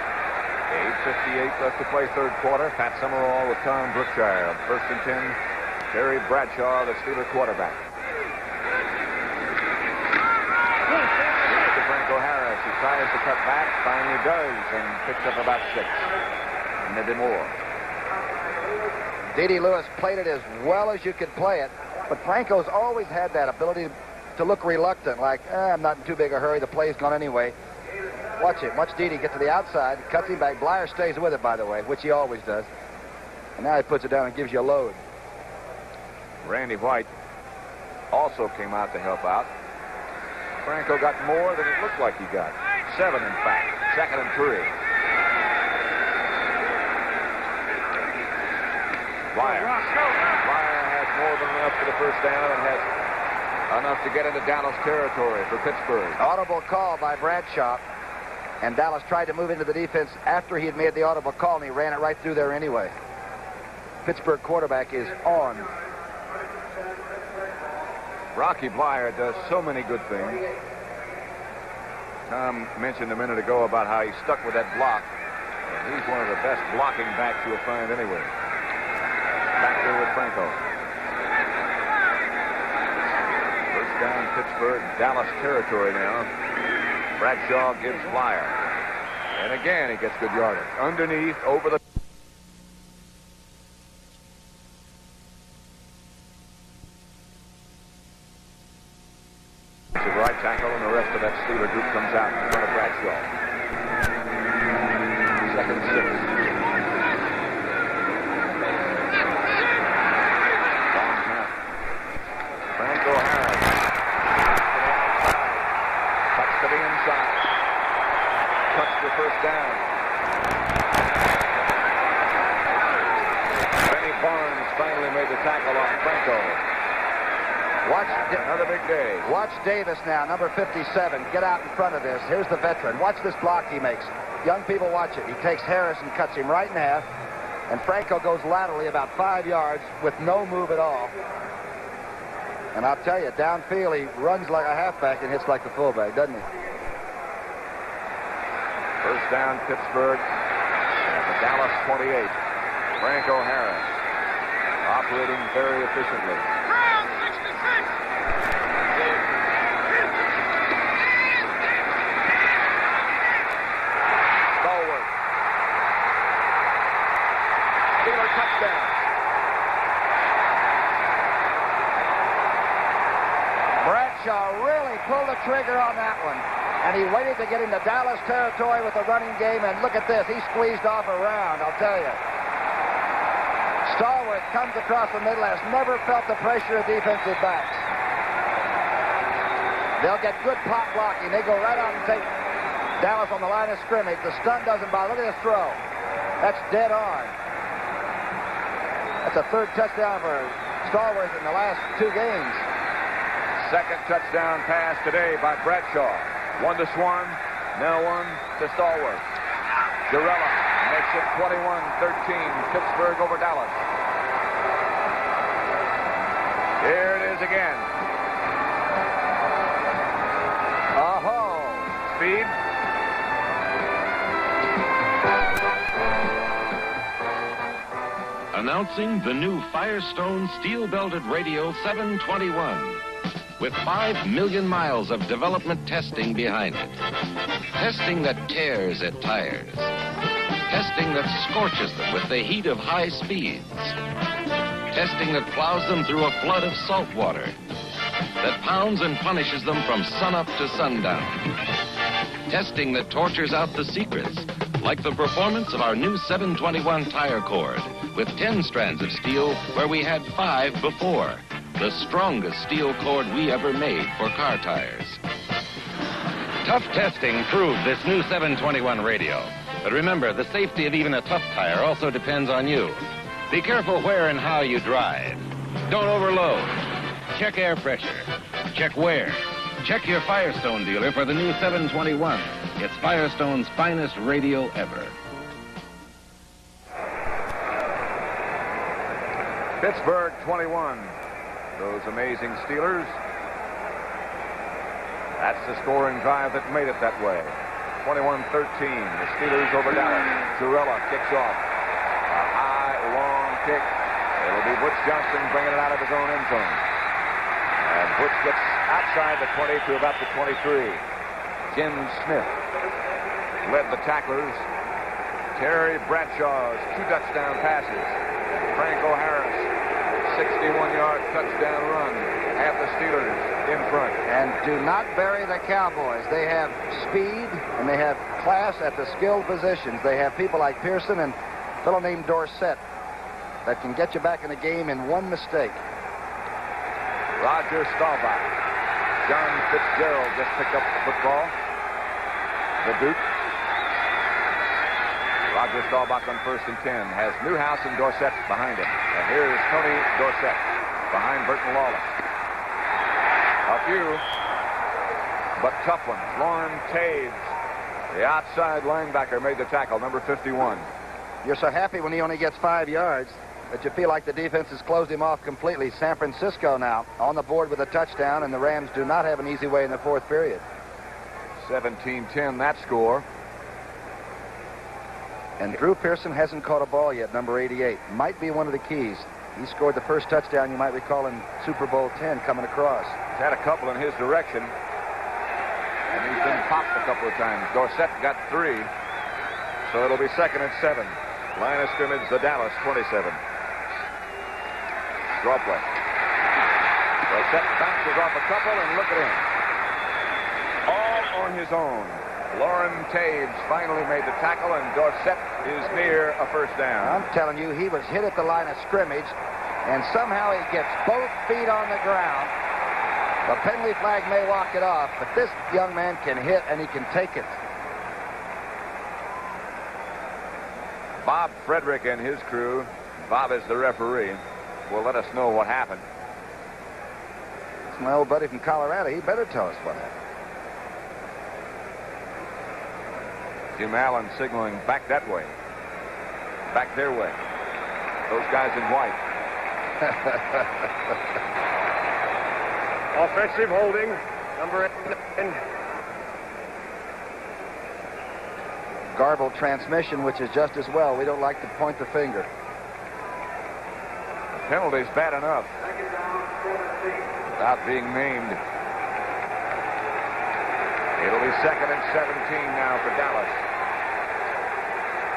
8:58 left to play third quarter. Pat Summerall with Tom Brookshire. First and 10, Terry Bradshaw, the Steeler quarterback. To Franco Harris. He tries to cut back, finally does, and picks up about 6. Maybe more. D.D. Lewis played it as well as you could play it, but Franco's always had that ability to look reluctant, like, I'm not in too big a hurry, the play's gone anyway. Watch it. Watch Dede get to the outside, cuts him back. Blyer stays with it, by the way, which he always does. And now he puts it down and gives you a load. Randy White also came out to help out. Franco got more than it looked like he got. 7, in fact. 2nd and 3. Blyer has more than enough for the first down and has enough to get into Dallas territory for Pittsburgh. Audible call by Bradshaw. And Dallas tried to move into the defense after he had made the audible call, and he ran it right through there anyway. Pittsburgh quarterback is on. Rocky Blyer does so many good things. Tom mentioned a minute ago about how he stuck with that block. And he's one of the best blocking backs you'll find anywhere. Back there with Franco. First down, Pittsburgh, Dallas territory now. Bradshaw gives Blyer. And again, he gets good yardage. Underneath, over the... right tackle, and the rest of that Steeler group comes out in front of Bradshaw. 2nd and 6. Franco Harris. Cuts to the inside. Cuts the first down. Benny Barnes finally made the tackle on Franco. Watch another big day. Watch Davis now, number 57. Get out in front of this. Here's the veteran. Watch this block he makes. Young people watch it. He takes Harris and cuts him right in half. And Franco goes laterally about 5 yards with no move at all. And I'll tell you, downfield, he runs like a halfback and hits like the fullback, doesn't he? First down, Pittsburgh at the Dallas 28. Franco Harris operating very efficiently. Stallworth. Steeler touchdown. Bradshaw really pulled the trigger on that one. And he waited to get into Dallas territory with the running game, and look at this. He squeezed off around, I'll tell you. Stallworth comes across the middle, has never felt the pressure of defensive backs. They'll get good pop blocking. They go right out and take Dallas on the line of scrimmage. The stun doesn't bother. Look at this throw. That's dead on. That's a 3rd touchdown for Stallworth in the last 2 games. 2nd touchdown pass today by Bradshaw. 1 to Swan, now 1 to Stallworth. Girella makes it 21-13, Pittsburgh over Dallas. Here it is again. Oh, speed. Announcing the new Firestone steel-belted radio 721. with 5 million miles of development testing behind it. Testing that tears at tires. Testing that scorches them with the heat of high speeds. Testing that plows them through a flood of salt water. That pounds and punishes them from sunup to sundown. Testing that tortures out the secrets, like the performance of our new 721 tire cord, with 10 strands of steel where we had 5 before. The strongest steel cord we ever made for car tires. Tough testing proved this new 721 radio. But remember, the safety of even a tough tire also depends on you. Be careful where and how you drive. Don't overload. Check air pressure. Check wear. Check your Firestone dealer for the new 721. It's Firestone's finest radio ever. Pittsburgh 21. Those amazing Steelers. That's the scoring drive that made it that way. 21-13. The Steelers over Dallas. Jurella kicks off. A high, long kick. It'll be Butch Johnson bringing it out of his own end zone. And Butch gets outside the 20 to about the 23. Jim Smith led the tacklers. Terry Bradshaw's 2 touchdown passes. Franco Harris, 61-yard touchdown run. Have the Steelers in front. And do not bury the Cowboys. They have speed and they have class at the skilled positions. They have people like Pearson and a fellow named Dorsett that can get you back in the game in one mistake. Roger Staubach. John Fitzgerald just picked up the football. The Duke. Roger Staubach on 1st and 10 has Newhouse and Dorsett behind him. And here's Tony Dorsett behind Burton Lawless. A few, but tough ones. Lauren Taves, the outside linebacker, made the tackle, number 51. You're so happy when he only gets 5 yards that you feel like the defense has closed him off completely. San Francisco now on the board with a touchdown, and the Rams do not have an easy way in the 4th period. 17-10, that score. And Drew Pearson hasn't caught a ball yet, number 88. Might be one of the keys. He scored the first touchdown, you might recall, in Super Bowl 10 coming across. He's had a couple in his direction. And he's been popped a couple of times. Dorsett got 3. So it'll be 2nd and 7. Line of scrimmage, the Dallas 27. Draw play. Dorsett bounces off a couple, and look at him. All on his own. Lauren Taves finally made the tackle, and Dorsett is near a first down. I'm telling you, he was hit at the line of scrimmage, and somehow he gets both feet on the ground. The penalty flag may walk it off, but this young man can hit, and he can take it. Bob Frederick and his crew, Bob is the referee, will let us know what happened. It's my old buddy from Colorado. He better tell us what happened. Jim Allen signaling back that way. Back their way. Those guys in white. Offensive holding, number 8. Garbled transmission, which is just as well. We don't like to point the finger. The penalty's bad enough without being named. It'll be 2nd and 17 now for Dallas.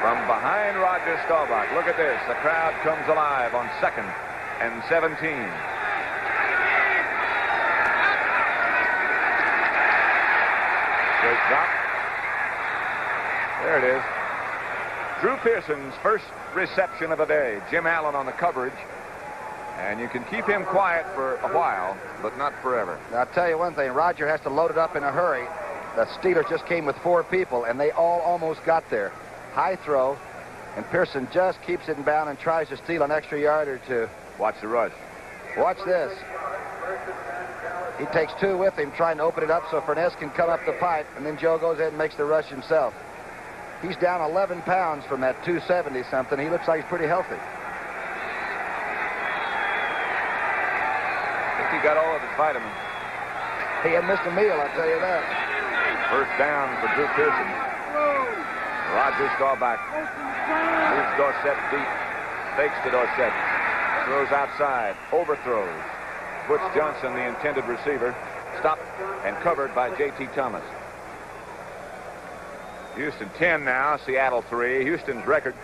From behind Roger Staubach. Look at this. The crowd comes alive on 2nd and 17. Great drop. There it is. Drew Pearson's first reception of the day. Jim Allen on the coverage. And you can keep him quiet for a while, but not forever. Now, I'll tell you one thing. Roger has to load it up in a hurry. The Steelers just came with 4 people, and they all almost got there. High throw, and Pearson just keeps it in bound and tries to steal an extra yard or 2. Watch the rush. Watch this. He takes 2 with him, trying to open it up so Furness can come up the pipe, and then Joe goes ahead and makes the rush himself. He's down 11 pounds from that 270-something. He looks like he's pretty healthy. I think he got all of his vitamins. He had missed a meal, I'll tell you that. First down for Drew Pearson. Roger Staubach moves Dorsett deep. Fakes to Dorsett. Throws outside. Overthrows. Butch Johnson, the intended receiver, stopped and covered by J.T. Thomas. Houston 10 now, Seattle 3. Houston's record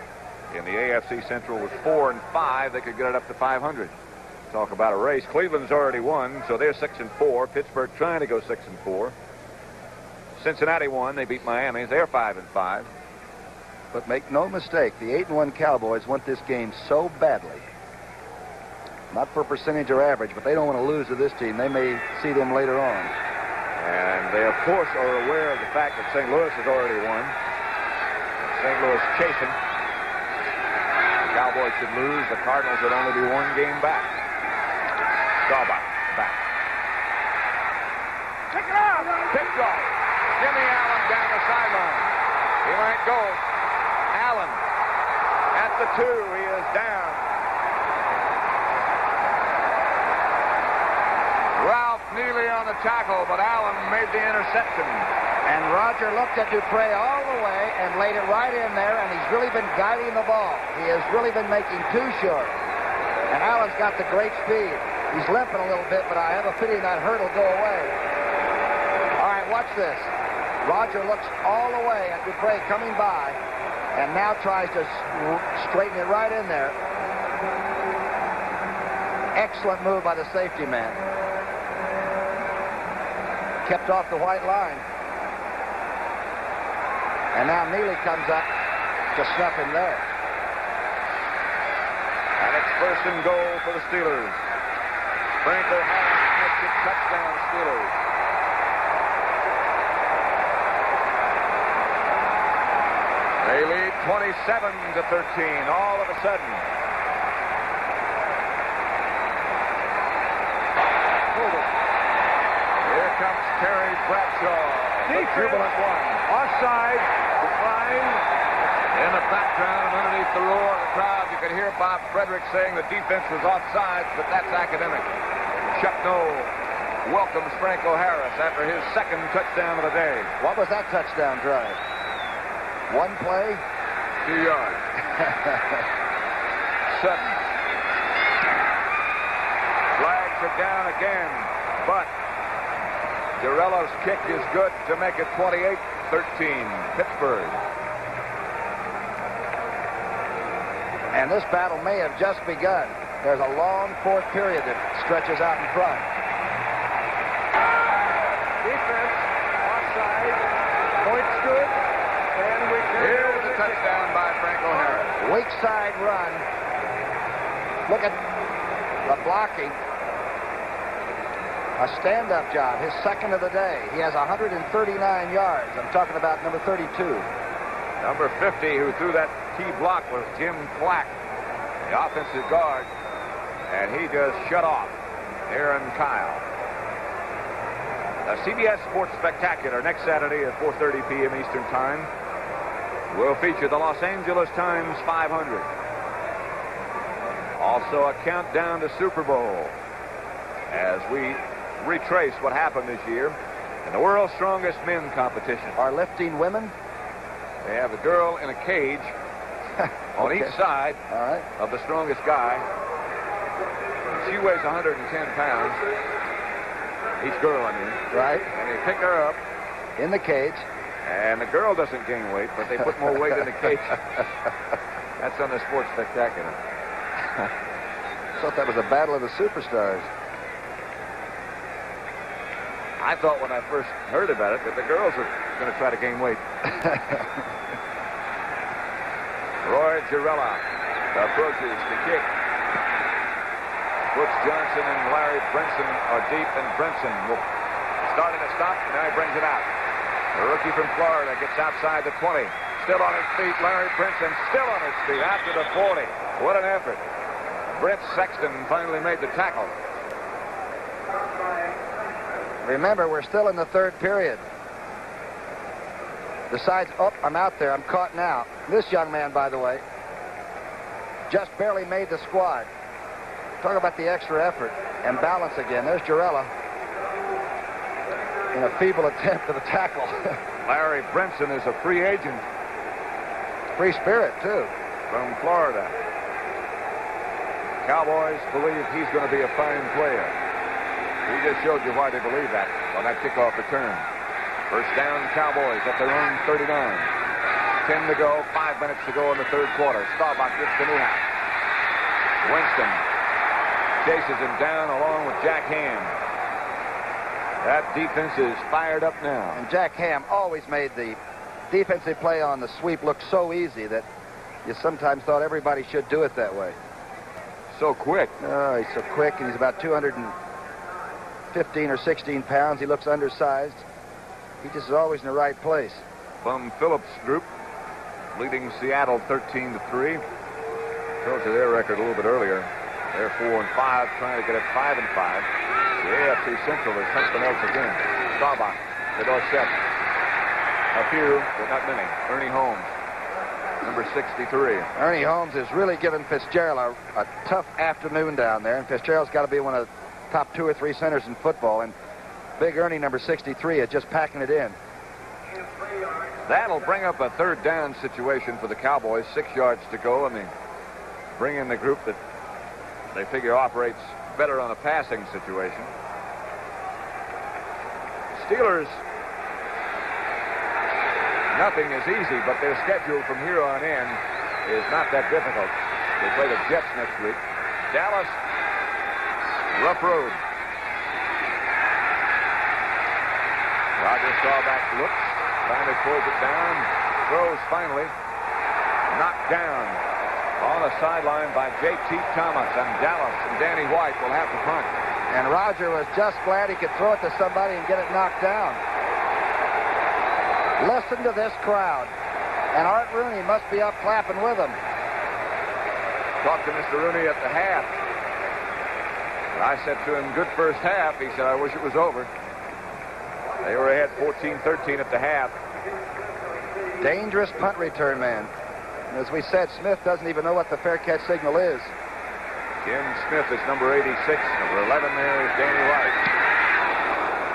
in the AFC Central was 4-5. They could get it up to 500. Talk about a race. Cleveland's already won, so they're 6-4. Pittsburgh trying to go 6-4. Cincinnati won. They beat Miami. They're 5-5. But make no mistake, the 8-1 Cowboys want this game so badly. Not for percentage or average, but they don't want to lose to this team. They may see them later on. And they, of course, are aware of the fact that St. Louis has already won. St. Louis chasing. The Cowboys should lose. The Cardinals would only be one game back. Staubach back. Pick it up. Picked off. Jimmy Allen down the sideline. He might go. Allen at the 2. He is down. Ralph Neely on the tackle, but Allen made the interception. And Roger looked at Dupre all the way and laid it right in there, and he's really been guiding the ball. He has really been making too short. And Allen's got the great speed. He's limping a little bit, but I have a feeling that hurt will go away. All right, watch this. Roger looks all the way at Dupre coming by, and now tries to straighten it right in there. Excellent move by the safety man. Kept off the white line. And now Neely comes up to snuff him there. And it's 1st and goal for the Steelers. Franco Harris makes it touchdown Steelers. They lead 27-13 all of a sudden. Here comes Terry Bradshaw, the jubilant one. Offside, decline. In the background and underneath the roar of the crowd, you could hear Bob Frederick saying the defense was offside, but that's academic. Chuck Noll welcomes Franco Harris after his 2nd touchdown of the day. What was that touchdown drive? One play? 2 yards. Sutton. Flags are down again, but Jarello's kick is good to make it 28-13, Pittsburgh. And this battle may have just begun. There's a long 4th period that stretches out in front. Defense, offside, points good, and we Here's a touchdown by Franco Harris. Weak side run. Look at the blocking. A stand-up job, his 2nd of the day. He has 139 yards. I'm talking about number 32. Number 50, who threw that key block, was Jim Flack, the offensive guard, and he just shut off Aaron Kyle. The CBS Sports Spectacular next Saturday at 4:30 p.m. Eastern Time will feature the Los Angeles Times 500. Also a countdown to Super Bowl as we retrace what happened this year in the world's strongest men competition. Are lifting women? They have a girl in a cage on each side of the strongest guy. She weighs 110 pounds. Each girl, I mean. Right. And they pick her up. In the cage. And the girl doesn't gain weight, but they put more weight in the cage. That's on the Sports Spectacular. Thought that was a battle of the superstars. I thought when I first heard about it that the girls were going to try to gain weight. Roy Girella approaches the kick. Butch Johnson and Larry Brinson are deep, and Brinson will start at a stop. Now he brings it out. The rookie from Florida gets outside the 20. Still on his feet. Larry Brinson still on his feet after the 40. What an effort. Brent Sexton finally made the tackle. Remember, we're still in the 3rd period. Besides, I'm out there. I'm caught now. This young man, by the way, just barely made the squad. Talk about the extra effort and balance again. There's Girella in a feeble attempt at a tackle. Larry Brinson is a free agent. Free spirit, too. From Florida. Cowboys believe he's going to be a fine player. He just showed you why they believe that on that kickoff return. First down, Cowboys at their own 39. 10 to go, 5 minutes to go in the third quarter. Staubach gets to Newhouse. Winston chases him down along with Jack Ham. That defense is fired up now. And Jack Ham always made the defensive play on the sweep look so easy that you sometimes thought everybody should do it that way. So quick. Oh, he's so quick, and he's about 215 or 16 pounds. He looks undersized. He just is always in the right place. Bum Phillips' group leading Seattle 13-3. Tells you their record a little bit earlier. They're 4-5, trying to get it 5-5. The AFC Central is something else again. Staubach to Dorsett. A few, but not many. Ernie Holmes, number 63. Ernie Holmes is really giving Fitzgerald a tough afternoon down there, and Fitzgerald's got to be one of the top 2 or 3 centers in football, and Big Ernie, number 63, is just packing it in. That'll bring up a third down situation for the Cowboys. 6 yards to go, and they bring in the group that they figure operates better on a passing situation. Steelers, nothing is easy, but their schedule from here on in is not that difficult. They play the Jets next week. Dallas, rough road. Roger Staubach looks, finally pulls it down, throws finally, knocked down on the sideline by J.T. Thomas, and Dallas and Danny White will have to punt. And Roger was just glad he could throw it to somebody and get it knocked down. Listen to this crowd. And Art Rooney must be up clapping with them. Talked to Mr. Rooney at the half. I said to him, good first half. He said, I wish it was over. They were ahead 14-13 at the half. Dangerous punt return man. And as we said, Smith doesn't even know what the fair catch signal is. Jim Smith is number 86. Number 11 there is Danny White.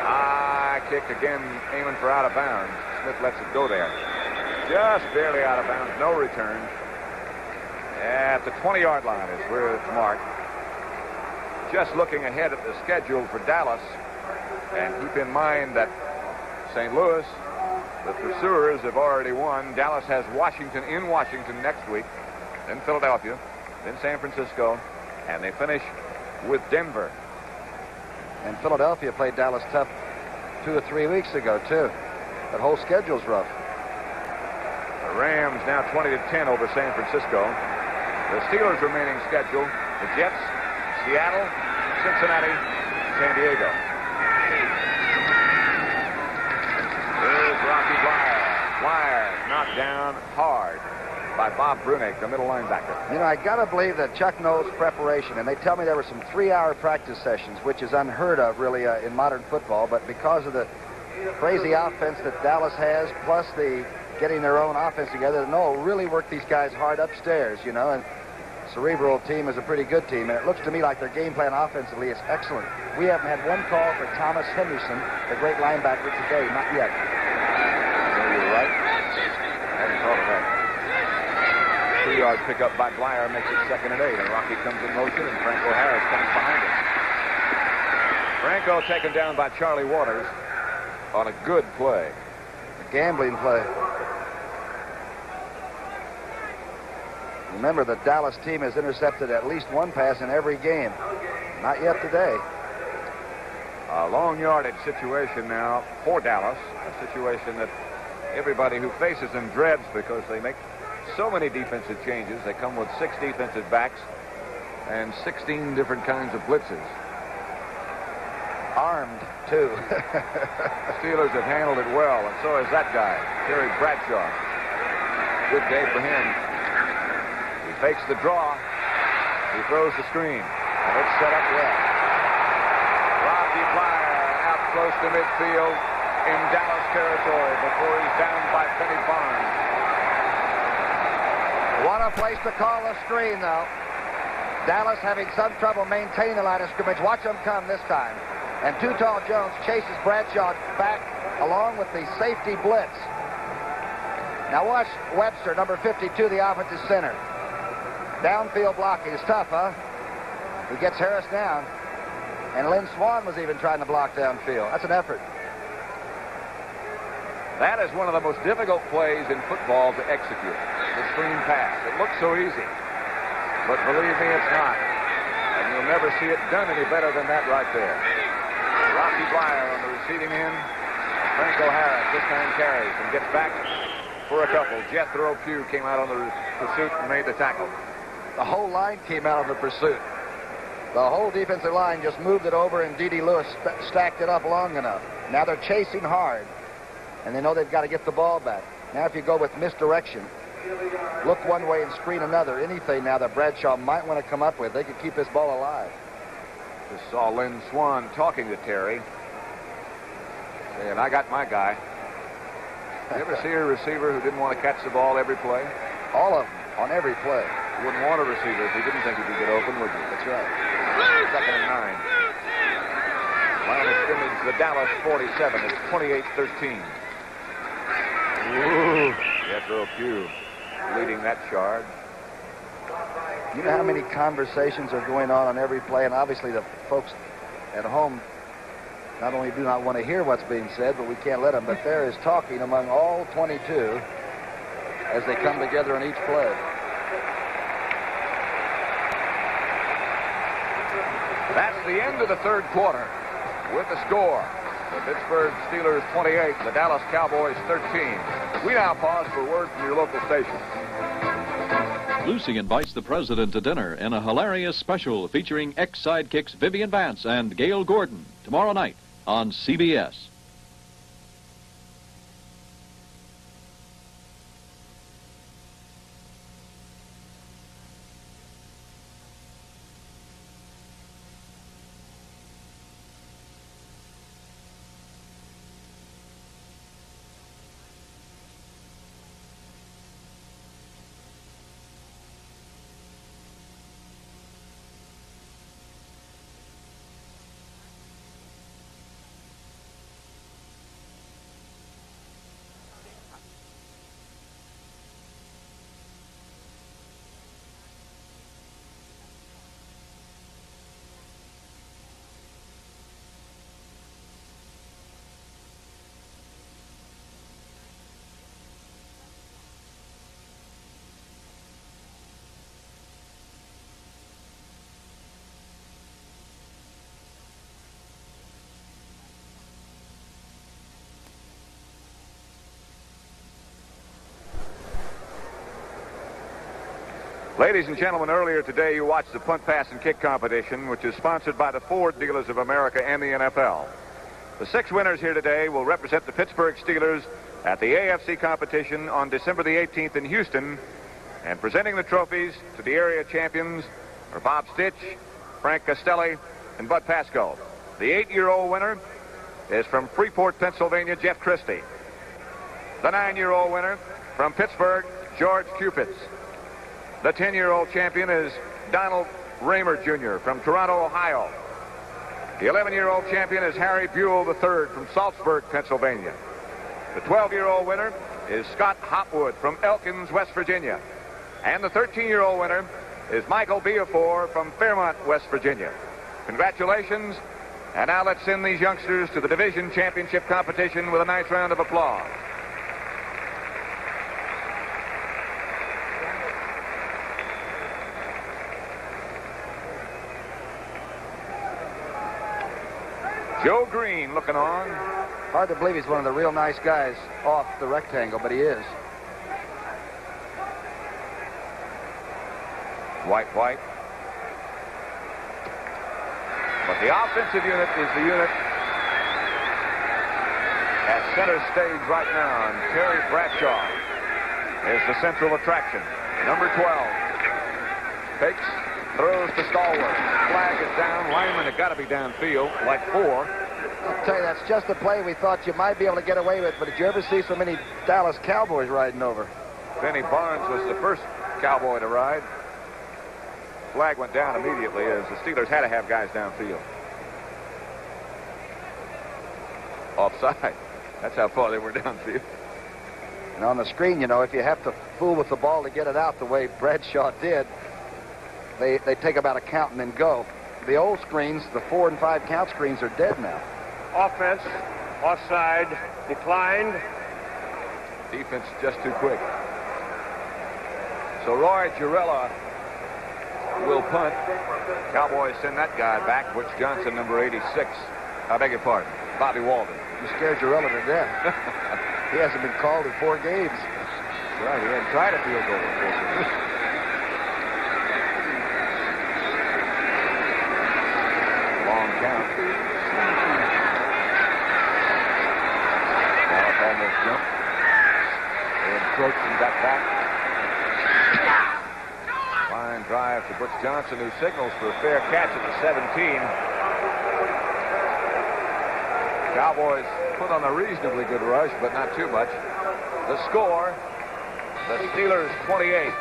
High kick again, aiming for out of bounds. Smith lets it go there. Just barely out of bounds, no return. At the 20-yard line is where it's marked. Just looking ahead at the schedule for Dallas. And keep in mind that St. Louis, the pursuers, have already won. Dallas has Washington in Washington next week, then Philadelphia, then San Francisco, and they finish with Denver. And Philadelphia played Dallas tough 2 or 3 weeks ago, too. That whole schedule's rough. The Rams now 20-10 over San Francisco. The Steelers' remaining schedule, the Jets, Seattle, Cincinnati, San Diego. Here's Rocky Bleier. Bleier knocked down hard by Bob Brunick, the middle linebacker. You know, I got to believe that Chuck knows preparation, and they tell me there were some 3-hour practice sessions, which is unheard of, really, in modern football. But because of the crazy offense that Dallas has, plus the getting their own offense together, no, really work these guys hard upstairs, you know. And cerebral team is a pretty good team, and it looks to me like their game plan offensively is excellent. We haven't had one call for Thomas Henderson, the great linebacker, today, not yet. You're right. I hadn't thought of that. 3-yard pickup by Bleier makes it 2nd and 8, and Rocky comes in motion, and Franco Harris comes behind him. Franco taken down by Charlie Waters on a good play. A gambling play. Remember, the Dallas team has intercepted at least one pass in every game. Not yet today. A long yardage situation now for Dallas. A situation that everybody who faces them dreads because they make so many defensive changes. They come with 6 defensive backs and 16 different kinds of blitzes. Armed, too. Steelers have handled it well, and so has that guy, Terry Bradshaw. Good day for him. He fakes the draw. He throws the screen, and it's set up well. Rocky Bleier out close to midfield in Dallas territory before he's down by Benny Barnes. What a place to call the screen, though. Dallas having some trouble maintaining the line of scrimmage. Watch them come this time. And Too Tall Jones chases Bradshaw back along with the safety blitz. Now watch Webster, number 52, the offensive center. Downfield blocking is tough, huh? He gets Harris down. And Lynn Swan was even trying to block downfield. That's an effort. That is one of the most difficult plays in football to execute. The screen pass. It looks so easy. But believe me, it's not. And you'll never see it done any better than that right there. Rocky Blyer on the receiving end. Franco Harris this time carries and gets back for a couple. Jethro Pugh came out on the pursuit and made the tackle. The whole line came out on the pursuit. The whole defensive line just moved it over, and D.D. Lewis stacked it up long enough. Now they're chasing hard, and they know they've got to get the ball back. Now if you go with misdirection, look one way and screen another, anything now that Bradshaw might want to come up with, they could keep this ball alive. Just saw Lynn Swan talking to Terry, saying, I got my guy. You ever see a receiver who didn't want to catch the ball every play? All of them, on every play. You wouldn't want a receiver if you didn't think he could get open, would you? That's right. Second and 9. Line of scrimmage, the Dallas 47. It's 28-13. Jethro Pugh leading that charge. You know how many conversations are going on every play, and obviously the folks at home not only do not want to hear what's being said, but we can't let them. But there is talking among all 22 as they come together on each play. That's the end of the third quarter with the score. The Pittsburgh Steelers 28, the Dallas Cowboys 13. We now pause for word from your local station. Lucy invites the president to dinner in a hilarious special featuring ex-sidekicks Vivian Vance and Gail Gordon tomorrow night on CBS. Ladies and gentlemen, earlier today you watched the punt, pass, and kick competition, which is sponsored by the Ford Dealers of America and the NFL. The 6 winners here today will represent the Pittsburgh Steelers at the AFC competition on December the 18th in Houston, and presenting the trophies to the area champions are Bob Stitch, Frank Castelli, and Bud Pasco. The 8-year-old winner is from Freeport, Pennsylvania, Jeff Christie. The 9-year-old winner from Pittsburgh, George Cupits. The 10-year-old champion is Donald Raymer Jr. from Toronto, Ohio. The 11-year-old champion is Harry Buell III from Salzburg, Pennsylvania. The 12-year-old winner is Scott Hopwood from Elkins, West Virginia. And the 13-year-old winner is Michael Beafor from Fairmont, West Virginia. Congratulations. And now let's send these youngsters to the division championship competition with a nice round of applause. Joe Green looking on. Hard to believe he's one of the real nice guys off the rectangle, but he is. White. But the offensive unit is the unit at center stage right now, and Terry Bradshaw is the central attraction. Number 12 takes, throws to Stallworth. Flag is down. Lineman had got to be downfield, like 4. I'll tell you, that's just the play we thought you might be able to get away with, but did you ever see so many Dallas Cowboys riding over? Benny Barnes was the first Cowboy to ride. Flag went down immediately as the Steelers had to have guys downfield. Offside. That's how far they were downfield. And on the screen, you know, if you have to fool with the ball to get it out the way Bradshaw did, they take about a count and then go. the old screens, the 4 and 5 count screens, are dead now. Offense, offside, declined. Defense just too quick. So Roy Girella will punt. Cowboys send that guy back. Butch Johnson, number 86. I beg your pardon. Bobby Walden. You scared Girella to death. He hasn't been called in 4 games. That's right. He hadn't tried a field goal in 4 games. Long count. Dallas almost jumped. They encroached and got back. Fine drive to Butch Johnson, who signals for a fair catch at the 17. Cowboys put on a reasonably good rush, but not too much. The score, the Steelers 28,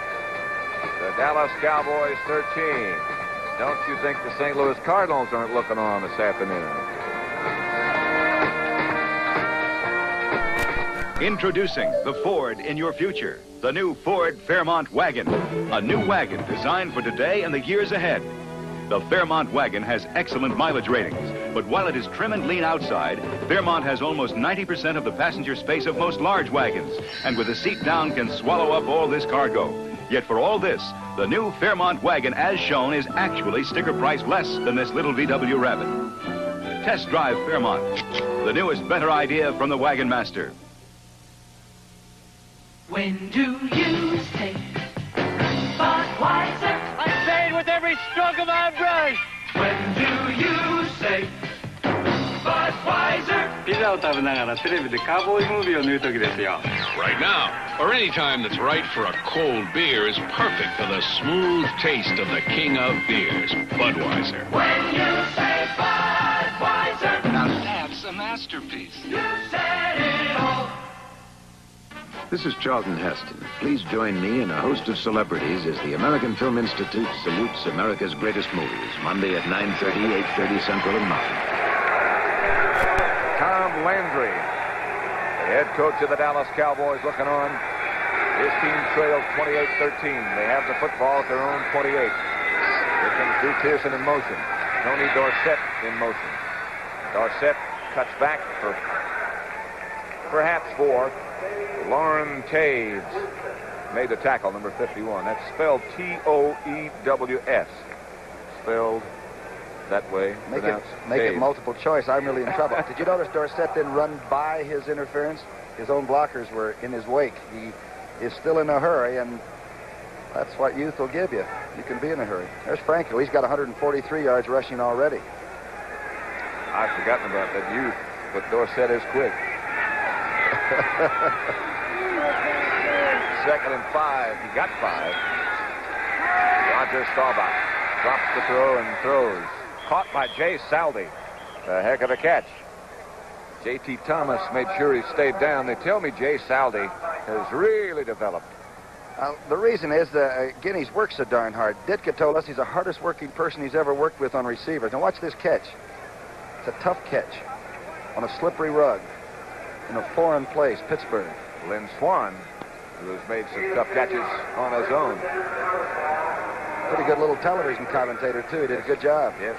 the Dallas Cowboys 13. Don't you think the St. Louis Cardinals aren't looking on this afternoon? Introducing the Ford in your future, the new Ford Fairmont wagon. A new wagon designed for today and the years ahead. The Fairmont wagon has excellent mileage ratings, but while it is trim and lean outside, Fairmont has almost 90% of the passenger space of most large wagons, and with the seat down can swallow up all this cargo. Yet for all this, the new Fairmont wagon, as shown, is actually sticker price less than this little VW Rabbit. Test drive Fairmont, the newest, better idea from the Wagon Master. When do you say Budweiser? I say it with every stroke of my brush. When do you say Budweiser? ピザを食べながらテレビでカウボーイムービーを見るときですよ。 Right now, or any time that's right for a cold beer is perfect for the smooth taste of the king of beers, Budweiser. When you say Budweiser, Now that's a masterpiece. you said it all. This is Charlton Heston. Please join me and a host of celebrities as the American Film Institute salutes America's greatest movies, Monday at 9:30, 8:30 Central and Mountain. Tom Landry, the head coach of the Dallas Cowboys, looking on. His team trails 28-13. They have the football at their own 28. Here comes Drew Pearson in motion. Tony Dorsett in motion. Dorsett cuts back for perhaps 4. Lauren Taves made the tackle, number 51. That's spelled T-O-E-W-S. Spelled that way. Make it multiple choice. I'm really in trouble. Did you notice Dorsett didn't run by his interference? His own blockers were in his wake. He is still in a hurry, and that's what youth will give you. You can be in a hurry. There's Franco. He's got 143 yards rushing already. I've forgotten about that youth, but Dorsett is quick. 2nd and 5. He got 5. Roger Staubach drops the throw and throws. Caught by Jay Saldi. A heck of a catch. J.T. Thomas made sure he stayed down. They tell me Jay Saldi has really developed. The reason is that Guinea's works so darn hard. Ditka told us he's the hardest working person he's ever worked with on receivers. Now watch this catch. It's a tough catch on a slippery rug in a foreign place, Pittsburgh. Lynn Swan, who has made some tough catches on his own. Pretty good little television commentator, too. He did a good job. Yes.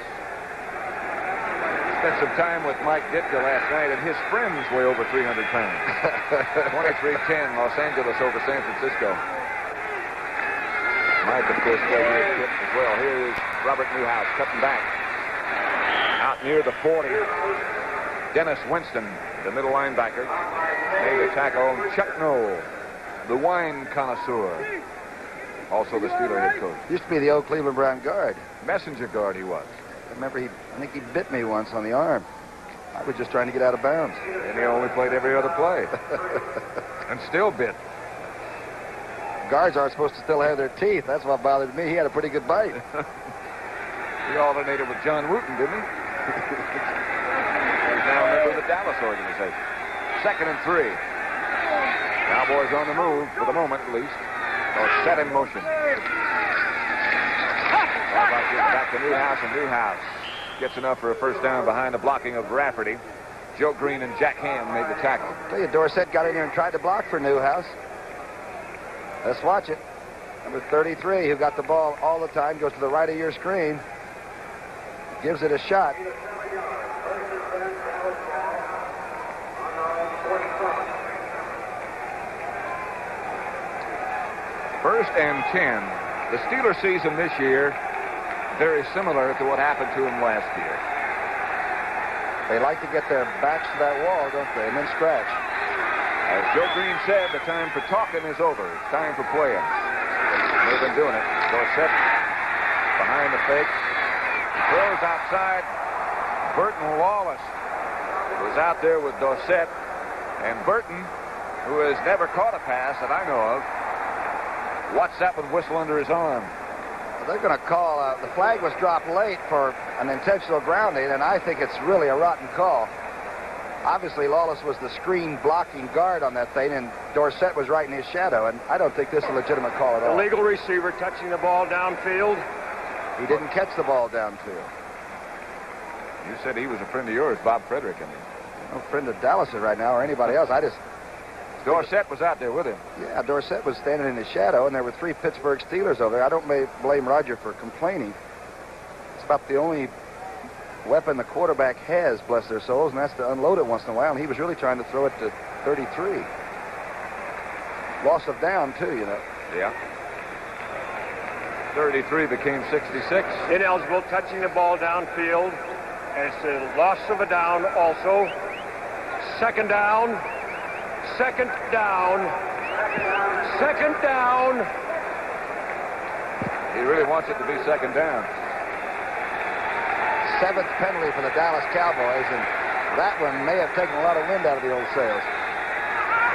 Spent some time with Mike Ditka last night, and his friends weigh over 300 pounds. 23-10, Los Angeles over San Francisco. Mike, of course, played here at Pitt as well. Here is Robert Newhouse cutting back. Out near the 40. Dennis Winston, the middle linebacker, made a tackle. Chuck Noll, the wine connoisseur, also the Steeler head coach. Used to be the old Cleveland Brown guard. Messenger guard he was. I remember I think he bit me once on the arm. I was just trying to get out of bounds. And he only played every other play. And still bit. Guards aren't supposed to still have their teeth. That's what bothered me. He had a pretty good bite. He alternated with John Wooten, didn't he? He's now a member of the Dallas organization. 2nd and 3. Cowboys on the move, for the moment at least. Or set in motion. Back to Newhouse, and Newhouse gets enough for a first down behind the blocking of Rafferty. Joe Green and Jack Ham made the tackle. I tell you, Dorsett got in here and tried to block for Newhouse. Let's watch it. Number 33, who got the ball all the time, goes to the right of your screen. gives it a shot. First and 10. The Steelers season this year, very similar to what happened to them last year. They like to get their backs to that wall, don't they, and then scratch. As Joe Green said, the time for talking is over. It's time for playing. They've been doing it. Dorsett behind the fake. Throws outside. Burton Lawless was out there with Dorsett. And Burton, who has never caught a pass that I know of, what's that with whistle under his arm? Well, they're going to call, the flag was dropped late for an intentional grounding, and I think it's really a rotten call. Obviously, Lawless was the screen blocking guard on that thing, and Dorsett was right in his shadow, and I don't think this is a legitimate call at all. Illegal receiver touching the ball downfield. He didn't catch the ball downfield. You said he was a friend of yours, Bob Frederick. No friend of Dallas's right now or anybody else. Dorsett was out there with him. Yeah, Dorsett was standing in his shadow, and there were 3 Pittsburgh Steelers over there. I don't blame Roger for complaining. It's about the only weapon the quarterback has, bless their souls, and that's to unload it once in a while, and he was really trying to throw it to 33. Loss of down, too, you know. Yeah. 33 became 66. Ineligible, touching the ball downfield, and it's a loss of a down also. Second down. Second down. Second down. He really wants it to be second down. 7th penalty for the Dallas Cowboys, and that one may have taken a lot of wind out of the old sails.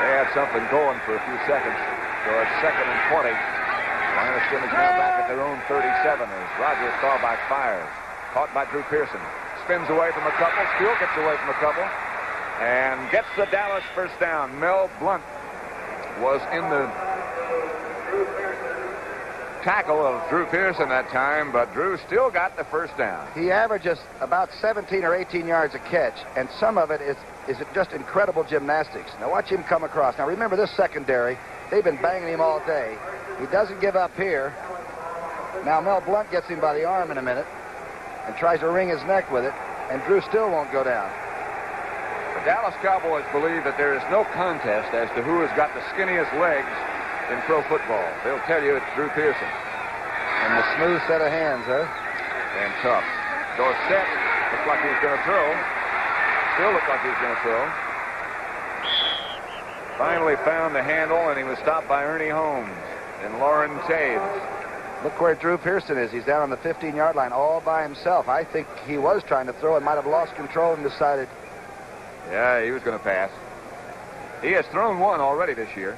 They had something going for a few seconds. So it's 2nd and 20. Line of scrimmage now back at their own 37 as Roger Staubach fires. Caught by Drew Pearson. Spins away from a couple. Still gets away from a couple. And gets the Dallas first down. Mel Blount was in the tackle of Drew Pearson that time, but Drew still got the first down. He averages about 17 or 18 yards a catch, and some of it is just incredible gymnastics. Now watch him come across. Now remember this secondary, they've been banging him all day. He doesn't give up here. Now Mel Blount gets him by the arm in a minute and tries to wring his neck with it, and Drew still won't go down. The Dallas Cowboys believe that there is no contest as to who has got the skinniest legs in pro football. They'll tell you it's Drew Pearson. And the smooth set of hands, huh? And tough. Dorsett looks like he's going to throw. Still looks like he's going to throw. Finally found the handle, and he was stopped by Ernie Holmes and Lauren Taves. Look where Drew Pearson is. He's down on the 15-yard line all by himself. I think he was trying to throw and might have lost control and decided. Yeah, he was going to pass. He has thrown one already this year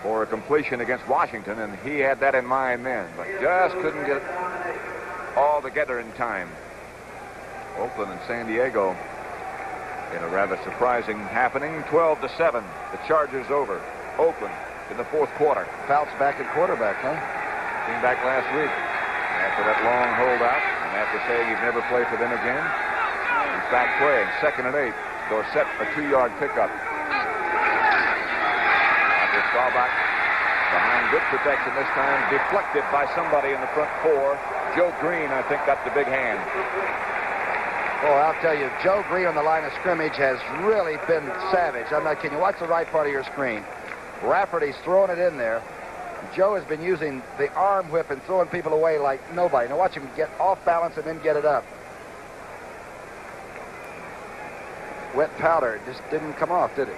for a completion against Washington, and he had that in mind then, but just couldn't get it all together in time. Oakland and San Diego in a rather surprising happening. 12-7. The Chargers over. Oakland in the 4th quarter. Fouts back at quarterback, huh? Came back last week after that long holdout, and after saying he'd never play for them again. He's back playing. 2nd and 8. Dorsett, a 2-yard pickup. Staubach behind good protection this time. Deflected by somebody in the front 4. Joe Green, I think, got the big hand. Oh, I'll tell you, Joe Green on the line of scrimmage has really been savage. I'm not kidding you. Watch the right part of your screen. Rafferty's throwing it in there. Joe has been using the arm whip and throwing people away like nobody. Now watch him get off balance and then get it up. Wet powder. It just didn't come off, did it?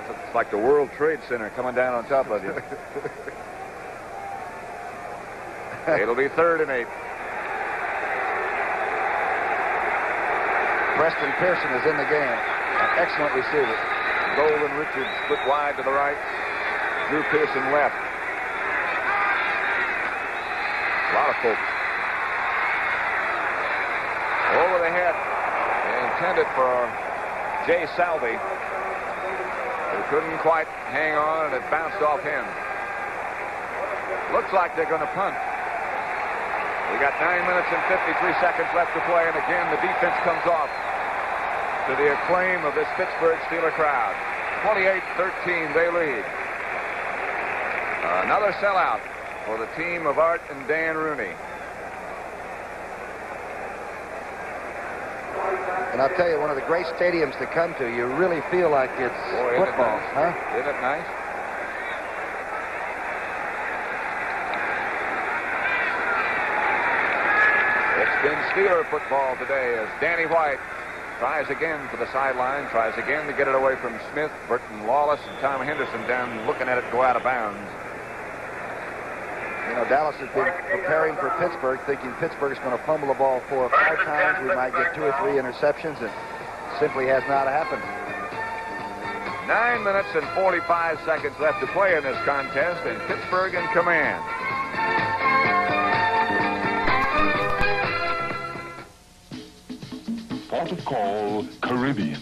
It's like the World Trade Center coming down on top of you. It'll be 3rd and 8. Preston Pearson is in the game. An excellent receiver. Golden Richards split wide to the right. Drew Pearson left. A lot of folks. Over the head. Intended for Jay Salvey. He couldn't quite hang on, and it bounced off him. Looks like they're going to punt. We got 9 minutes and 53 seconds left to play, and again, the defense comes off to the acclaim of this Pittsburgh Steeler crowd. 28-13, they lead. Another sellout for the team of Art and Dan Rooney. And I'll tell you, one of the great stadiums to come to. You really feel like it's football, huh? Isn't it nice? It's been Steeler football today as Danny White tries again for the sideline, tries again to get it away from Smith, Burton Lawless, and Tom Henderson down looking at it go out of bounds. You know, Dallas has been preparing for Pittsburgh, thinking Pittsburgh's going to fumble the ball 4 or 5 times. We might get 2 or 3 interceptions, and simply has not happened. 9 minutes and 45 seconds left to play in this contest, and Pittsburgh in command. Port of call, Caribbean.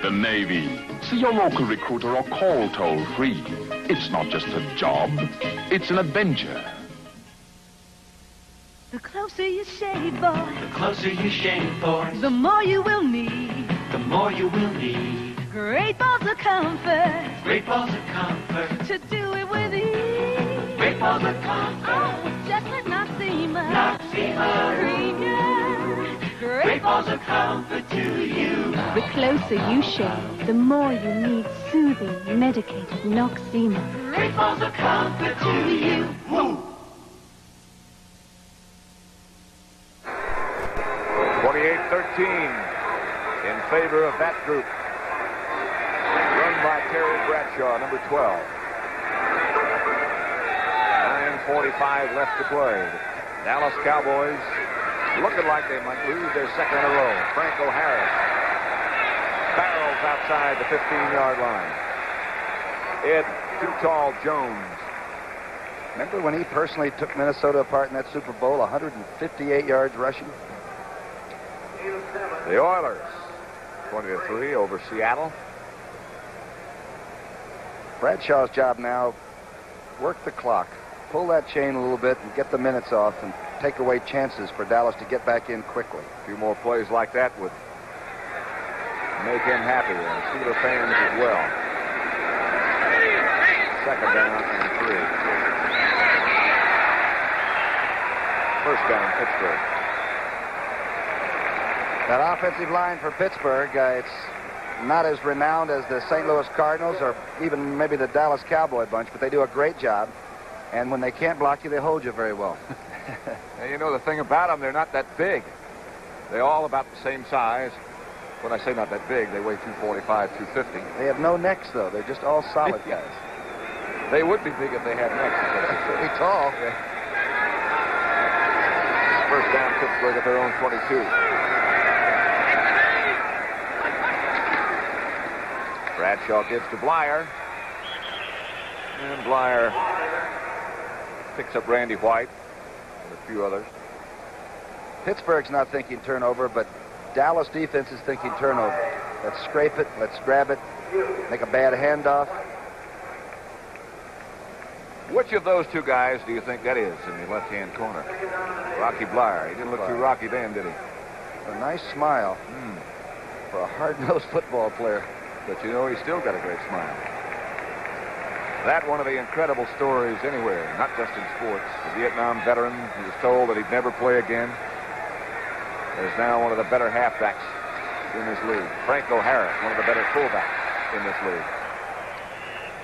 The Navy. See your local recruiter or call toll-free. It's not just a job, it's an adventure. The closer you shave, boy. The closer you shave, boy. The more you will need. The more you will need. Great balls of comfort. Great balls of comfort. To do it with ease. Great balls of comfort. Oh, just let Noxema. Noxema. Cream ya. Great balls of comfort to you. The closer you shave, the more you need soothing, medicated Noxema. Great balls of comfort to you. Woo! 28-13 in favor of that group. Run by Terry Bradshaw, number 12. 9:45 left to play. Dallas Cowboys looking like they might lose their second in a row. Franco Harris barrels outside the 15-yard line. Ed Too Tall Jones. Remember when he personally took Minnesota apart in that Super Bowl, 158 yards rushing? The Oilers, 20-3 over Seattle. Bradshaw's job now, work the clock, pull that chain a little bit and get the minutes off and take away chances for Dallas to get back in quickly. A few more plays like that would make him happy, and Steeler fans as well. Second down and 3. First down, Pittsburgh. That offensive line for Pittsburgh, it's not as renowned as the St. Louis Cardinals or even maybe the Dallas Cowboy bunch, but they do a great job. And when they can't block you, they hold you very well. And you know the thing about them, they're not that big. They're all about the same size. When I say not that big, they weigh 245, 250. They have no necks, though. They're just all solid guys. They would be big if they had necks. Pretty tall. Yeah. First down, Pittsburgh at their own 22. Bradshaw gives to Blyer. And Blyer picks up Randy White and a few others. Pittsburgh's not thinking turnover, but Dallas defense is thinking turnover. Let's scrape it, let's grab it, make a bad handoff. Which of those two guys do you think that is in the left-hand corner? Rocky Blyer. He didn't look too rocky then, did he? A nice smile for a hard-nosed football player. But you know, he's still got a great smile. That one of the incredible stories anywhere, not just in sports. The Vietnam veteran who was told that he'd never play again is now one of the better halfbacks in this league. Franco Harris, one of the better fullbacks in this league.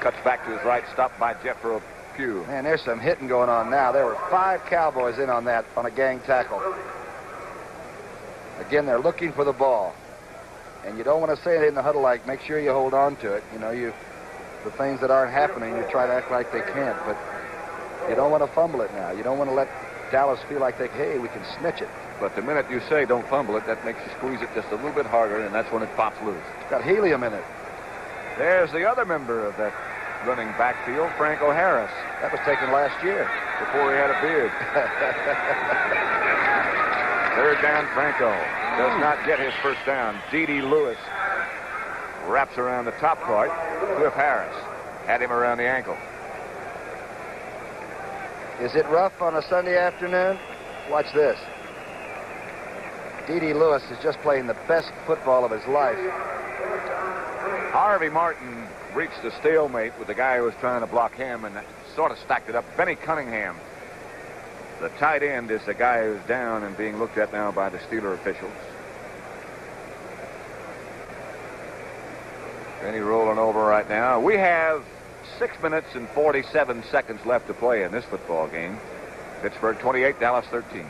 Cuts back to his right, stopped by Jethro Pugh. Man, there's some hitting going on now. There were 5 Cowboys in on that, on a gang tackle. Again, they're looking for the ball. And you don't want to say it in the huddle like, make sure you hold on to it. You know, the things that aren't happening, you try to act like they can't. But you don't want to fumble it now. You don't want to let Dallas feel like hey, we can snitch it. But the minute you say don't fumble it, that makes you squeeze it just a little bit harder, and that's when it pops loose. It's got helium in it. There's the other member of that running backfield, Franco Harris. That was taken last year. Before he had a beard. Third down, Franco. Does not get his first down. D.D. Lewis wraps around the top part. Cliff Harris had him around the ankle. Is it rough on a Sunday afternoon? Watch this. D.D. Lewis is just playing the best football of his life. Harvey Martin reached a stalemate with the guy who was trying to block him and sort of stacked it up. Benny Cunningham, the tight end, is the guy who's down and being looked at now by the Steeler officials. Benny rolling over right now. We have 6 minutes and 47 seconds left to play in this football game. Pittsburgh 28, Dallas 13.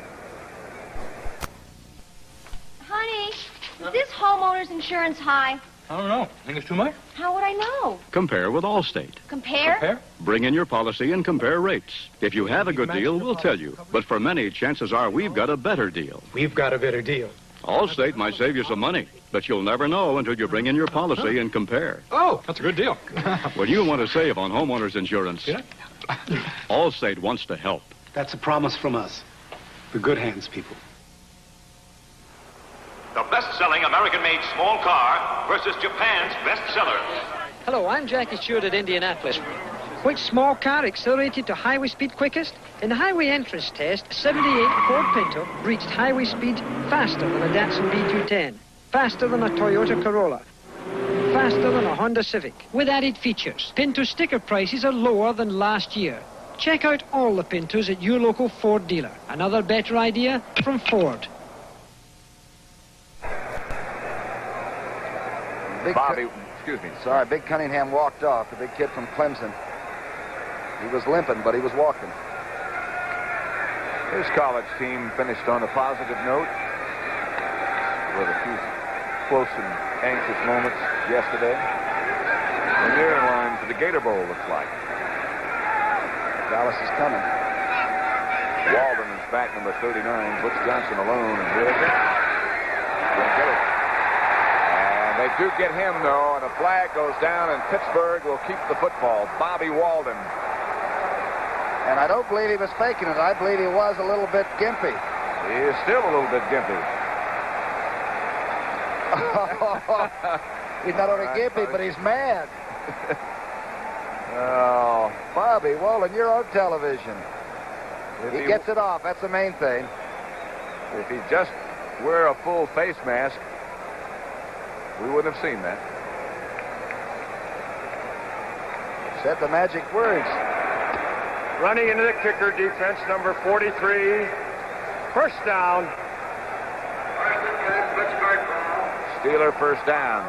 Honey, is this homeowner's insurance high? I don't know. Think it's too much? How would I know? Compare with Allstate. Compare? Bring in your policy and compare rates. If you have a good deal, we'll tell you. But for many, chances are we've got a better deal. We've got a better deal. Allstate might save you some money, but you'll never know until you bring in your policy and compare. Oh, that's a good deal. When you want to save on homeowners insurance, Allstate wants to help. That's a promise from us. The good hands people. The best-selling American-made small car versus Japan's best-seller. Hello, I'm Jackie Stewart at Indianapolis. Which small car accelerated to highway speed quickest? In the highway entrance test, 78 Ford Pinto reached highway speed faster than a Datsun B210, faster than a Toyota Corolla, faster than a Honda Civic, with added features. Pinto sticker prices are lower than last year. Check out all the Pintos at your local Ford dealer. Another better idea from Ford. Big Cunningham walked off, the big kid from Clemson. He was limping, but he was walking. His college team finished on a positive note with a few close and anxious moments yesterday. And they're in line for the Gator Bowl, looks like. Dallas is coming. Walden is back, number 39. Butch Johnson alone, and here they go. Didn't get it. And they do get him, though, and a flag goes down, and Pittsburgh will keep the football. Bobby Walden. And I don't believe he was faking it. I believe he was a little bit gimpy. He is still a little bit gimpy. He's not only gimpy, but he's mad. Oh, Bobby Walden, you're on television. He gets it off. That's the main thing. If he just wear a full face mask, we wouldn't have seen that. Said the magic words. Running into the kicker defense, number 43. First down. Steeler first down.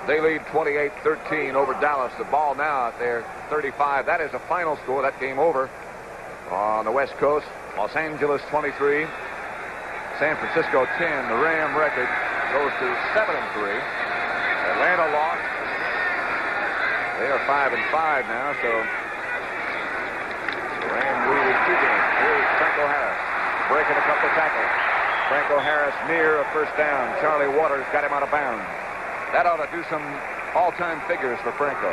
They lead 28-13 over Dallas. The ball now at their 35. That is the final score. That game over on the West Coast. Los Angeles 23. San Francisco 10. The Ram record goes to 7-3. Atlanta lost. They are 5-5 now, so the Ram lose 2 games. Here's Franco Harris breaking a couple of tackles. Franco Harris near a first down. Charlie Waters got him out of bounds. That ought to do some all-time figures for Franco.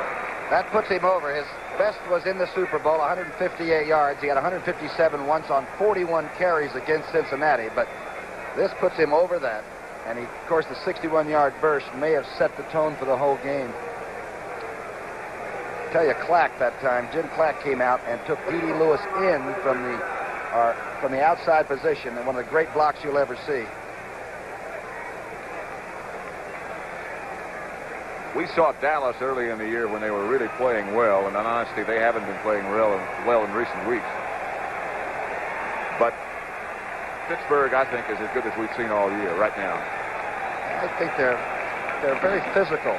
That puts him over. His best was in the Super Bowl, 158 yards. He had 157 once on 41 carries against Cincinnati, but this puts him over that. And, of course, the 61-yard burst may have set the tone for the whole game. I tell you, Clack that time, Jim Clack came out and took D.D. Lewis in from the outside position, and one of the great blocks you'll ever see. We saw Dallas early in the year when they were really playing well, and honestly, they haven't been playing well in recent weeks. But Pittsburgh, I think, is as good as we've seen all year right now. I think they're very physical.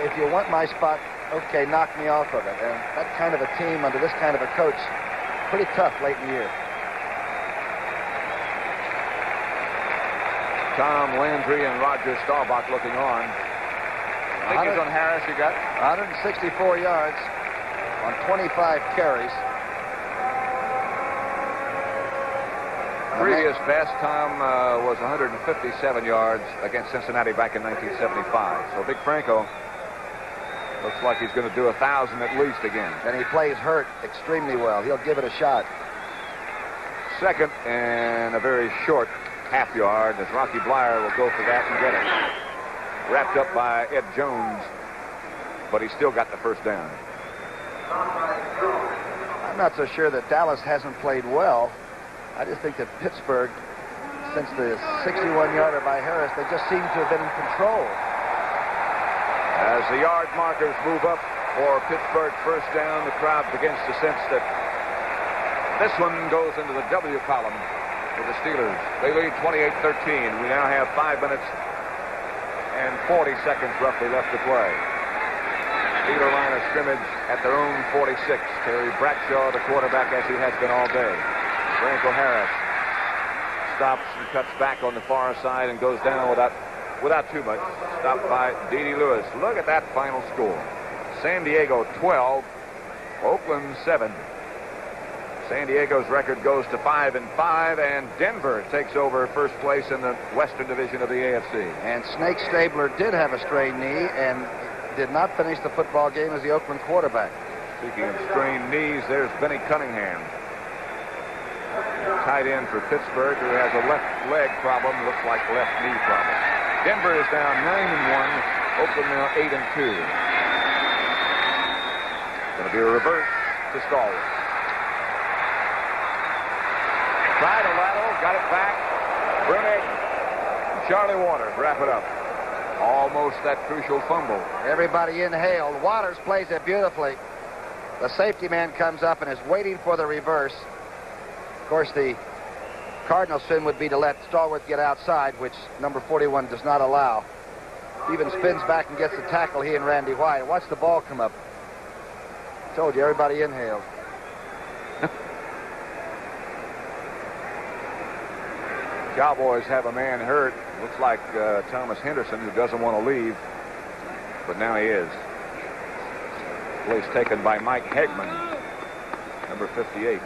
If you want my spot, okay, knock me off of it. And that kind of a team under this kind of a coach, pretty tough late in the year. Tom Landry and Roger Staubach looking on. Figures on Harris, you got? 164 yards on 25 carries. Previous best, Tom, was 157 yards against Cincinnati back in 1975. So Big Franco looks like he's going to do 1,000 at least again. And he plays hurt extremely well. He'll give it a shot. Second and a very short half yard as Rocky Blyer will go for that and get it. Wrapped up by Ed Jones, but he still got the first down. I'm not so sure that Dallas hasn't played well. I just think that Pittsburgh since the 61-yarder by Harris, they just seem to have been in control. As the yard markers move up for Pittsburgh first down, the crowd begins to sense that this one goes into the W column for the Steelers. They lead 28-13. We now have 5 minutes and 40 seconds roughly left to play. Steeler line of scrimmage at their own 46. Terry Bradshaw, the quarterback, as he has been all day. Franco Harris stops and cuts back on the far side and goes down without too much. Stopped by D.D. Lewis. Look at that final score. San Diego 12, Oakland 7. San Diego's record goes to 5-5, and Denver takes over first place in the Western Division of the AFC. And Snake Stabler did have a strained knee and did not finish the football game as the Oakland quarterback. Speaking of strained knees, there's Benny Cunningham, tight end for Pittsburgh, who has a left leg problem, looks like left knee problem. Denver is down 9-1, Oakland now 8-2. Going to be a reverse to Stallworth. Tried a lateral, got it back. Brunick, Charlie Waters wrap it up. Almost that crucial fumble. Everybody inhaled. Waters plays it beautifully. The safety man comes up and is waiting for the reverse. Of course, the Cardinal sin would be to let Stallworth get outside, which number 41 does not allow. Even spins back and gets the tackle, he and Randy White. Watch the ball come up. Told you, everybody inhaled. Cowboys have a man hurt. Looks like Thomas Henderson, who doesn't want to leave, but now he is. Place taken by Mike Hegman, number 58.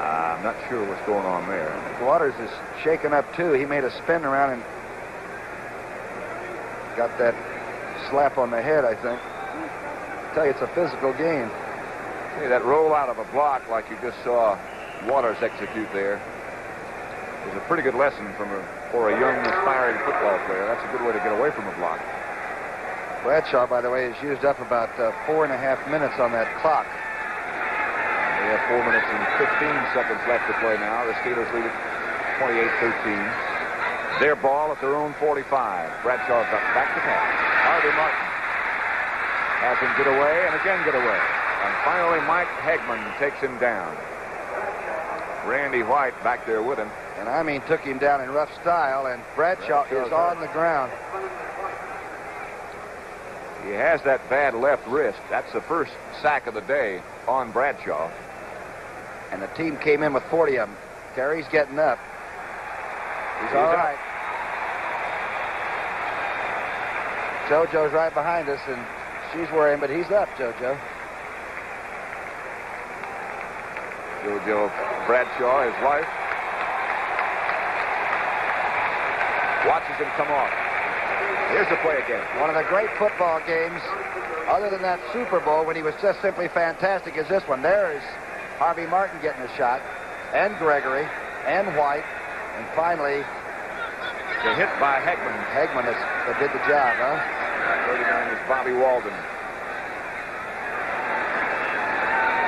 I'm not sure what's going on there. Waters is shaken up, too. He made a spin around and got that slap on the head, I think. I tell you, it's a physical game. Hey, that roll out of a block like you just saw Waters execute there is a pretty good lesson for a young, aspiring football player. That's a good way to get away from a block. Bradshaw, by the way, has used up about 4.5 minutes on that clock. We have 4 minutes and 15 seconds left to play now. The Steelers lead it 28-13. Their ball at their own 45. Bradshaw's up back to pass. Harvey Martin has him get away and again get away. And finally, Mike Hegman takes him down. Randy White back there with him. And I mean, took him down in rough style, and Bradshaw is on the ground. He has that bad left wrist. That's the first sack of the day on Bradshaw. And the team came in with 40 of them. Terry's getting up. He's all right. JoJo's right behind us, and she's worrying, but he's up, JoJo. JoJo Bradshaw, his wife, watches him come off. Here's the play again. One of the great football games, other than that Super Bowl when he was just simply fantastic, is this one. There is Harvey Martin getting a shot, and Gregory, and White, and finally the hit by Hegman. Hegman that did the job, huh? 39 is Bobby Walden.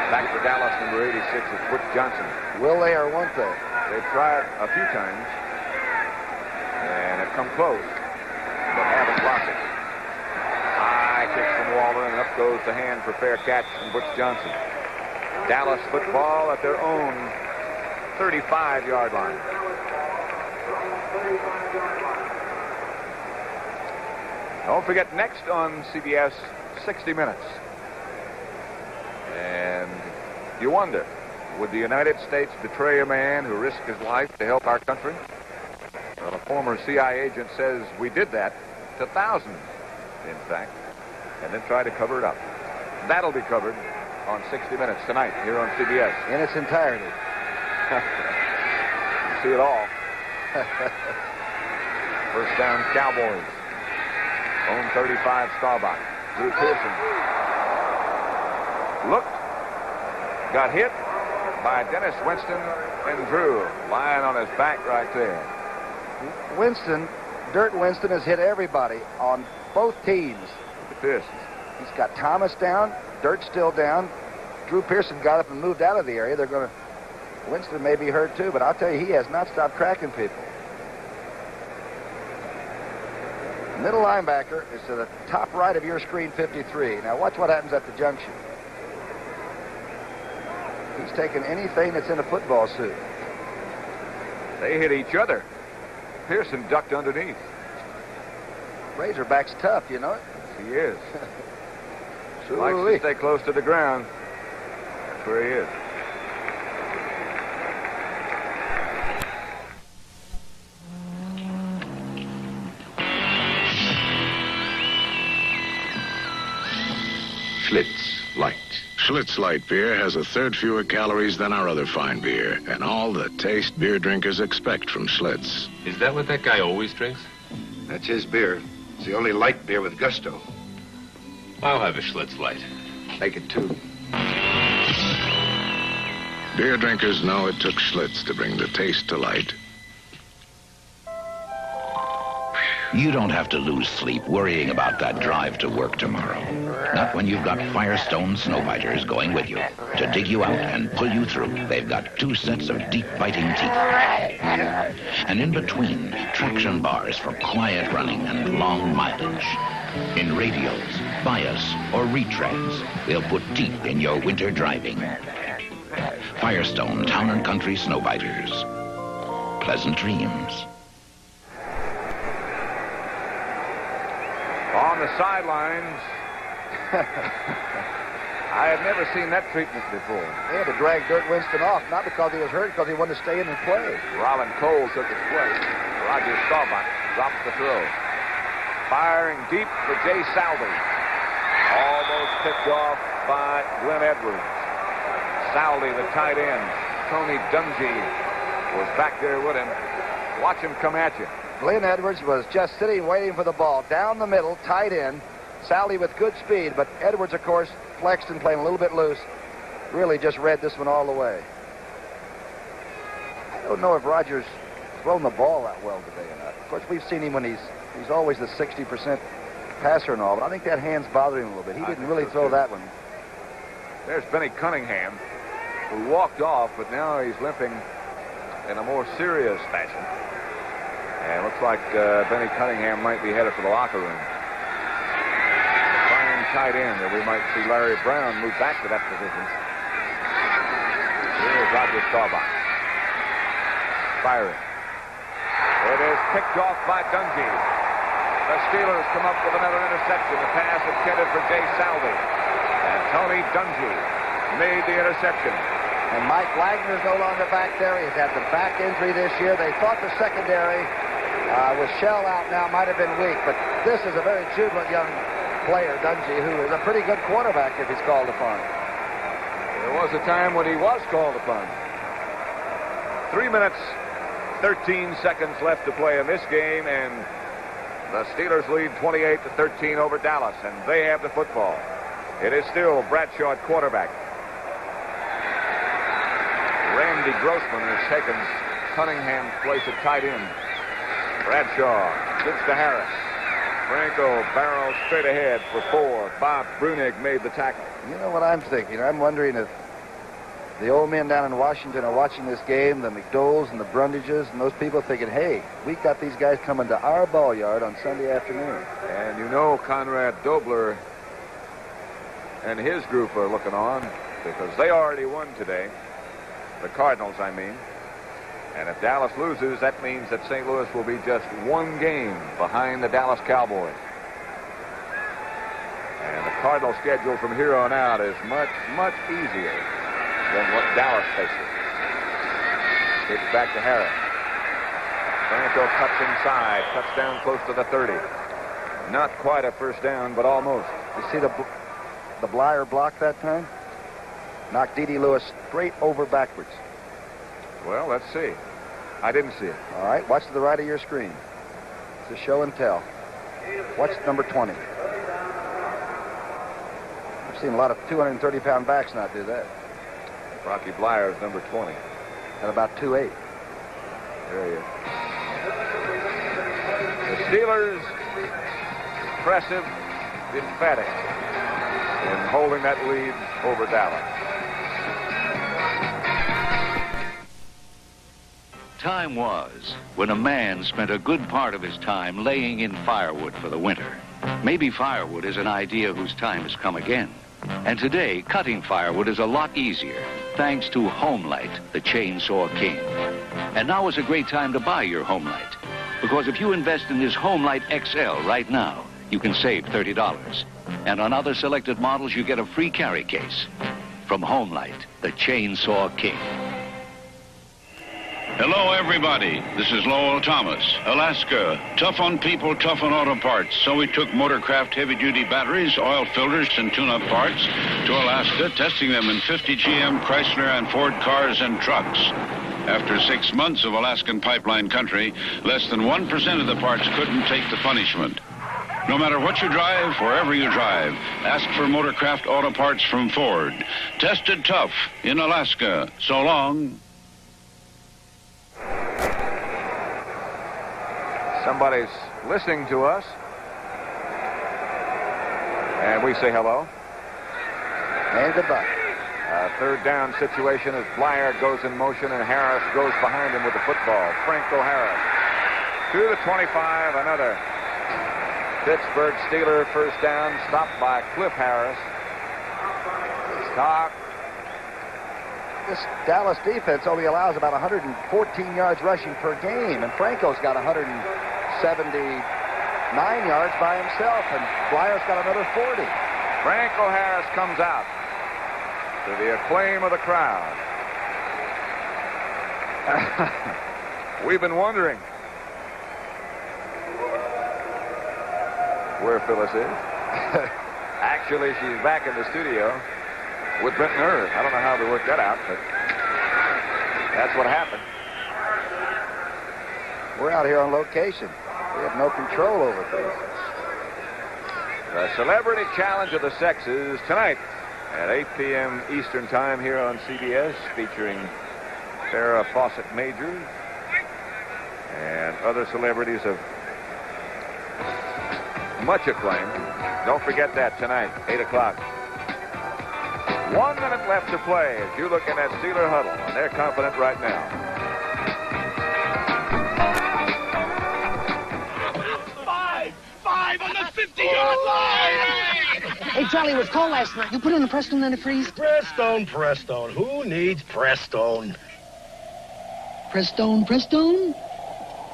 Back for Dallas, number 86 is Butch Johnson. Will they or won't they? They've tried a few times and have come close, but haven't blocked it. High kick from Walden, and up goes the hand for fair catch from Butch Johnson. Dallas football at their own 35-yard line. Don't forget, next on CBS, 60 Minutes. And you wonder, would the United States betray a man who risked his life to help our country? Well, a former CIA agent says we did that to thousands, in fact, and then try to cover it up. That'll be covered on 60 Minutes tonight here on CBS. In its entirety. You see it all. First down, Cowboys. Home 35, Staubach. Drew Pearson. Looked. Got hit by Dennis Winston, and Drew lying on his back right there. Dirt Winston has hit everybody on both teams. Look at this. He's got Thomas down, Dirt still down. Drew Pearson got up and moved out of the area. They're going to Winston may be hurt too, but I'll tell you, he has not stopped cracking people. Middle linebacker is to the top right of your screen, 53. Now watch what happens at the junction. He's taking anything that's in a football suit. They hit each other. Pearson ducked underneath. Razorback's tough, you know it? He is. He likes to stay close to the ground. That's where he is. Schlitz Light. Schlitz Light beer has a third fewer calories than our other fine beer, and all the taste beer drinkers expect from Schlitz. Is that what that guy always drinks? That's his beer. It's the only light beer with gusto. I'll have a Schlitz Light. Make it two. Beer drinkers know it took Schlitz to bring the taste to light. You don't have to lose sleep worrying about that drive to work tomorrow. Not when you've got Firestone Snowbiters going with you. To dig you out and pull you through, they've got 2 sets of deep-biting teeth. And in between, traction bars for quiet running and long mileage. In radials, bias, or retreads, they'll put teeth in your winter driving. Firestone Town and Country Snowbiters. Pleasant dreams. On the sidelines, I have never seen that treatment before. They had to drag Dirk Winston off, not because he was hurt, because he wanted to stay in and play. Rollin Cole took his place. Roger Staubach drops the throw. Firing deep for Jay Salvi. Almost picked off by Glenn Edwards. Salvi, the tight end. Tony Dungy was back there with him. Watch him come at you. Glenn Edwards was just sitting waiting for the ball. Down the middle, tight end. Salvi with good speed, but Edwards, of course, flexed and playing a little bit loose. Really just read this one all the way. I don't know if Rogers thrown the ball that well today or not. Of course, we've seen him when he's always the 60% passer and all, but I think that hand's bothering him a little bit. He didn't really throw that one. There's Benny Cunningham, who walked off, but now he's limping in a more serious fashion. And it looks like Benny Cunningham might be headed for the locker room. Fine tight end, or we might see Larry Brown move back to that position. Here's Roger Staubach. Firing. It is picked off by Dungy. The Steelers come up with another interception. The pass intended for Jay Salvi. And Tony Dungy made the interception. And Mike Wagner's no longer back there. He's had the back injury this year. They thought the secondary with Shell out now might have been weak, but this is a very jubilant young player, Dungy, who is a pretty good quarterback if he's called upon. There was a time when he was called upon. 3 minutes, 13 seconds left to play in this game, and the Steelers lead 28-13 over Dallas, and they have the football. It is still Bradshaw at quarterback. Randy Grossman has taken Cunningham's place at tight end. Bradshaw gets to Harris. Franco barrels straight ahead for 4. Bob Brunig made the tackle. You know what I'm thinking? I'm wondering if the old men down in Washington are watching this game, the McDowells and the Brundages, and those people thinking, hey, we got these guys coming to our ball yard on Sunday afternoon. And you know Conrad Dobler and his group are looking on because they already won today. The Cardinals, I mean. And if Dallas loses, that means that St. Louis will be just 1 game behind the Dallas Cowboys. And the Cardinal schedule from here on out is much, much easier than what Dallas faces. Pitch back to Harris. Franco cuts inside, cuts down close to the 30. Not quite a first down, but almost. You see the Blyer block that time? Knocked D.D. Lewis straight over backwards. Well, let's see. I didn't see it. All right, watch to the right of your screen. It's a show and tell. Watch number 20. I've seen a lot of 230-pound backs not do that. Rocky Blyer is number 20. At about 2'8". There he is. The Steelers, impressive, emphatic in holding that lead over Dallas. time was when a man spent a good part of his time laying in firewood for the winter. Maybe firewood is an idea whose time has come again. And today, cutting firewood is a lot easier, thanks to Homelight, the Chainsaw King. And now is a great time to buy your Homelight, because if you invest in this Homelight XL right now, you can save $30. And on other selected models, you get a free carry case. From Homelight, the Chainsaw King. Hello, everybody. This is Lowell Thomas. Alaska. Tough on people, tough on auto parts. So we took Motorcraft heavy-duty batteries, oil filters, and tune-up parts to Alaska, testing them in 50 GM, Chrysler, and Ford cars and trucks. After 6 months of Alaskan pipeline country, less than 1% of the parts couldn't take the punishment. No matter what you drive, wherever you drive, ask for Motorcraft auto parts from Ford. Tested tough in Alaska. So long. Somebody's listening to us. And we say hello. And goodbye. Third down situation as Blyer goes in motion and Harris goes behind him with the football. Franco Harris to the 25, another Pittsburgh Steeler first down, stopped by Cliff Harris. Stock. This Dallas defense only allows about 114 yards rushing per game, and Franco's got 179 yards by himself, and Blyer's got another 40. Franco Harris comes out to the acclaim of the crowd. We've been wondering where Phyllis is. Actually, she's back in the studio with Benton Irv. I don't know how they worked that out, but that's what happened. We're out here on location. We have no control over things. The Celebrity Challenge of the Sexes tonight at 8 p.m. Eastern Time here on CBS, featuring Farrah Fawcett Majors and other celebrities of much acclaim. Don't forget that tonight, 8 o'clock. 1 minute left to play as you look in that Steeler huddle, and they're confident right now. Five on the 50-yard line! Hey, Charlie, it was cold last night. You put in the Prestone antifreeze? Prestone. Who needs Prestone? Prestone?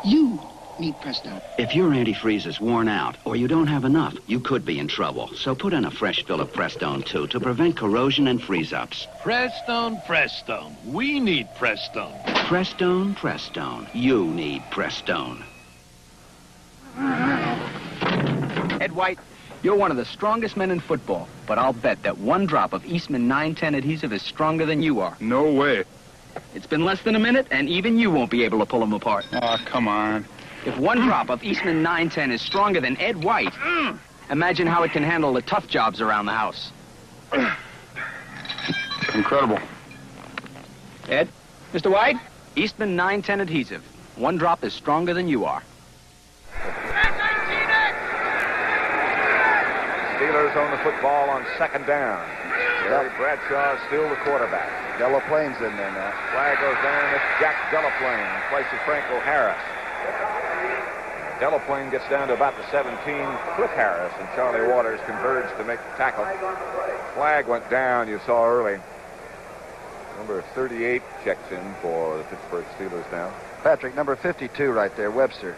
You need Prestone. If your antifreeze is worn out or you don't have enough, you could be in trouble. So put in a fresh fill of Prestone, too, to prevent corrosion and freeze-ups. Prestone. We need Prestone. Prestone. You need Prestone. Ed White, you're one of the strongest men in football, but I'll bet that one drop of Eastman 910 adhesive is stronger than you are. No way. It's been less than a minute, and even you won't be able to pull them apart. Oh, come on. If one drop of Eastman 910 is stronger than Ed White, imagine how it can handle the tough jobs around the house. Incredible. Ed? Mr. White? Eastman 910 adhesive. One drop is stronger than you are. Steelers own the football on second down. Terry Bradshaw is still the quarterback. Delaplane's in there now. Flag goes down. It's Jack Delaplane in place of Franco Harris. Delaplane gets down to about the 17. Cliff Harris and Charlie Waters converge to make the tackle. Flag went down, you saw early. Number 38 checks in for the Pittsburgh Steelers now. Patrick, number 52 right there, Webster,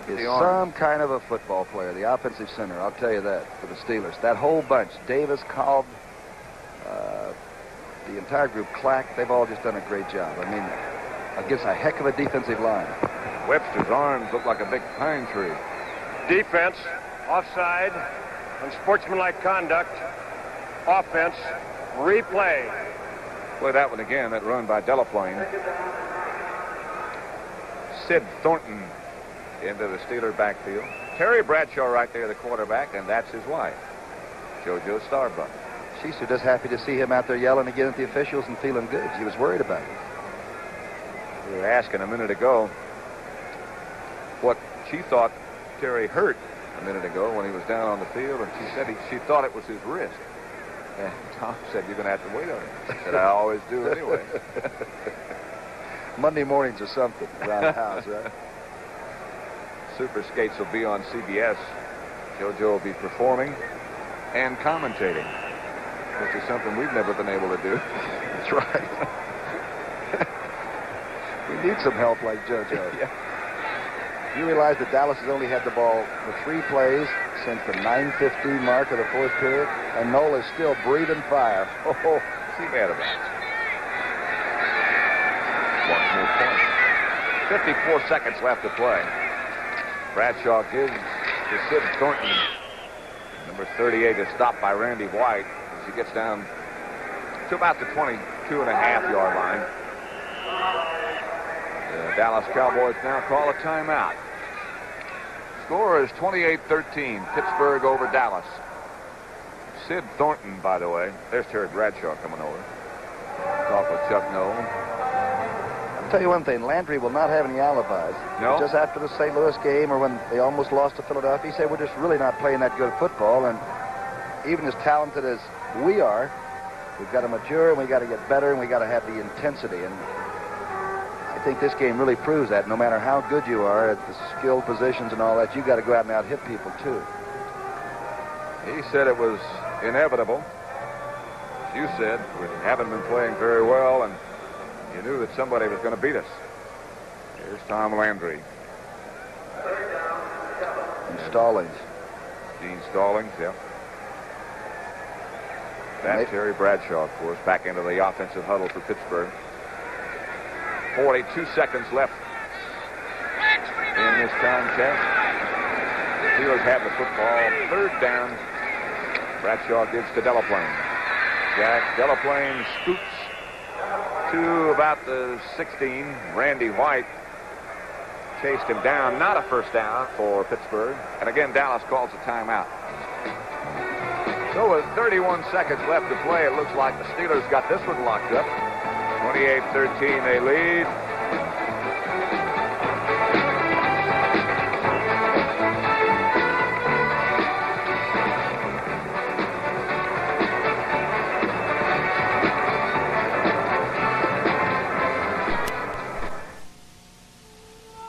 is some kind of a football player, the offensive center, I'll tell you that, for the Steelers. That whole bunch, Davis, Cobb, the entire group, Clack, they've all just done a great job. I mean, against a heck of a defensive line. Webster's arms look like a big pine tree. Defense, offside, unsportsmanlike conduct, offense, replay. Play that one again, that run by Delaplane. Sid Thornton into the Steeler backfield. Terry Bradshaw right there, the quarterback, and that's his wife, JoJo Starbuck. She's just happy to see him out there yelling again at the officials and feeling good. She was worried about it. We were asking a minute ago what she thought Terry hurt a minute ago when he was down on the field, and she said she thought it was his wrist. And Tom said, "You're going to have to wait on it." She said, "I always do anyway." Monday mornings or something around the house, right? Super Skates will be on CBS. JoJo will be performing and commentating, which is something we've never been able to do. That's right. We need some help like JoJo. Yeah. You realize that Dallas has only had the ball for 3 plays since the 9:15 mark of the 4th period, and Noel is still breathing fire. Oh, see that about. One more point. 54 seconds left to play. Bradshaw gives to Sid Thornton. Number 38 is stopped by Randy White as he gets down to about the 22.5-yard line. The Dallas Cowboys now call a timeout. Score is 28-13. Pittsburgh over Dallas. Sid Thornton, by the way. There's Terry Bradshaw coming over. Talk with Chuck Noll. I'll tell you one thing. Landry will not have any alibis. No? Just after the St. Louis game or when they almost lost to Philadelphia, he said, we're just really not playing that good football. And even as talented as we are, we've got to mature and we got to get better and we got to have the intensity. And I think this game really proves that no matter how good you are at the skilled positions and all that, you got to go out and out-hit people too. He said it was inevitable. As you said, we haven't been playing very well, and you knew that somebody was going to beat us. Here's Tom Landry. And Stallings. Gene Stallings, yeah. That's Terry Bradshaw, of course, back into the offensive huddle for Pittsburgh. 42 seconds left in this contest. The Steelers have the football. 3rd down. Bradshaw gives to Delaplane. Jack Delaplane scoots to about the 16. Randy White chased him down. Not a first down for Pittsburgh. And again, Dallas calls a timeout. So with 31 seconds left to play, it looks like the Steelers got this one locked up. 28-13 they lead.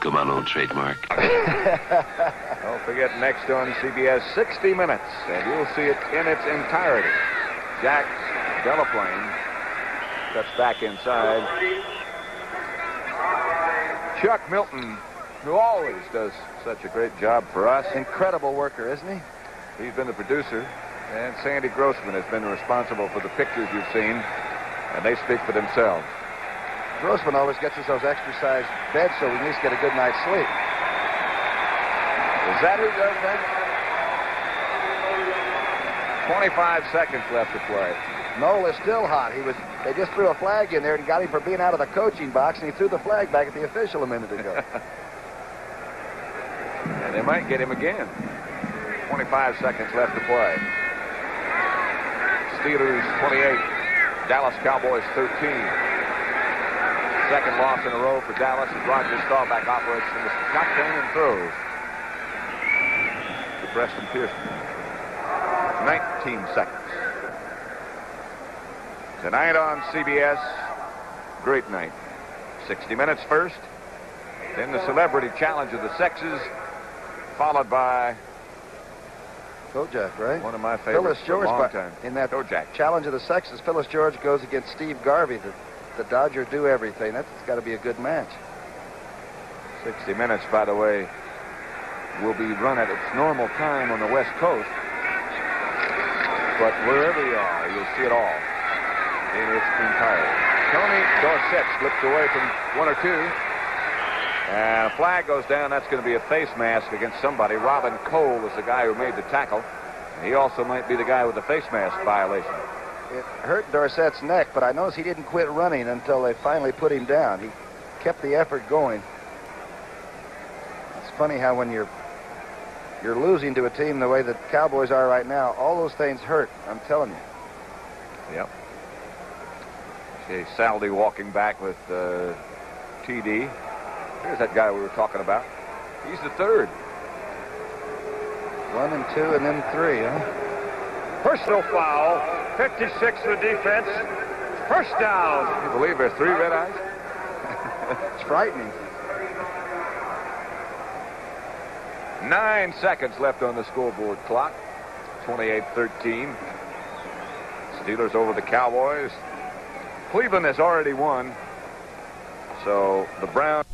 Come on, old trademark. Don't forget, next on CBS, 60 Minutes, and you'll see it in its entirety. Jack Delaplane cuts back inside. Chuck Milton, who always does such a great job for us. Incredible worker, isn't he? He's been the producer, and Sandy Grossman has been responsible for the pictures you've seen, and they speak for themselves. Grossman always gets us those exercise beds so we at least get a good night's sleep. Is that who does that? 25 seconds left to play. Noel is still hot. They just threw a flag in there and got him for being out of the coaching box, and he threw the flag back at the official a minute ago. And they might get him again. 25 seconds left to play. Steelers 28, Dallas Cowboys 13. Second loss in a row for Dallas as Roger Staubach operates from the shotgun and throws to Preston Pearson. 19 seconds. Tonight on CBS, great night. 60 Minutes first, then the Celebrity Challenge of the Sexes, followed by Kojak, right? One of my favorites for a long time. In that Kojak. Challenge of the Sexes, Phyllis George goes against Steve Garvey, the Dodger do everything. That's got to be a good match. 60 Minutes, by the way, will be run at its normal time on the West Coast. But wherever you are, you'll see it all in its entirety. Tony Dorsett slips away from one or two. And a flag goes down. That's going to be a face mask against somebody. Robin Cole is the guy who made the tackle. He also might be the guy with the face mask violation. It hurt Dorsett's neck, but I noticed he didn't quit running until they finally put him down. He kept the effort going. It's funny how when you're losing to a team the way the Cowboys are right now, all those things hurt, I'm telling you. Yep. See Saldi walking back with TD. Here's that guy we were talking about. He's the third. 1 and 2 and then 3, huh? Personal foul. 56 for the defense. First down. Can you believe there's 3 red eyes? It's frightening. 9 seconds left on the scoreboard clock. 28-13. Steelers over the Cowboys. Cleveland has already won. So the Browns